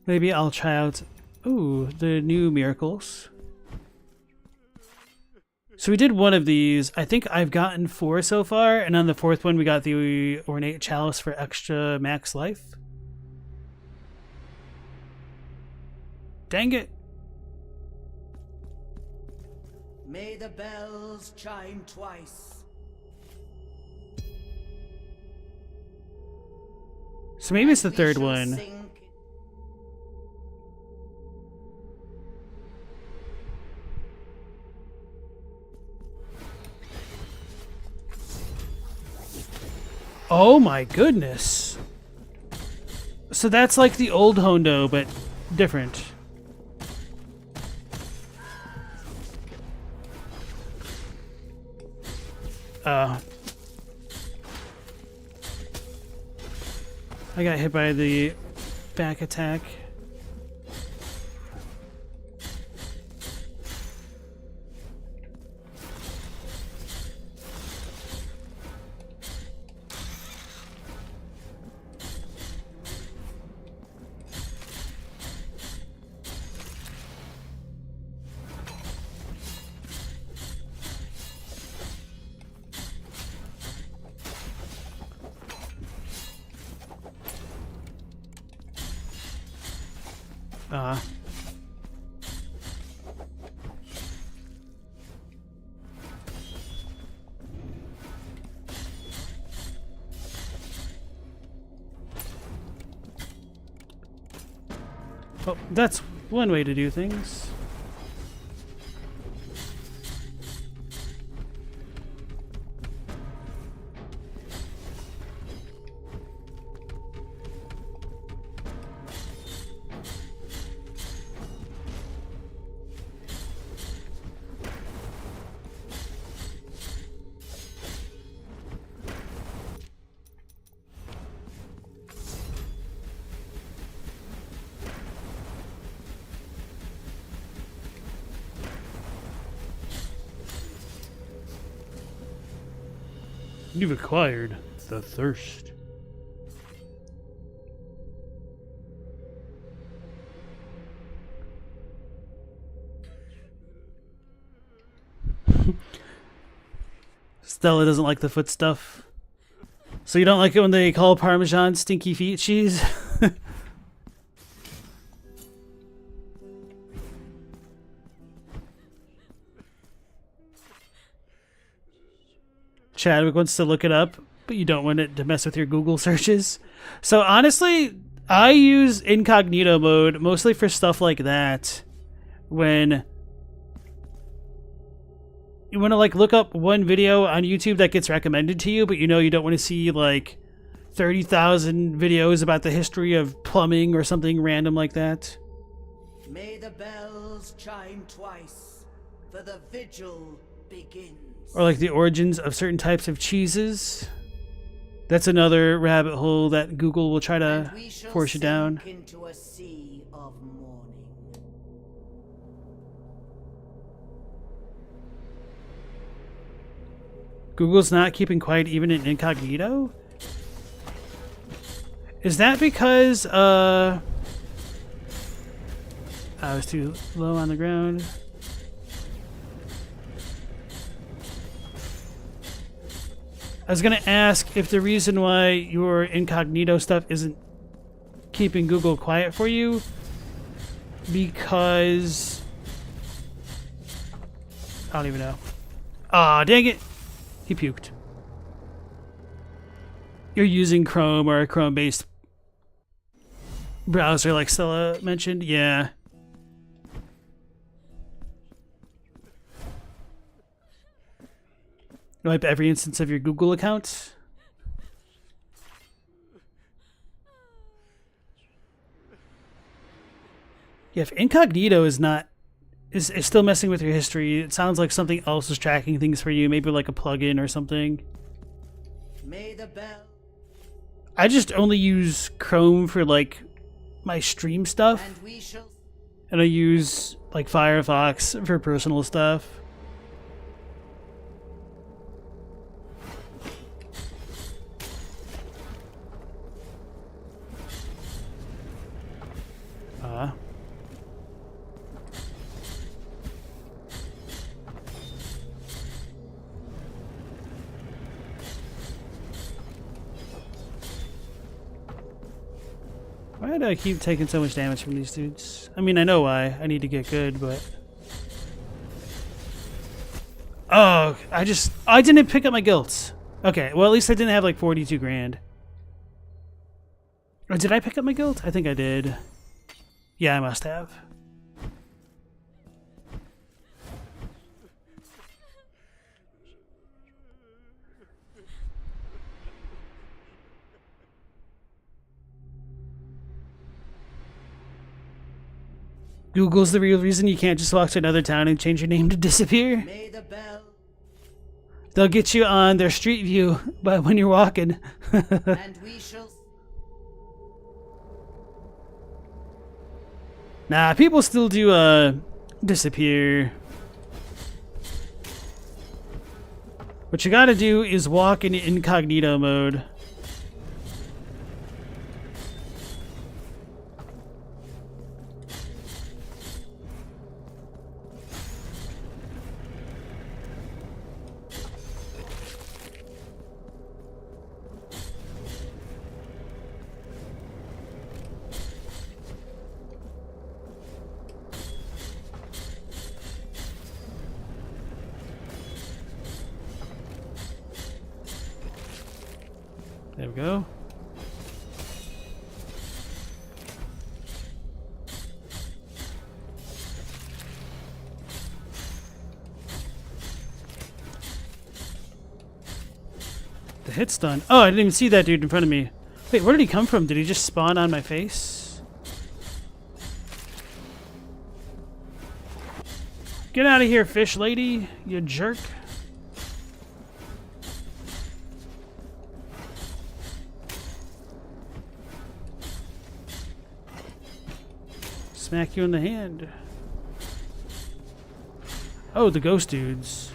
Maybe I'll try out, ooh, the new miracles. So we did one of these. I think I've gotten 4 so far, and on the 4th one we got the ornate chalice for extra max life. Dang it. May the bells chime twice. So maybe it's the 3rd one. Oh my goodness. So that's like the old Hondo, but different. I got hit by the back attack. Oh, that's one way to do things. You've acquired the thirst. Stella doesn't like the foot stuff. So you don't like it when they call Parmesan stinky feet cheese? Chadwick wants to look it up, but you don't want it to mess with your Google searches. So honestly, I use incognito mode mostly for stuff like that. When you want to like look up one video on YouTube that gets recommended to you, but you know you don't want to see like 30,000 videos about the history of plumbing or something random like that. May the bells chime twice, for the vigil begins. Or like the origins of certain types of cheeses. That's another rabbit hole that Google will try to force you down. Into a sea of mourning. Google's not keeping quiet even in incognito? Is that because I was too low on the ground? I was gonna ask if the reason why your incognito stuff isn't keeping Google quiet for you because I don't even know. Aw, dang it! He puked. You're using Chrome or a Chrome-based browser like Stella mentioned? Yeah. Wipe every instance of your Google account. Yeah, if incognito is still messing with your history, it sounds like something else is tracking things for you, maybe like a plugin or something. May the bell. I just only use Chrome for like my stream stuff. And I use like Firefox for personal stuff. Why do I keep taking so much damage from these dudes? I mean, I know why. I need to get good, but... Oh, I didn't pick up my guilts. Okay, well, at least I didn't have like 42 grand. Or did I pick up my guilt? I think I did. Yeah, I must have. Google's the real reason you can't just walk to another town and change your name to disappear. May the bell. They'll get you on their street view, but when you're walking. And we shall. Nah, people still do disappear. What you gotta do is walk in incognito mode. There we go. The hit's done. Oh, I didn't even see that dude in front of me. Wait, where did he come from? Did he just spawn on my face? Get out of here, fish lady, you jerk. Smack you in the hand. Oh, the ghost dudes.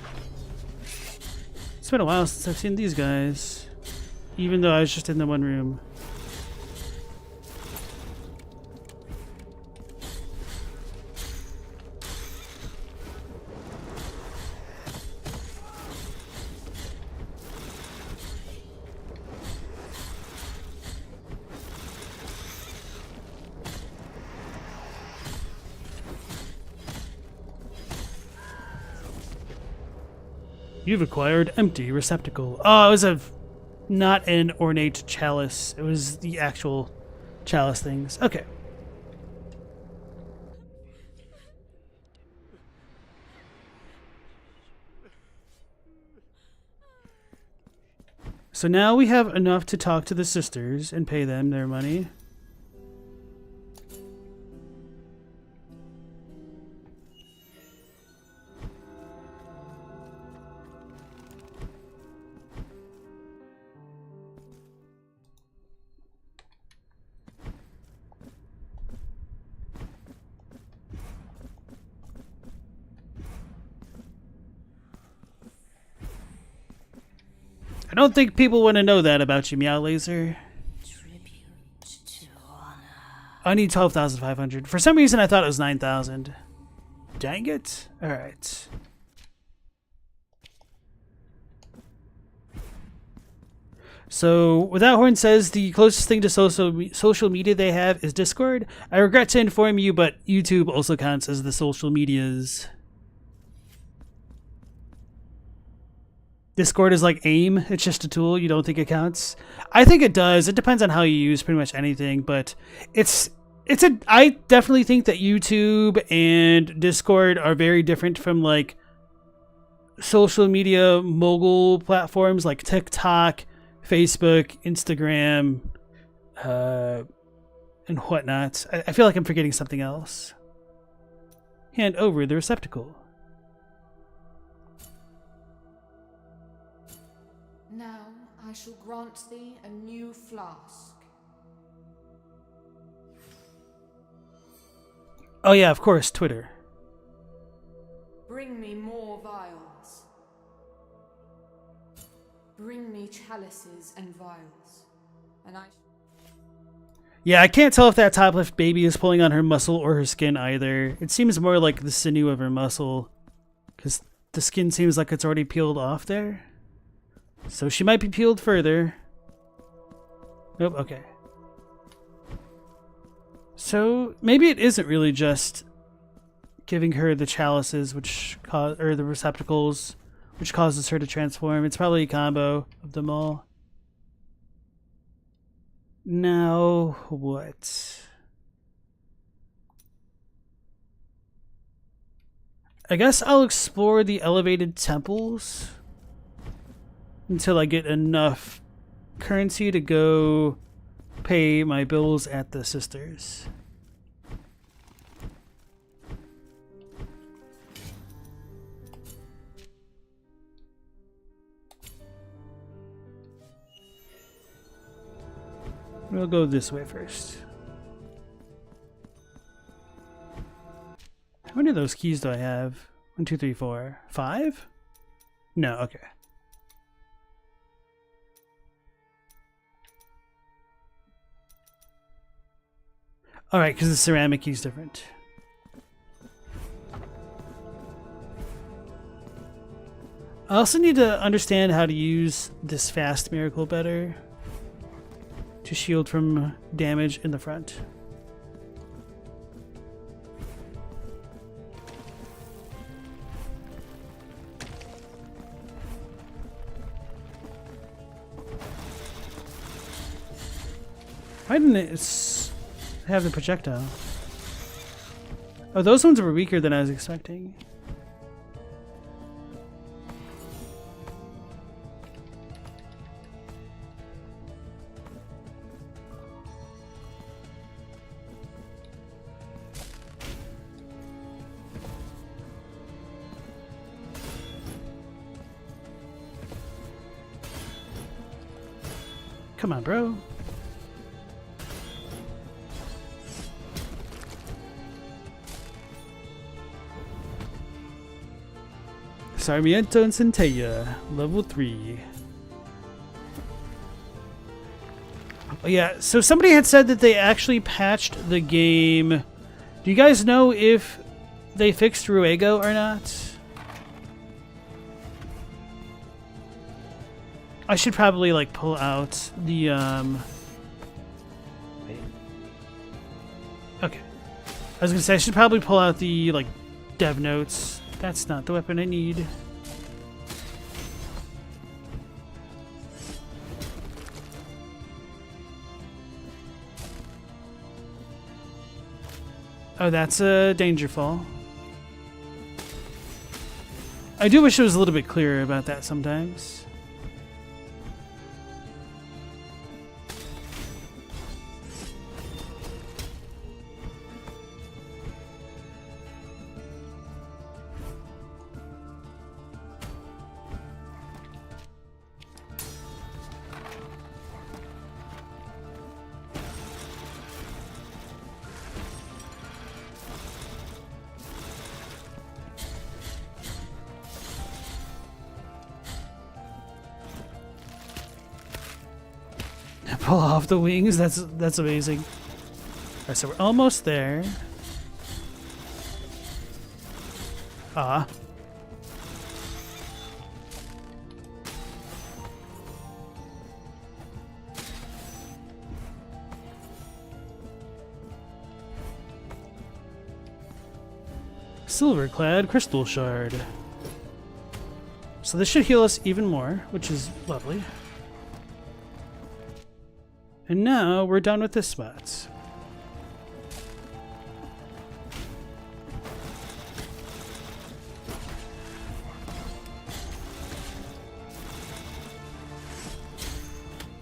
It's been a while since I've seen these guys. Even though I was just in the one room. You've acquired empty receptacle. Oh, it was not an ornate chalice. It was the actual chalice things. Okay. So now we have enough to talk to the sisters and pay them their money. I don't think people want to know that about you, Meow Laser. I need 12,500. For some reason, I thought it was 9,000. Dang it. Alright. So, Without Horn says the closest thing to social media they have is Discord. I regret to inform you, but YouTube also counts as the social medias. Discord is like AIM. It's just a tool. You don't think it counts? I think it does. It depends on how you use pretty much anything, but I definitely think that YouTube and Discord are very different from like social media mogul platforms like TikTok, Facebook, Instagram, and whatnot. I feel like I'm forgetting something else. Hand over the receptacle. Now I shall grant thee a new flask. Oh yeah, of course, Twitter. Bring me more vials. Bring me chalices and vials, and I... Yeah, I can't tell if that top left baby is pulling on her muscle or her skin either. It seems more like the sinew of her muscle, because the skin seems like it's already peeled off there. So she might be peeled further. Nope, okay. So maybe it isn't really just giving her the chalices, or the receptacles, which causes her to transform. It's probably a combo of them all. Now what? I guess I'll explore the elevated temples until I get enough currency to go pay my bills at the sisters. We'll go this way first. How many of those keys do I have? 1, 2, 3, 4, 5? No, okay. Alright, because the ceramic key is different. I also need to understand how to use this fast miracle better to shield from damage in the front. Why didn't it have the projectile? Oh, those ones were weaker than I was expecting. Come on, bro. Sarmiento and Centella, level 3. Oh yeah, so somebody had said that they actually patched the game. Do you guys know if they fixed Ruego or not? I should probably like pull out the wait. Okay. I was gonna say I should probably pull out the like dev notes. That's not the weapon I need. Oh, that's a danger fall. I do wish it was a little bit clearer about that sometimes. Pull off the wings. That's amazing. Alright, so we're almost there. Ah. silver-clad crystal shard. So this should heal us even more, which is lovely. And now we're done with this spot.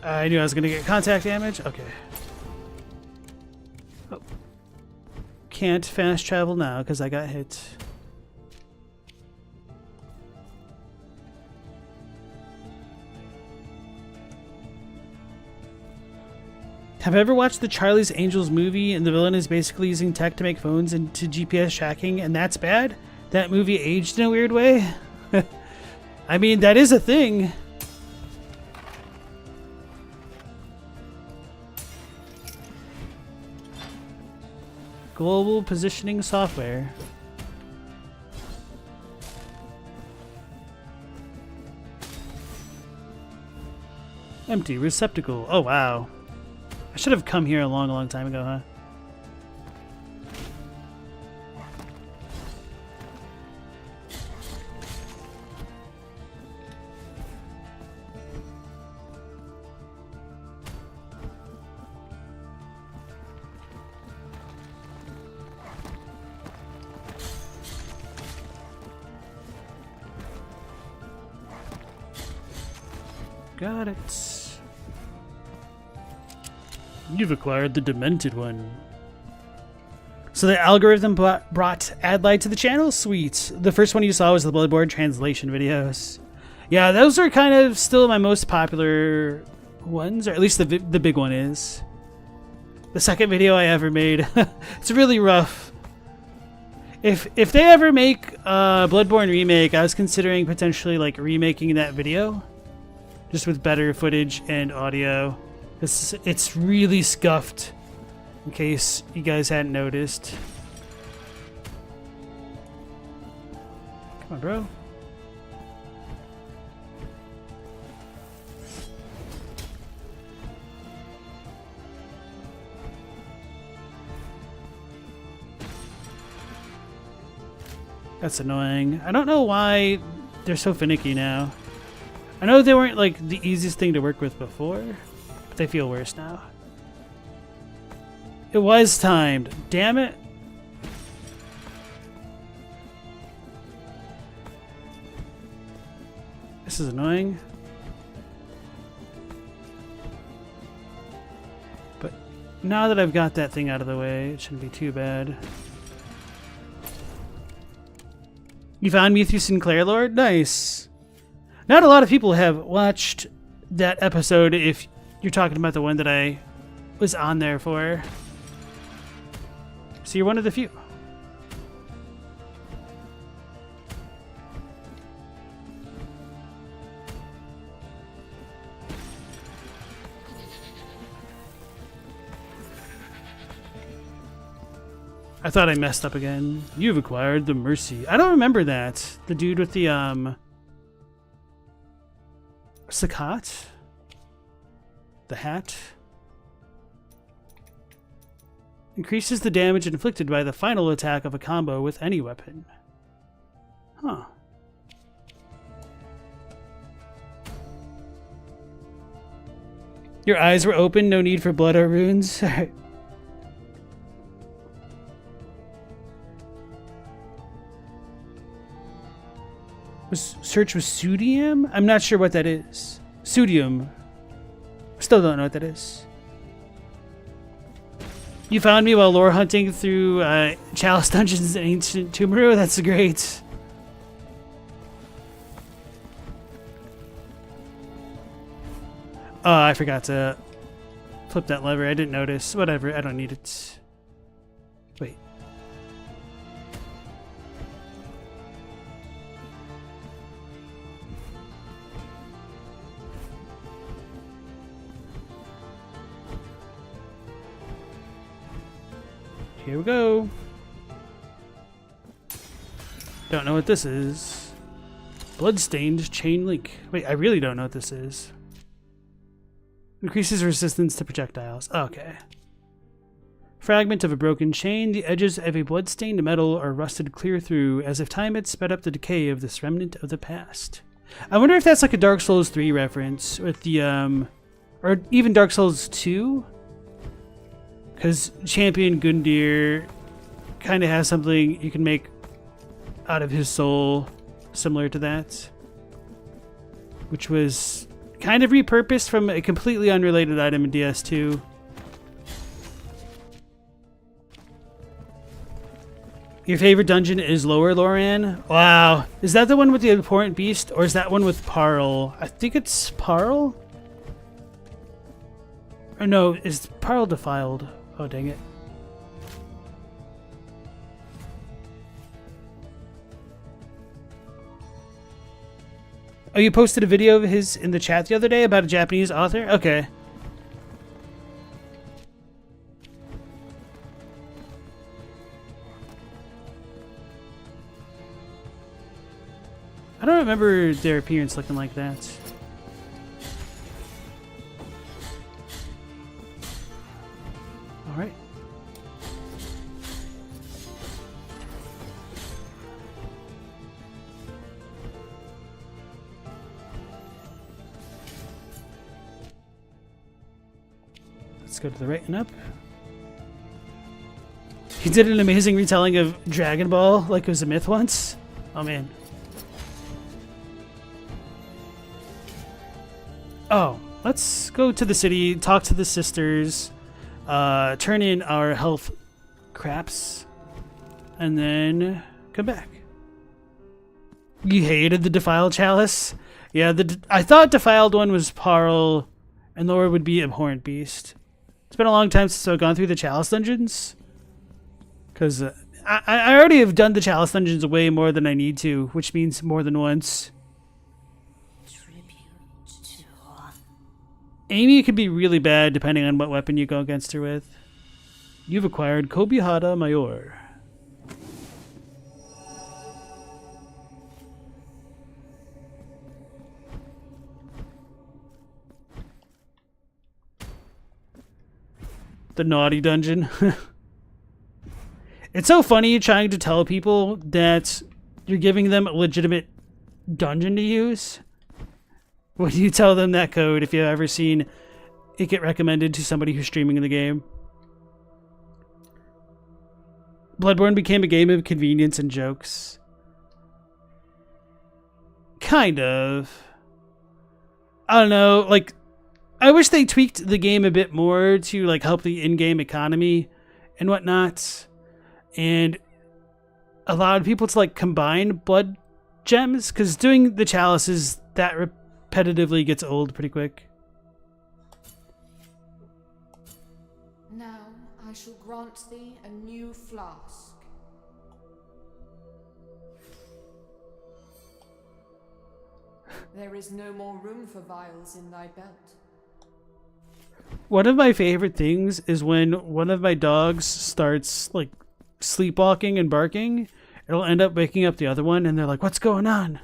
I knew I was going to get contact damage. Okay. Oh. Can't fast travel now because I got hit. Have I ever watched the Charlie's Angels movie and the villain is basically using tech to make phones into GPS tracking and that's bad? That movie aged in a weird way? I mean, that is a thing. Global positioning software. Empty receptacle. Oh, wow. I should have come here a long time ago, huh? Got it. You've acquired the Demented one. So the algorithm brought ad light to the channel? Sweet. The first one you saw was the Bloodborne translation videos. Yeah, those are kind of still my most popular ones, or at least the big one is. The second video I ever made. It's really rough. If they ever make a Bloodborne remake, I was considering potentially like remaking that video. Just with better footage and audio. It's really scuffed, in case you guys hadn't noticed. Come on, bro. That's annoying. I don't know why they're so finicky now. I know they weren't like the easiest thing to work with before, but they feel worse now. It was timed. Damn it. This is annoying. But now that I've got that thing out of the way, it shouldn't be too bad. You found me through Sinclair Lord? Nice. Not a lot of people have watched that episode if you're talking about the one that I was on there for. So you're one of the few. I thought I messed up again. You've acquired the Mercy. I don't remember that. The dude with the Sakat? The hat? Increases the damage inflicted by the final attack of a combo with any weapon. Huh. Your eyes were open, no need for blood or runes. Search with Sudium? I'm not sure what that is. Sudium. Still don't know what that is. You found me while lore hunting through Chalice Dungeons in Ancient Tumaru? That's great. Oh, I forgot to flip that lever. I didn't notice. Whatever, I don't need it. Wait. Here we go. Don't know what this is. Bloodstained chain link. Wait, I really don't know what this is. Increases resistance to projectiles. Okay. Fragment of a broken chain, the edges of a blood-stained metal are rusted clear through, as if time had sped up the decay of this remnant of the past. I wonder if that's like a Dark Souls 3 reference, with the, or even Dark Souls 2? Because Champion Gundyr kind of has something you can make out of his soul similar to that, which was kind of repurposed from a completely unrelated item in DS2. Your favorite dungeon is Lower Loran? Wow. Is that the one with the Abhorrent Beast, or is that one with Parl? I think it's Parl? Or no, is Parl defiled? Oh, dang it. Oh, you posted a video of his in the chat the other day about a Japanese author? Okay. I don't remember their appearance looking like that. All right. Let's go to the right and up. He did an amazing retelling of Dragon Ball like it was a myth once. Oh, man. Oh, let's go to the city, talk to the sisters, turn in our health craps, and then come back. You hated the Defiled Chalice? Yeah, I thought Defiled one was Parl, and Lower would be Abhorrent Beast. It's been a long time since I've gone through the Chalice dungeons, because I already have done the Chalice dungeons way more than I need to, which means more than once. Amy could be really bad depending on what weapon you go against her with. You've acquired Kobihara Mayor. The naughty dungeon. It's so funny trying to tell people that you're giving them a legitimate dungeon to use. When you tell them that code, if you've ever seen it get recommended to somebody who's streaming the game. Bloodborne became a game of convenience and jokes. Kind of. I don't know, like, I wish they tweaked the game a bit more to, like, help the in-game economy and whatnot. And allowed people to, like, combine blood gems, because doing the chalices, that repetitively gets old pretty quick. Now I shall grant thee a new flask. There is no more room for vials in thy belt. One of my favorite things is when one of my dogs starts, like, sleepwalking and barking. It'll end up waking up the other one, and they're like, "What's going on?"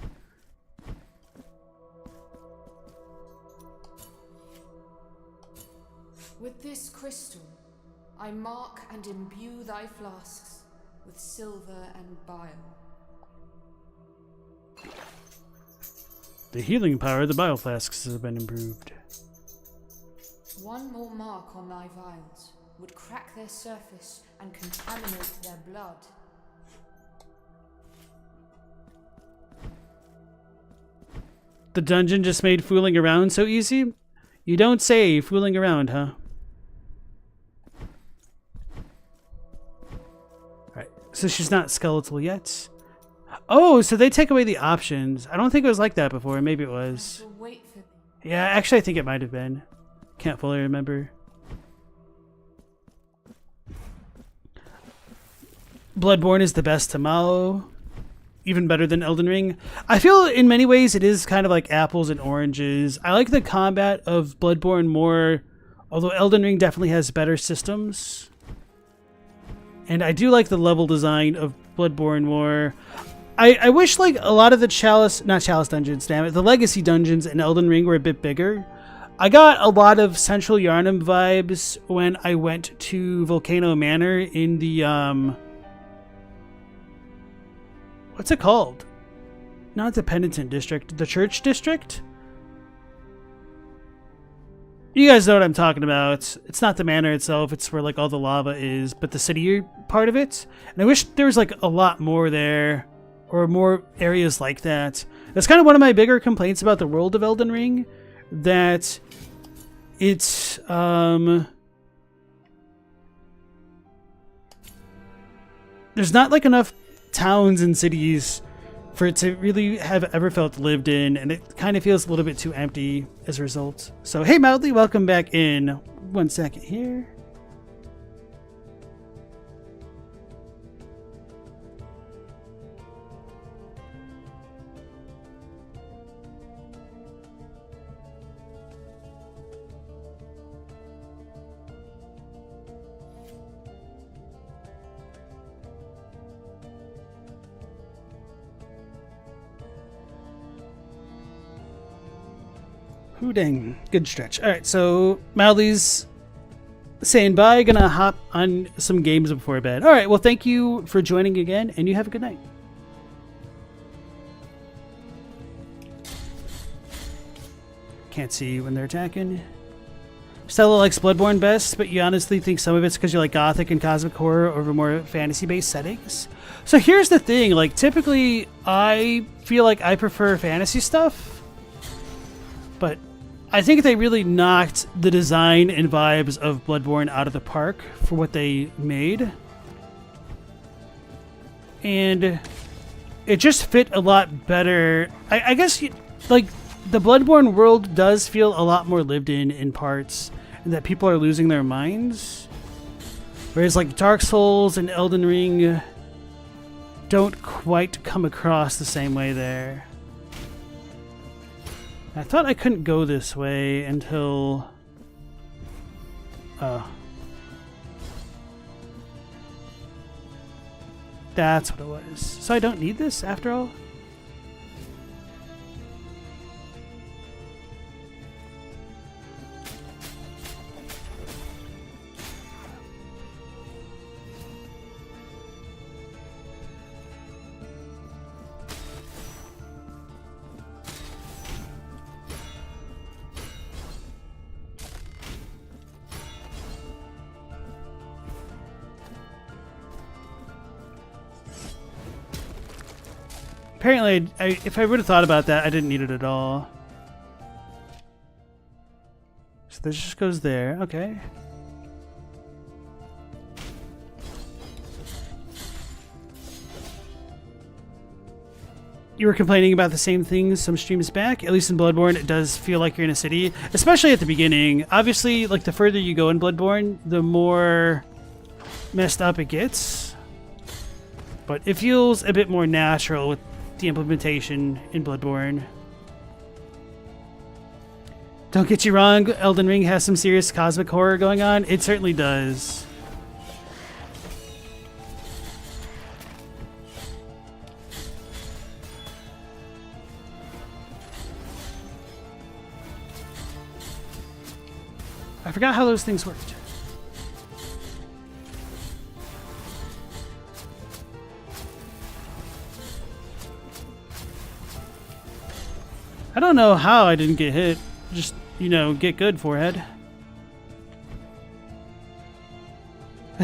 With this crystal, I mark and imbue thy flasks with silver and bile. The healing power of the bile flasks has been improved. One more mark on thy vials would crack their surface and contaminate their blood. The dungeon just made fooling around so easy? You don't say, fooling around, huh? Alright, so she's not skeletal yet. Oh, so they take away the options. I don't think it was like that before. Maybe it was. Wait for Yeah, actually I think it might have been. Can't fully remember. Bloodborne is the best Tamao. Even better than Elden Ring. I feel in many ways it is kind of like apples and oranges. I like the combat of Bloodborne more, although Elden Ring definitely has better systems. And I do like the level design of Bloodborne more. I wish like a lot of the not Chalice dungeons, damn it, the Legacy dungeons in Elden Ring were a bit bigger. I got a lot of Central Yharnam vibes when I went to Volcano Manor in the, what's it called? Not the Penitent District, the Church District? You guys know what I'm talking about. It's not the manor itself, it's where like all the lava is, but the city part of it. And I wish there was like a lot more there, or more areas like that. That's kind of one of my bigger complaints about the world of Elden Ring, that it's there's not like enough towns and cities for it to really have ever felt lived in, and it kind of feels a little bit too empty as a result. So hey Mildly, welcome back in. 1 second here. Ooh, dang. Good stretch. Alright, so Mildly's saying bye. Gonna hop on some games before bed. Alright, well, thank you for joining again, and you have a good night. Can't see when they're attacking. Stella likes Bloodborne best, but you honestly think some of it's because you like gothic and cosmic horror over more fantasy-based settings? So here's the thing, like, typically I feel like I prefer fantasy stuff, but I think they really knocked the design and vibes of Bloodborne out of the park for what they made. And it just fit a lot better. I guess, like, the Bloodborne world does feel a lot more lived in parts, and that people are losing their minds. Whereas, like, Dark Souls and Elden Ring don't quite come across the same way there. I thought I couldn't go this way until... That's what it was. So I don't need this after all? Apparently, if I would have thought about that, I didn't need it at all. So this just goes there. Okay. You were complaining about the same things some streams back. At least in Bloodborne, it does feel like you're in a city, especially at the beginning. Obviously, like, the further you go in Bloodborne, the more messed up it gets. But it feels a bit more natural with the implementation in Bloodborne. Don't get you wrong, Elden Ring has some serious cosmic horror going on. It certainly does. I forgot how those things worked. I don't know how I didn't get hit. Just, you know, get good, forehead.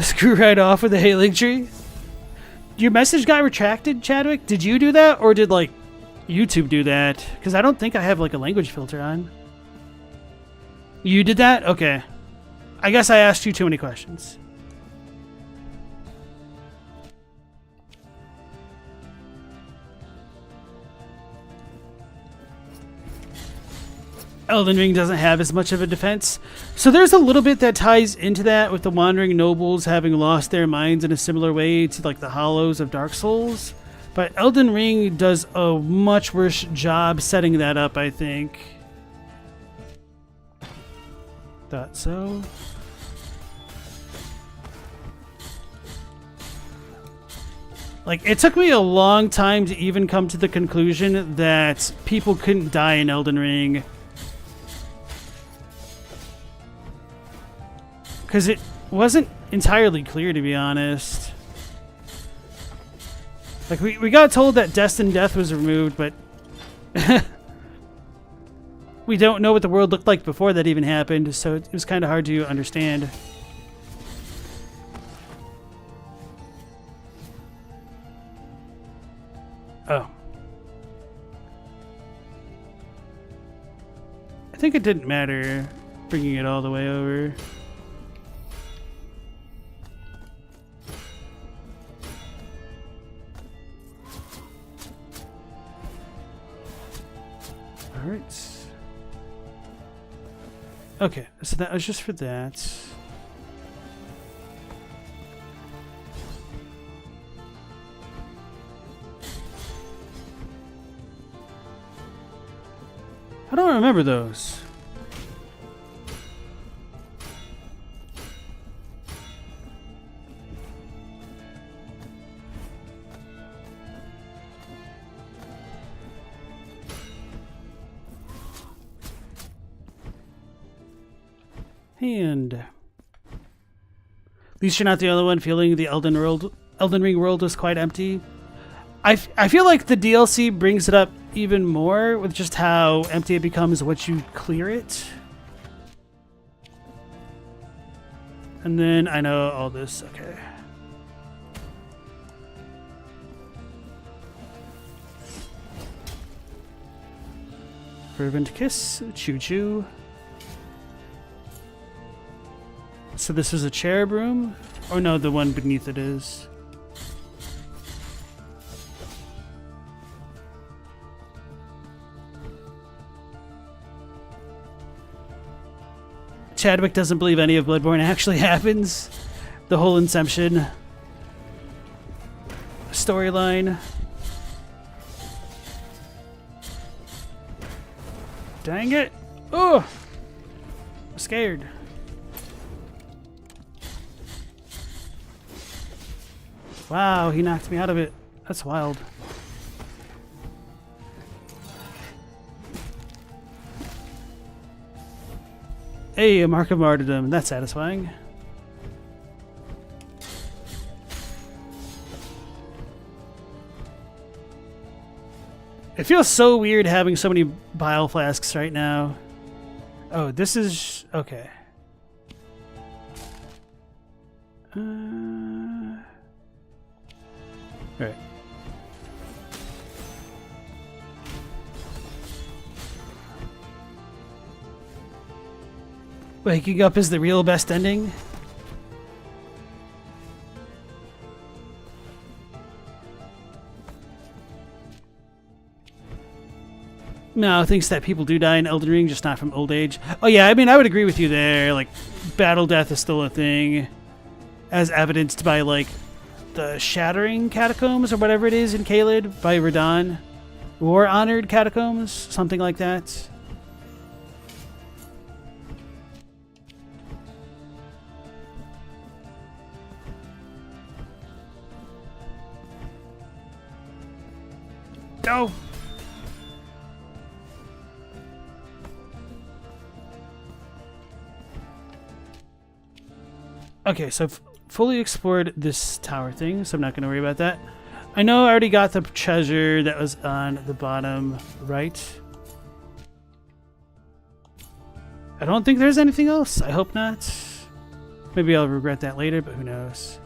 Screw right off with the hailing tree. Your message got retracted, Chadwick? Did you do that, or did, like, YouTube do that? Because I don't think I have, like, a language filter on. You did that? Okay. I guess I asked you too many questions. Elden Ring doesn't have as much of a defense. So there's a little bit that ties into that, with the Wandering Nobles having lost their minds in a similar way to, like, the Hollows of Dark Souls. But Elden Ring does a much worse job setting that up, I think. Thought so. Like, it took me a long time to even come to the conclusion that people couldn't die in Elden Ring. Because it wasn't entirely clear, to be honest. Like, we got told that Destined Death was removed, but we don't know what the world looked like before that even happened, so it was kind of hard to understand. Oh. I think it didn't matter bringing it all the way over. Alright. Okay, so that was just for that. I don't remember those. And at least you're not the only one feeling the Elden Ring world was quite empty. I feel like the DLC brings it up even more with just how empty it becomes once you clear it. And then I know all this. Okay. Fervent Kiss. Choo choo. So this is a cherub room? Or no, the one beneath it is. Chadwick doesn't believe any of Bloodborne actually happens. The whole Inception storyline. Dang it! Oh! I'm scared. Wow, he knocked me out of it. That's wild. Hey, a mark of martyrdom. That's satisfying. It feels so weird having so many bile flasks right now. Oh, this is... okay. Alright. Waking up is the real best ending? No, thinks that people do die in Elden Ring, just not from old age. Oh yeah, I mean, I would agree with you there. Like, battle death is still a thing. As evidenced by, like, the Shattering Catacombs or whatever it is in Caelid by Radon. War-honored catacombs, something like that. Go! Okay, so I've fully explored this tower thing, so I'm not going to worry about that. I know I already got the treasure that was on the bottom right. I don't think there's anything else. I hope not. Maybe I'll regret that later, but who knows.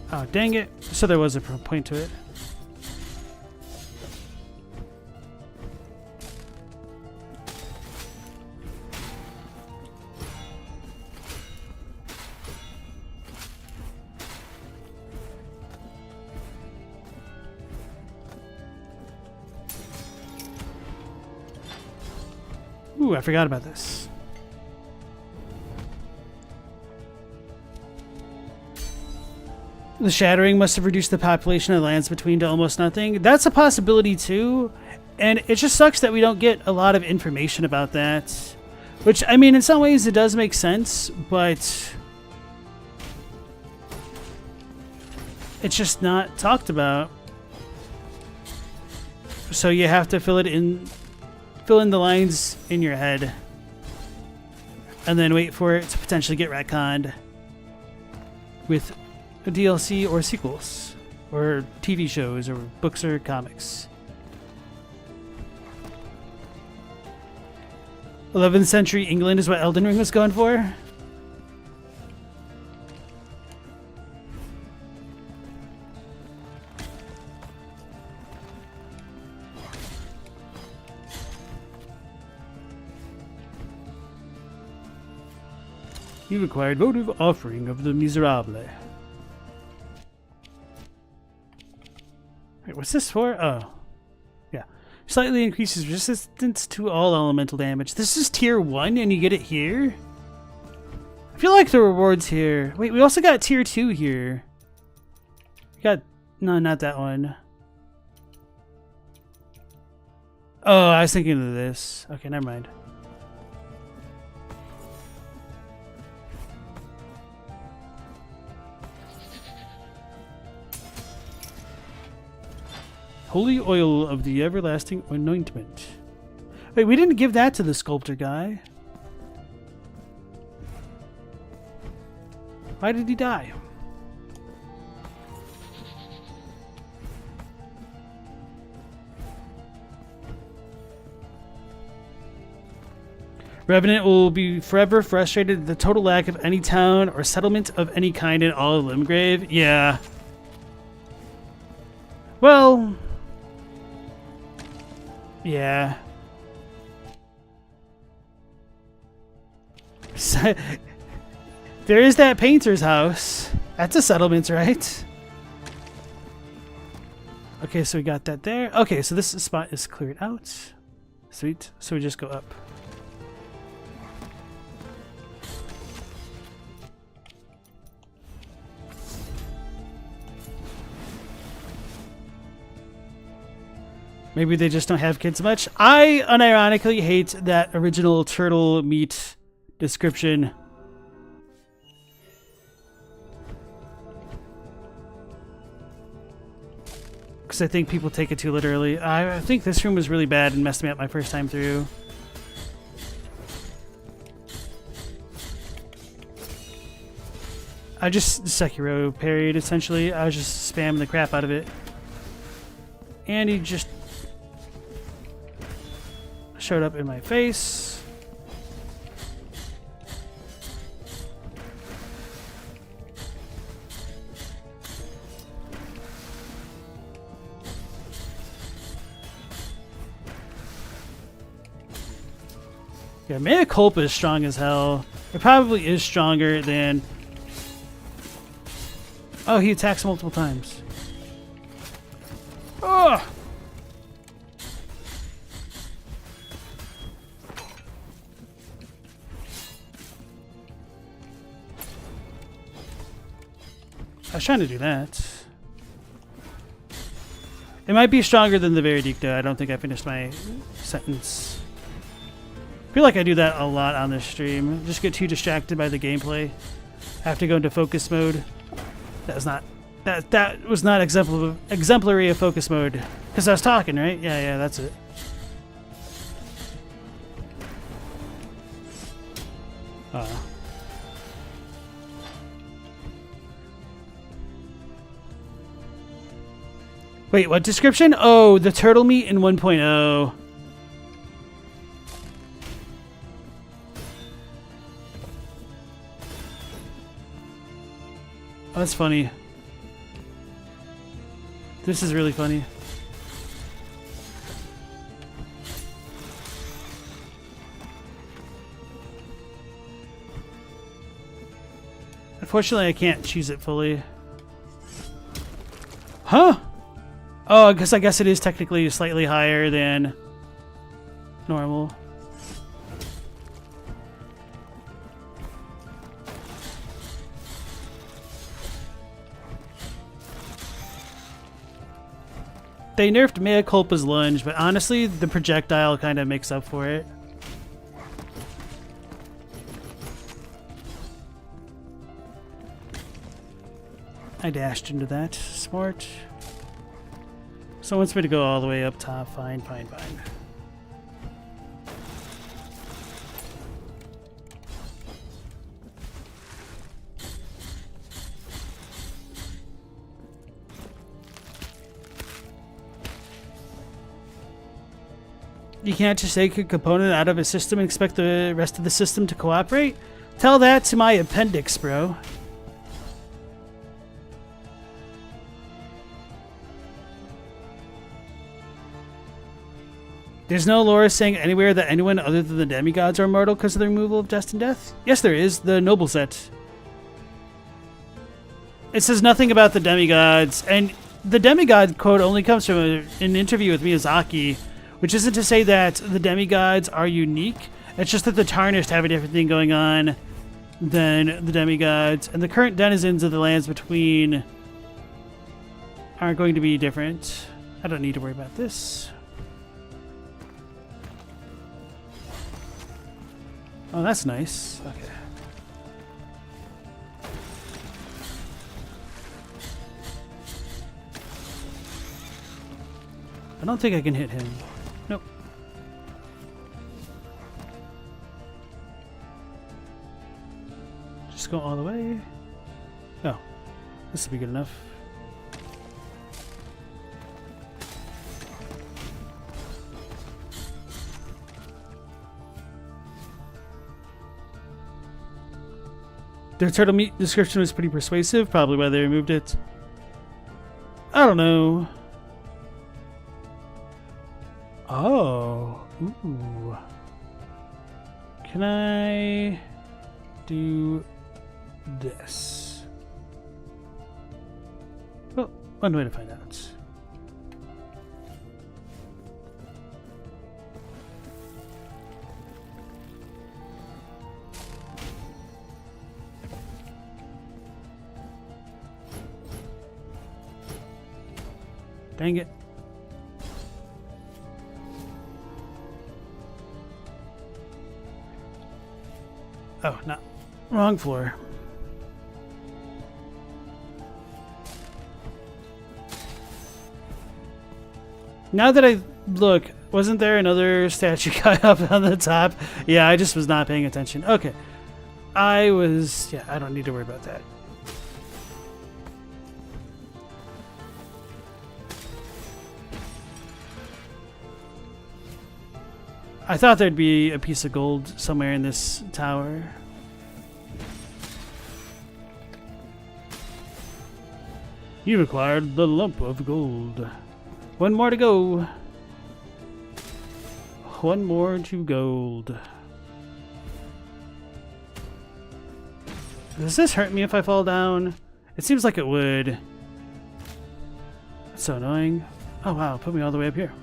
Oh, dang it. So there was a point to it. Ooh, I forgot about this. The Shattering must have reduced the population of the lands between to almost nothing. That's a possibility too, and it just sucks that we don't get a lot of information about that. Which, I mean, in some ways it does make sense, but it's just not talked about. So you have to fill in the lines in your head and then wait for it to potentially get retconned with a DLC or sequels or TV shows or books or comics. 11th century England is what Elden Ring was going for. You required votive offering of the Miserable. Wait, what's this for? Oh. Yeah. Slightly increases resistance to all elemental damage. This is tier 1 and you get it here? I feel like the rewards here... Wait, we also got tier 2 here. We got... No, not that one. Oh, I was thinking of this. Okay, never mind. Holy oil of the everlasting anointment. Wait, we didn't give that to the sculptor guy. Why did he die? Revenant will be forever frustrated at the total lack of any town or settlement of any kind in all of Limgrave. Yeah. Well... Yeah. There is that painter's house. That's a settlement, right? Okay, so we got that there. Okay, so this spot is cleared out. Sweet. So we just go up. Maybe they just don't have kids much. I unironically hate that original turtle meat description. Because I think people take it too literally. I think this room was really bad and messed me up my first time through. I just Sekiro parried, essentially. I was just spamming the crap out of it. And he just showed up in my face. Yeah, Mea Culpa is strong as hell. It probably is stronger than... Oh, he attacks multiple times. Oh! I was trying to do that. It might be stronger than the Verdict, though. I don't think I finished my sentence. I feel like I do that a lot on this stream. Just get too distracted by the gameplay. I have to go into focus mode. That was not exemplary of focus mode. Because I was talking, right? Yeah, that's it. Wait, what description? Oh, the turtle meat in 1.0. Oh, that's funny. This is really funny. Unfortunately, I can't choose it fully. Huh? Oh, I guess it is technically slightly higher than normal. They nerfed Mea Culpa's lunge, but honestly, the projectile kind of makes up for it. I dashed into that. Smart. So wants me to go all the way up top. Fine, fine, fine. You can't just take a component out of a system and expect the rest of the system to cooperate? Tell that to my appendix, bro. There's no lore saying anywhere that anyone other than the demigods are immortal because of the removal of destined death? Yes, there is. The noble set. It says nothing about the demigods, and the demigod quote only comes from an interview with Miyazaki, which isn't to say that the demigods are unique. It's just that the Tarnished have a different thing going on than the demigods, and the current denizens of the lands between are going to be different. I don't need to worry about this. Oh, that's nice. Okay. I don't think I can hit him. Nope. Just go all the way. Oh, this will be good enough. Their turtle meat description was pretty persuasive, probably why they removed it. I don't know. Oh. Ooh. Can I do this? Well, one way to find out. Dang it. Oh, no. Wrong floor. Now that I look, wasn't there another statue guy up on the top? Yeah, I just was not paying attention. Okay. I don't need to worry about that. I thought there'd be a piece of gold somewhere in this tower. You've acquired the lump of gold. One more to go. One more to gold. Does this hurt me if I fall down? It seems like it would. That's so annoying. Oh wow, put me all the way up here.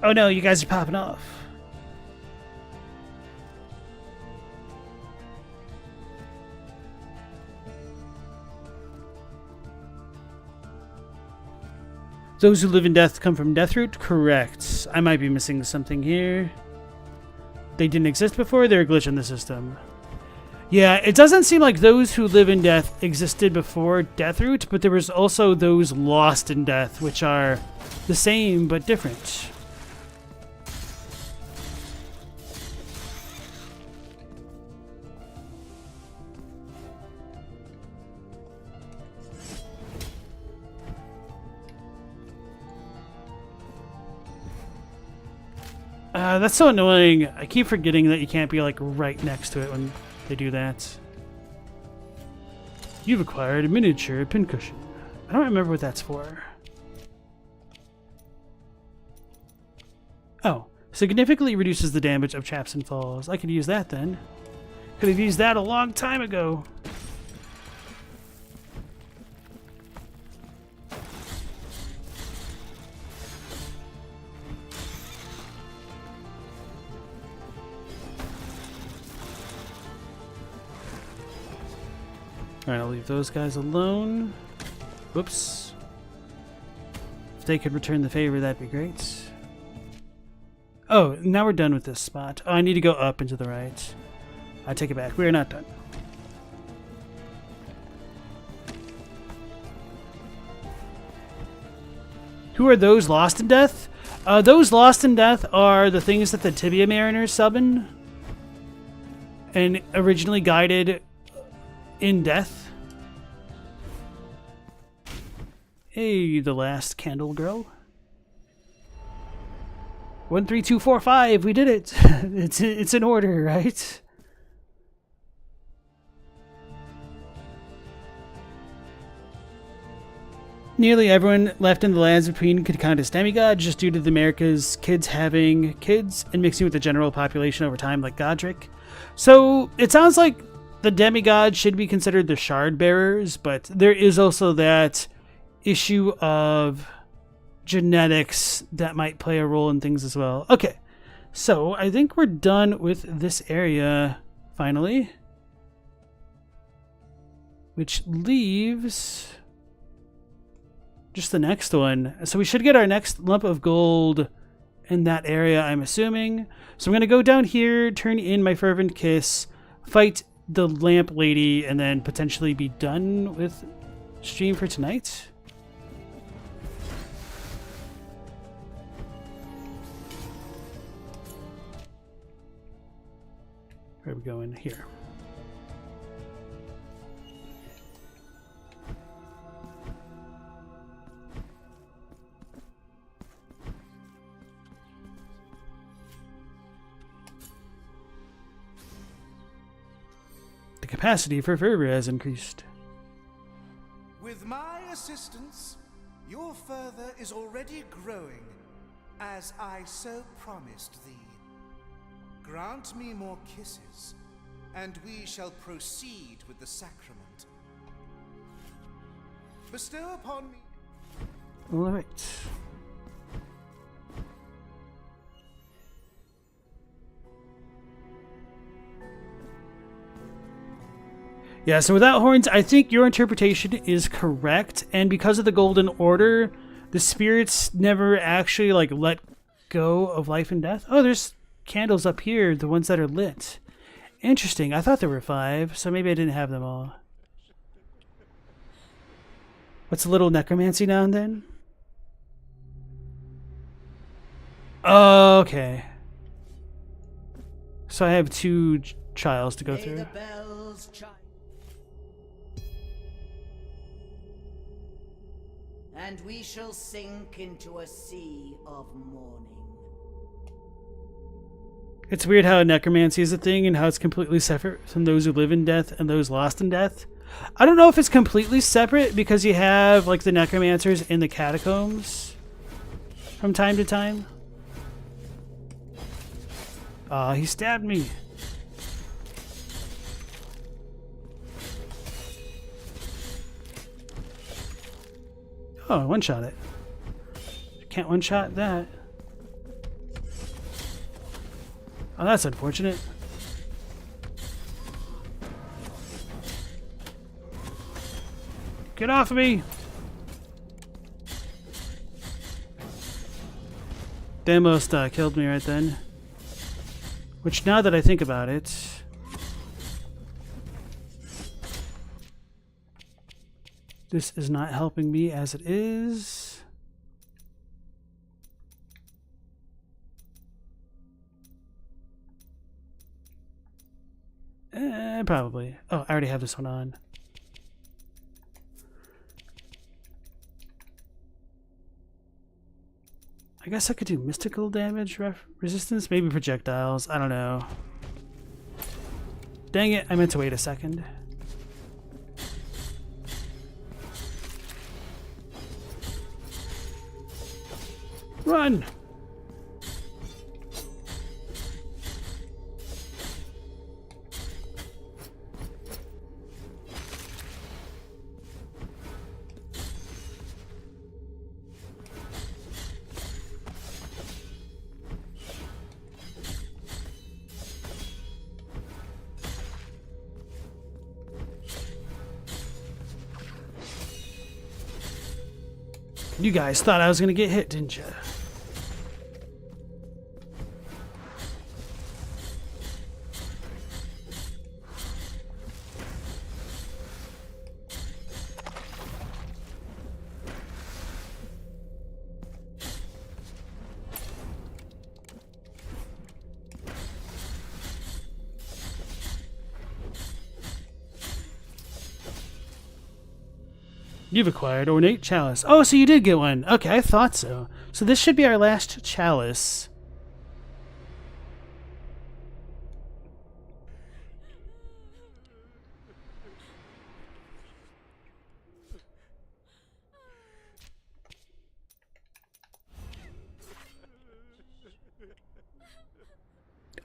Oh no, you guys are popping off. Those who live in death come from Deathroot? Correct. I might be missing something here. They didn't exist before? They're a glitch in the system. Yeah, it doesn't seem like those who live in death existed before Deathroot, but there was also those lost in death, which are the same but different. That's so annoying. I keep forgetting that you can't be like right next to it when they do that. You've acquired a miniature pincushion. I don't remember what that's for. Oh, significantly reduces the damage of traps and falls. I could use that then. Could have used that a long time ago. Alright, I'll leave those guys alone. Whoops. If they could return the favor, that'd be great. Oh, now we're done with this spot. Oh, I need to go up and to the right. I take it back. We're not done. Who are those lost in death? Those lost in death are the things that the Tibia Mariners summon and originally guided in death. Hey, the last candle girl. 1, 3, 2, 4, 5. We did it. It's in order, right? Nearly everyone left in the lands between could count as demigods just due to the America's kids having kids and mixing with the general population over time, like Godric. So it sounds like the demigods should be considered the shard bearers, but there is also that issue of genetics that might play a role in things as well. Okay, so I think we're done with this area finally, which leaves just the next one. So we should get our next lump of gold in that area, I'm assuming. So I'm going to go down here, turn in my fervent kiss, fight the lamp lady, and then potentially be done with stream for tonight. Where are we going? Here. The capacity for fervor has increased. With my assistance, your fervor is already growing, as I so promised thee. Grant me more kisses, and we shall proceed with the sacrament. Bestow upon me... All right. Yeah, so without horns, I think your interpretation is correct. And because of the Golden Order, the spirits never actually let go of life and death. Oh, there's candles up here, the ones that are lit. Interesting. I thought there were 5, so maybe I didn't have them all. What's a little necromancy now and then? Okay. So I have 2 trials to go through. The bells chime. And we shall sink into a sea of mourning. It's weird how necromancy is a thing and how it's completely separate from those who live in death and those lost in death. I don't know if it's completely separate because you have the necromancers in the catacombs from time to time. He stabbed me. Oh, one-shot it. Can't one-shot that. Oh, that's unfortunate. Get off of me! They almost killed me right then. Which, now that I think about it... this is not helping me as it is. Probably. Oh, I already have this one on. I guess I could do mystical damage resistance, maybe projectiles. I don't know. Dang it, I meant to wait a second. Run! You guys thought I was gonna get hit, didn't you? You've acquired Ornate Chalice. Oh, so you did get one. Okay, I thought so. So this should be our last chalice.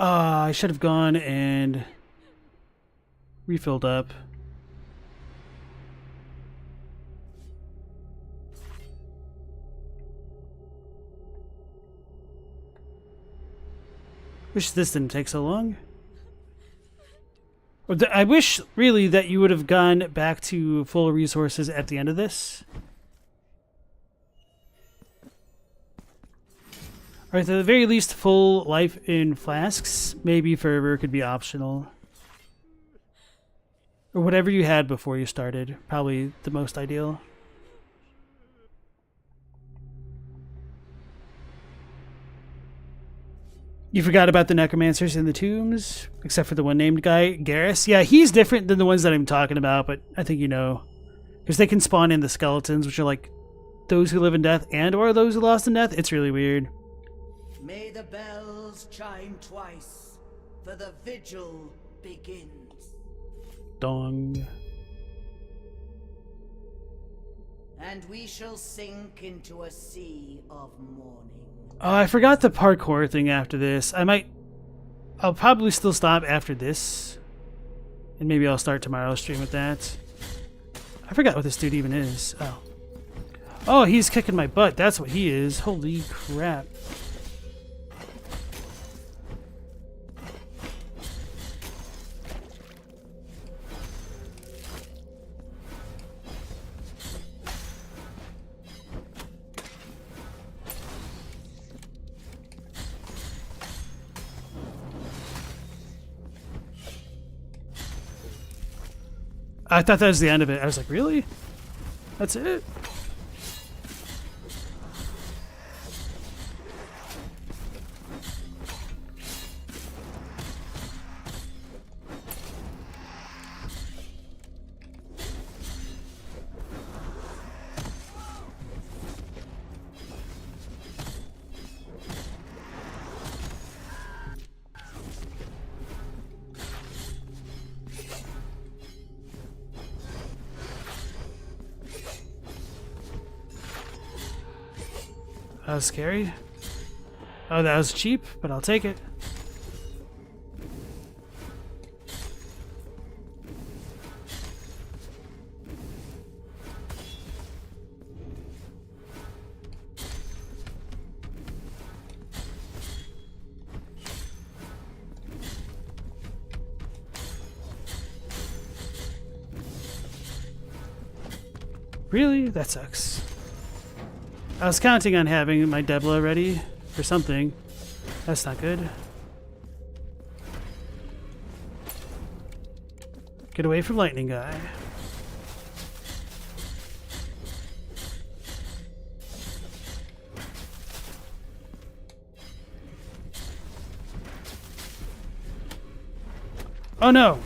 I should have gone and refilled up. Wish this didn't take so long. I wish, really, that you would have gone back to full resources at the end of this. Or at the very least, full life in flasks. Maybe Fervor could be optional. Or whatever you had before you started. Probably the most ideal. You forgot about the necromancers in the tombs, except for the one named guy, Garrus. Yeah, he's different than the ones that I'm talking about, but I think you know. Because they can spawn in the skeletons, which are like those who live in death and or those who lost in death. It's really weird. May the bells chime twice, for the vigil begins. Dong. And we shall sink into a sea of mourning. Oh, I forgot the parkour thing after this. I'll probably still stop after this. And maybe I'll start tomorrow's stream with that. I forgot what this dude even is. Oh. Oh, he's kicking my butt. That's what he is. Holy crap. I thought that was the end of it. I was like, really? That's it? That was scary. Oh, that was cheap, but I'll take it. Really? That sucks. I was counting on having my Debla ready for something. That's not good. Get away from Lightning Guy. Oh no!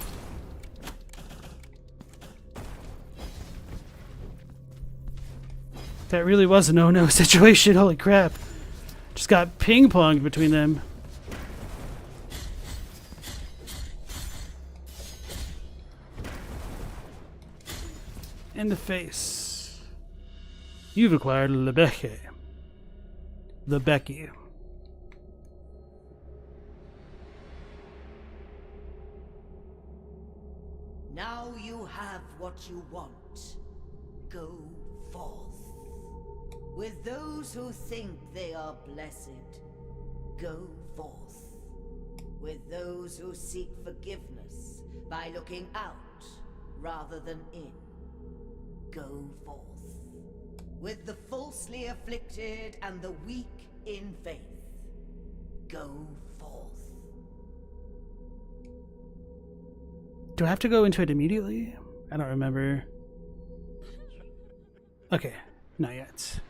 That really was a no-no situation. Holy crap. Just got ping-ponged between them. In the face. You've acquired Lebecky. Lebecky. Now you have what you want. Go forth. With those who think they are blessed, go forth. With those who seek forgiveness by looking out rather than in, go forth. with the falsely afflicted and the weak in faith. Go forth. Do I have to go into it immediately? I don't remember. Okay, not yet.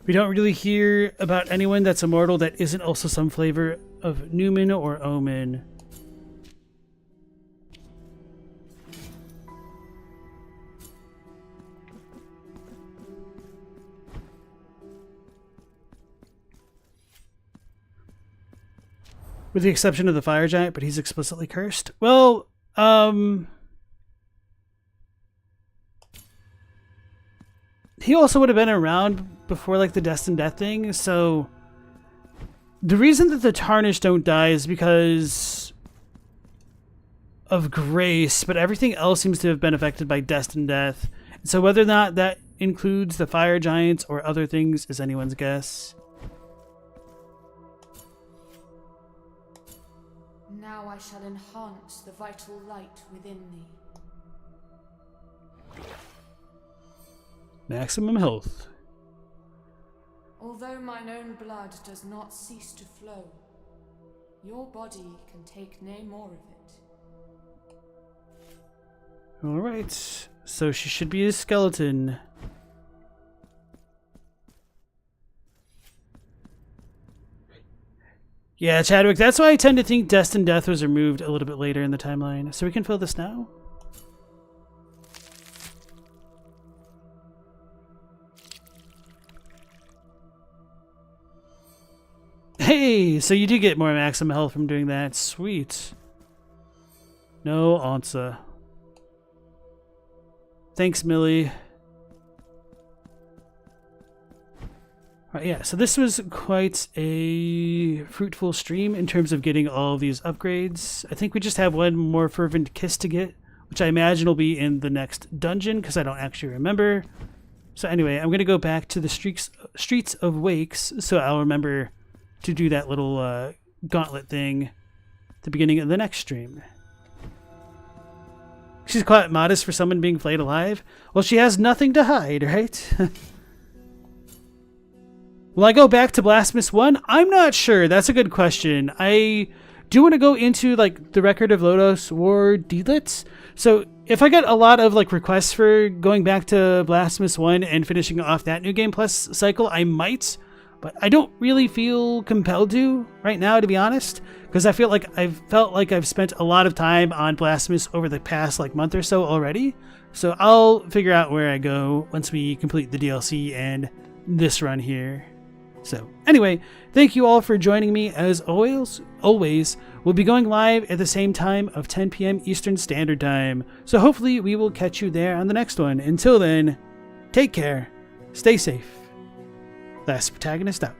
We don't really hear about anyone that's immortal that isn't also some flavor of Newman or Omen. With the exception of the fire giant, but he's explicitly cursed. Well, he also would have been around before like the Destined Death thing, so the reason that the Tarnished don't die is because of grace, but everything else seems to have been affected by Destined Death. So whether or not that includes the fire giants or other things is anyone's guess. Now I shall enhance the vital light within thee. Maximum health. Although mine own blood does not cease to flow, your body can take nay more of it. Alright, so she should be a skeleton. Yeah, Chadwick, that's why I tend to think Destined Death was removed a little bit later in the timeline. So we can fill this now? Hey, so you do get more maximum health from doing that. Sweet. No answer. Thanks, Millie. Alright, yeah, so this was quite a fruitful stream in terms of getting all of these upgrades. I think we just have one more Fervent Kiss to get, which I imagine will be in the next dungeon, because I don't actually remember. So anyway, I'm going to go back to the Streets of Wakes, so I'll remember to do that little gauntlet thing at the beginning of the next stream. She's quite modest for someone being flayed alive. Well, she has nothing to hide, right? Will I go back to Blasphemous 1? I'm not sure. That's a good question. I do want to go into like the Record of Lodos War Delits. So if I get a lot of like requests for going back to Blasphemous 1 and finishing off that New Game Plus cycle, I might. But I don't really feel compelled to right now, to be honest, because I feel like I've spent a lot of time on Blasphemous over the past like month or so already. So I'll figure out where I go once we complete the DLC and this run here. So anyway, thank you all for joining me as always. We'll be going live at the same time of 10 p.m. Eastern Standard Time. So hopefully we will catch you there on the next one. Until then, take care, stay safe. Last Protagonist out.